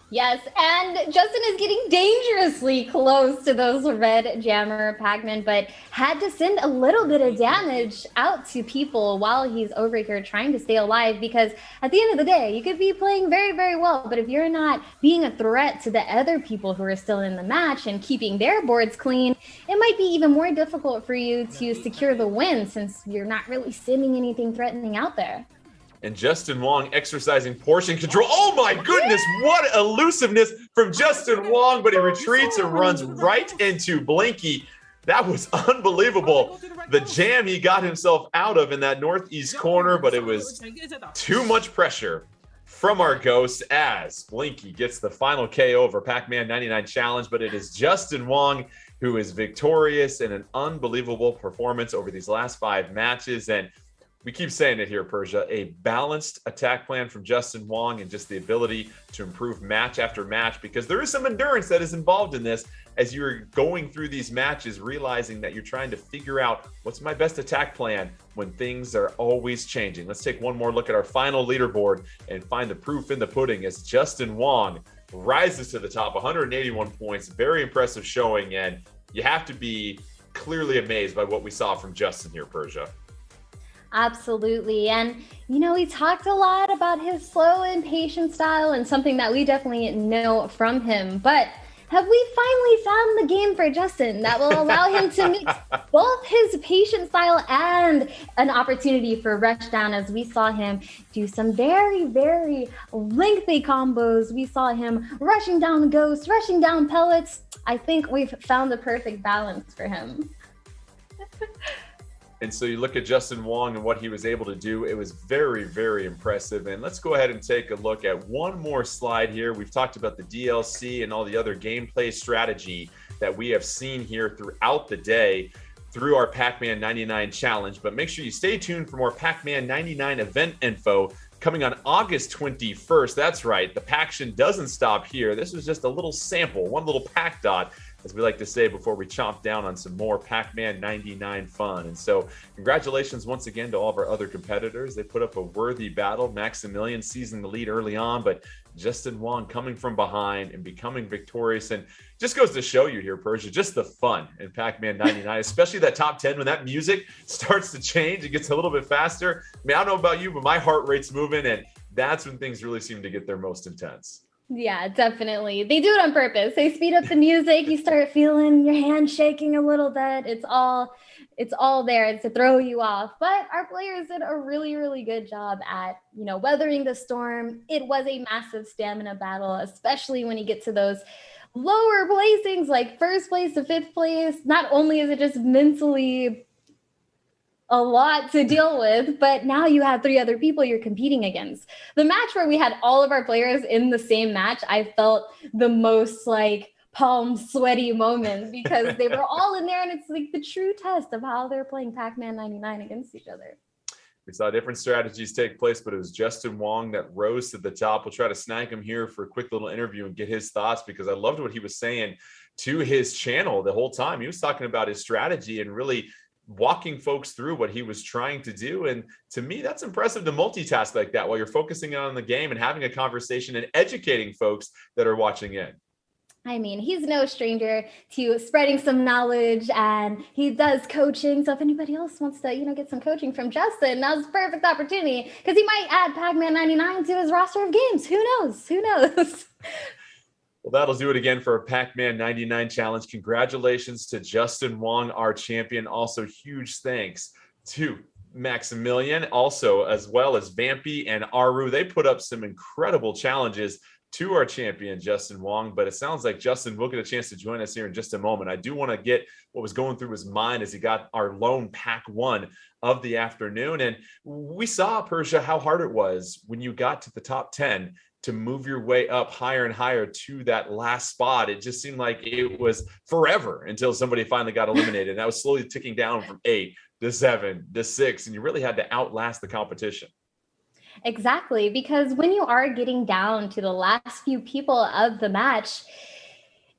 Yes, and Justin is getting dangerously close to those red jammer Pac-Man, but had to send a little bit of damage out to people while he's over here trying to stay alive, because at the end of the day, you could be playing very, very well, but if you're not being a threat to the other people who are still in the match and keeping their boards clean, it might be even more difficult for you to secure the win since you're not really sending anything threatening out there. And Justin Wong exercising portion control. Oh my goodness, what elusiveness from Justin Wong, but he retreats and runs right into Blinky. That was unbelievable. The jam he got himself out of in that northeast corner, but it was too much pressure from our ghost as Blinky gets the final KO over Pac-Man 99 challenge, but it is Justin Wong who is victorious in an unbelievable performance over these last 5 matches. And we keep saying it here, Persia, a balanced attack plan from Justin Wong and just the ability to improve match after match, because there is some endurance that is involved in this as you're going through these matches, realizing that you're trying to figure out what's my best attack plan when things are always changing. Let's take one more look at our final leaderboard and find the proof in the pudding as Justin Wong rises to the top, 181 points, very impressive showing, and you have to be clearly amazed by what we saw from Justin here, Persia. Absolutely. And, you know, we talked a lot about his slow and patient style and something that we definitely know from him. But have we finally found the game for Justin that will allow him to mix both his patient style and an opportunity for rush down, as we saw him do some very, very lengthy combos. We saw him rushing down ghosts, rushing down pellets. I think we've found the perfect balance for him. And so you look at Justin Wong and what he was able to do. It was very, very impressive. And let's go ahead and take a look at one more slide here. We've talked about the DLC and all the other gameplay strategy that we have seen here throughout the day through our Pac-Man 99 challenge. But make sure you stay tuned for more Pac-Man 99 event info coming on August 21st. That's right. The Pac-Shun doesn't stop here. This was just a little sample, one little Pac dot, as we like to say, before we chomp down on some more Pac-Man 99 fun. And so congratulations once again to all of our other competitors. They put up a worthy battle. Maximilian seizing the lead early on, but Justin Wong coming from behind and becoming victorious. And just goes to show you here, Persia, just the fun in Pac-Man 99, especially that top 10 when that music starts to change. It gets a little bit faster. I mean, I don't know about you, but my heart rate's moving, and that's when things really seem to get their most intense. Yeah, definitely. They do it on purpose. They speed up the music. You start feeling your hand shaking a little bit. It's all there to throw you off. But our players did a really, really good job at, you know, weathering the storm. It was a massive stamina battle, especially when you get to those lower placings, like first place to fifth place. Not only is it just mentally a lot to deal with, but now you have 3 other people you're competing against. The match where we had all of our players in the same match, I felt the most like palm sweaty moment because they were all in there, and it's like the true test of how they're playing Pac-Man 99 against each other. We saw different strategies take place, but it was Justin Wong that rose to the top. We'll try to snag him here for a quick little interview and get his thoughts, because I loved what he was saying to his channel the whole time. He was talking about his strategy and really walking folks through what he was trying to do. And to me, that's impressive to multitask like that while you're focusing on the game and having a conversation and educating folks that are watching in. I mean, he's no stranger to spreading some knowledge, and he does coaching. So if anybody else wants to, you know, get some coaching from Justin, now's a perfect opportunity, because he might add Pac-Man 99 to his roster of games. Who knows? Who knows? Well, that'll do it again for a Pac-Man 99 challenge. Congratulations to Justin Wong, our champion. Also, huge thanks to Maximilian, also as well as Vampy and Aru. They put up some incredible challenges to our champion, Justin Wong. But it sounds like Justin will get a chance to join us here in just a moment. I do want to get what was going through his mind as he got our lone PAC-ONE of the afternoon. And we saw, Persia, how hard it was when you got to the top 10 to move your way up higher and higher to that last spot. It just seemed like it was forever until somebody finally got eliminated. And that was slowly ticking down from 8 to 7 to 6. And you really had to outlast the competition. Exactly, because when you are getting down to the last few people of the match,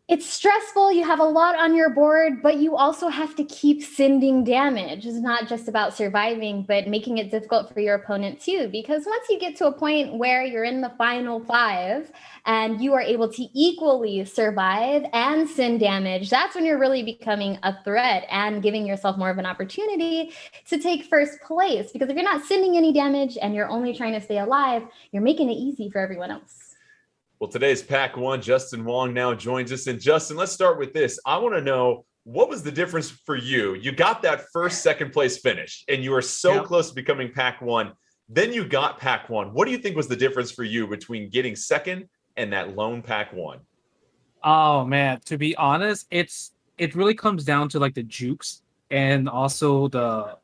it's stressful. You have a lot on your board, but you also have to keep sending damage. It's not just about surviving, but making it difficult for your opponent too. Because once you get to a point where you're in the final 5 and you are able to equally survive and send damage, that's when you're really becoming a threat and giving yourself more of an opportunity to take first place. Because if you're not sending any damage and you're only trying to stay alive, you're making it easy for everyone else. Well, today's PAC-ONE, Justin Wong now joins us. And Justin, let's start with this. I want to know, what was the difference for you? You got that first, second place finish, and you were so close to becoming PAC-ONE. Then you got PAC-ONE. What do you think was the difference for you between getting second and that lone PAC-ONE? Oh man, to be honest, it really comes down to like the jukes and also the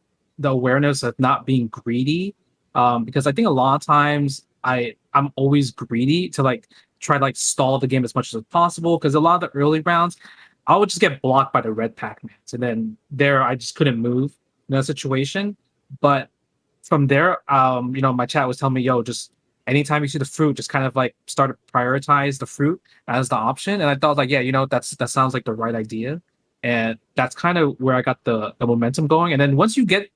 awareness of not being greedy. Because I think a lot of times I'm always greedy to like try to like stall the game as much as possible, because a lot of the early rounds I would just get blocked by the red Pac-Mans, and then there I just couldn't move in that situation. But from there, my chat was telling me, yo, just anytime you see the fruit, just kind of like start to prioritize the fruit as the option. And I thought like, yeah, that sounds like the right idea. And that's kind of where I got the momentum going. And then once you get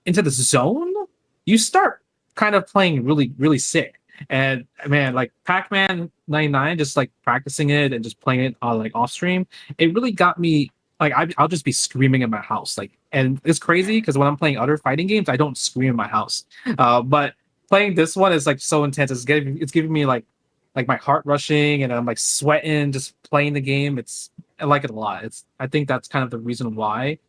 into the zone, you start kind of playing really, really sick. And man, like Pac-Man 99, just like practicing it and just playing it on like off stream, it really got me like I'll just be screaming in my house. Like, and it's crazy because when I'm playing other fighting games, I don't scream in my house. But playing this one is like so intense. It's giving me like my heart rushing, and I'm like sweating just playing the game. I like it a lot. I think that's kind of the reason why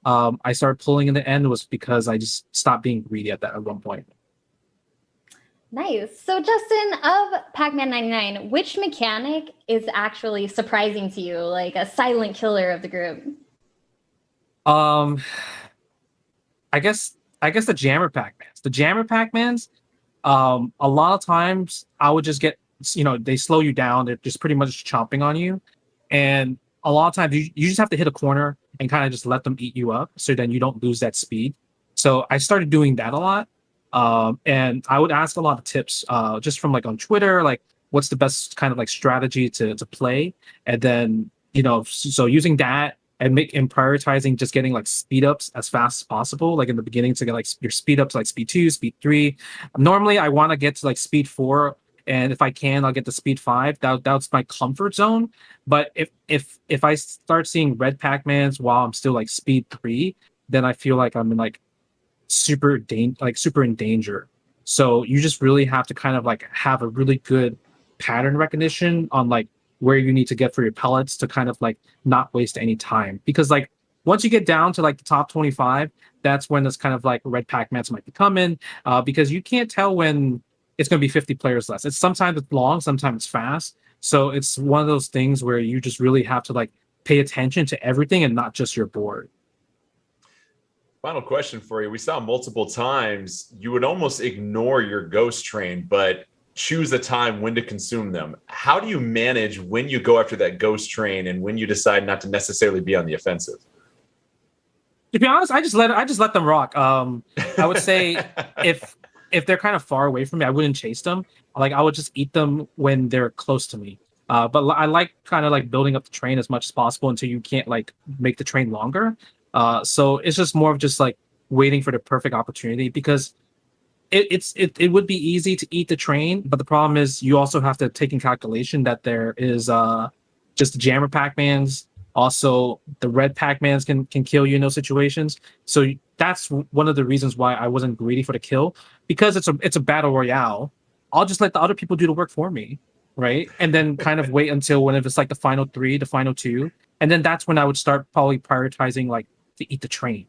I started pulling in the end, was because I just stopped being greedy at one point. Nice. So Justin, of Pac-Man 99, which mechanic is actually surprising to you, like a silent killer of the group? I guess the jammer Pac-Mans. The jammer Pac-Mans, a lot of times I would just get, they slow you down. They're just pretty much chomping on you. And a lot of times you just have to hit a corner and kind of just let them eat you up, so then you don't lose that speed. So I started doing that a lot. And I would ask a lot of tips, just from like on Twitter, like what's the best kind of like strategy to play. And then, so using that and prioritizing just getting like speed ups as fast as possible. Like in the beginning to get like your speed up to like speed 2, speed 3. Normally I want to get to like speed 4. And if I can, I'll get to speed 5. That's my comfort zone. But if I start seeing red Pac-Mans while I'm still like speed 3, then I feel like I'm in like super in danger. So you just really have to kind of like have a really good pattern recognition on like where you need to get for your pellets to kind of like not waste any time. Because like once you get down to like the top 25, that's when this kind of like red Pac-Mans might be coming, because you can't tell when it's going to be 50 players less. Sometimes it's long, sometimes it's fast. So it's one of those things where you just really have to like pay attention to everything and not just your board. Final question for you. We saw multiple times you would almost ignore your ghost train, but choose a time when to consume them. How do you manage when you go after that ghost train and when you decide not to necessarily be on the offensive? To be honest, I just let them rock. I would say if they're kind of far away from me, I wouldn't chase them. Like I would just eat them when they're close to me. But I like kind of like building up the train as much as possible until you can't like make the train longer. So it's just more of just like waiting for the perfect opportunity, because it would be easy to eat the train, but the problem is you also have to take in calculation that there is just the jammer Pac-Mans. Also, the red Pac-Mans can kill you in those situations. So that's one of the reasons why I wasn't greedy for the kill, because it's a battle royale. I'll just let the other people do the work for me, right? And then kind of wait until when it's like the final 3, the final 2, and then that's when I would start probably prioritizing like to eat the train.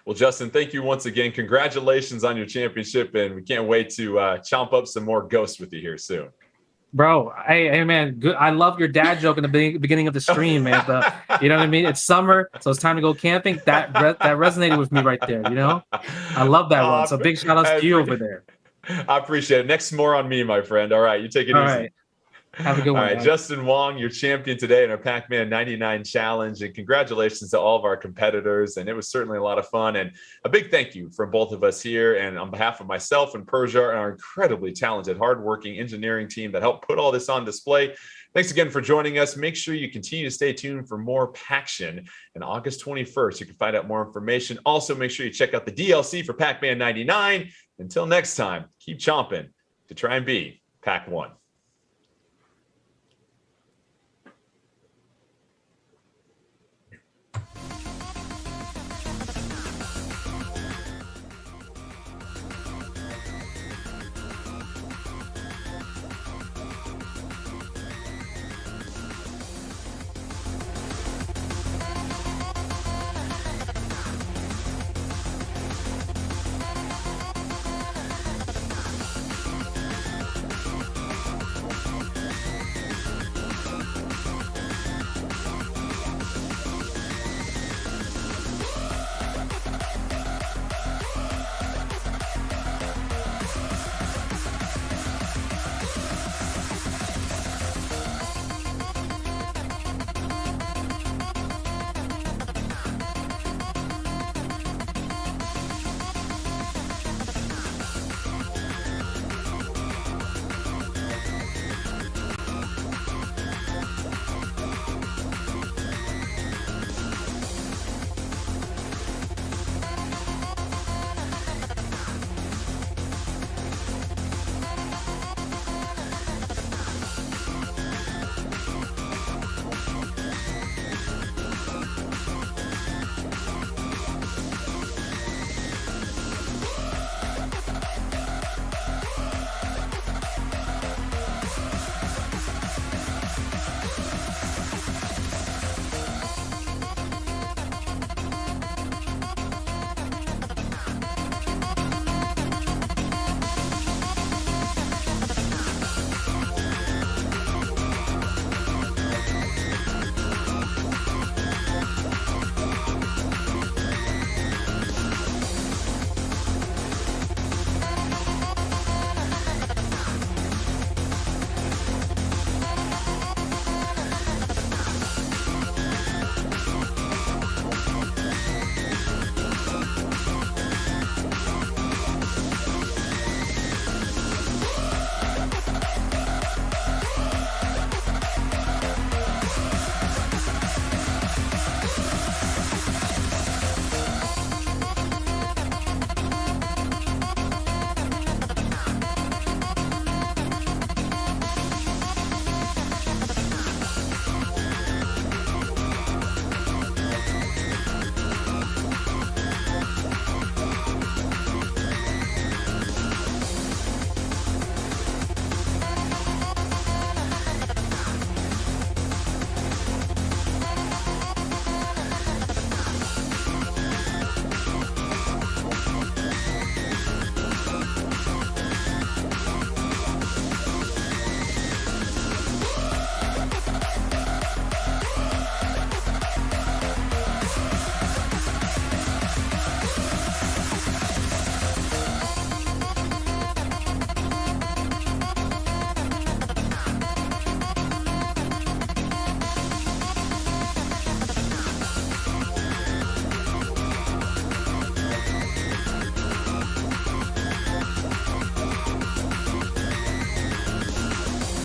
Well, Justin, thank you once again. Congratulations on your championship, and we can't wait to chomp up some more ghosts with you here soon. Bro, hey man, good. I love your dad joke in the beginning of the stream, man. You know what I mean? It's summer, so it's time to go camping. That resonated with me right there. You know, I love that one. So big shout outs to you over there. I appreciate it. Next, more on me, my friend. All right, you take it All easy. Right. Have a good one. All right, guys. Justin Wong, your champion today in our Pac-Man 99 challenge. And congratulations to all of our competitors. And it was certainly a lot of fun. And a big thank you from both of us here. And on behalf of myself and Persia and our incredibly talented, hardworking engineering team that helped put all this on display, thanks again for joining us. Make sure you continue to stay tuned for more PAC-ONE. And August 21st, you can find out more information. Also, make sure you check out the DLC for Pac-Man 99. Until next time, keep chomping to try and be PAC-ONE.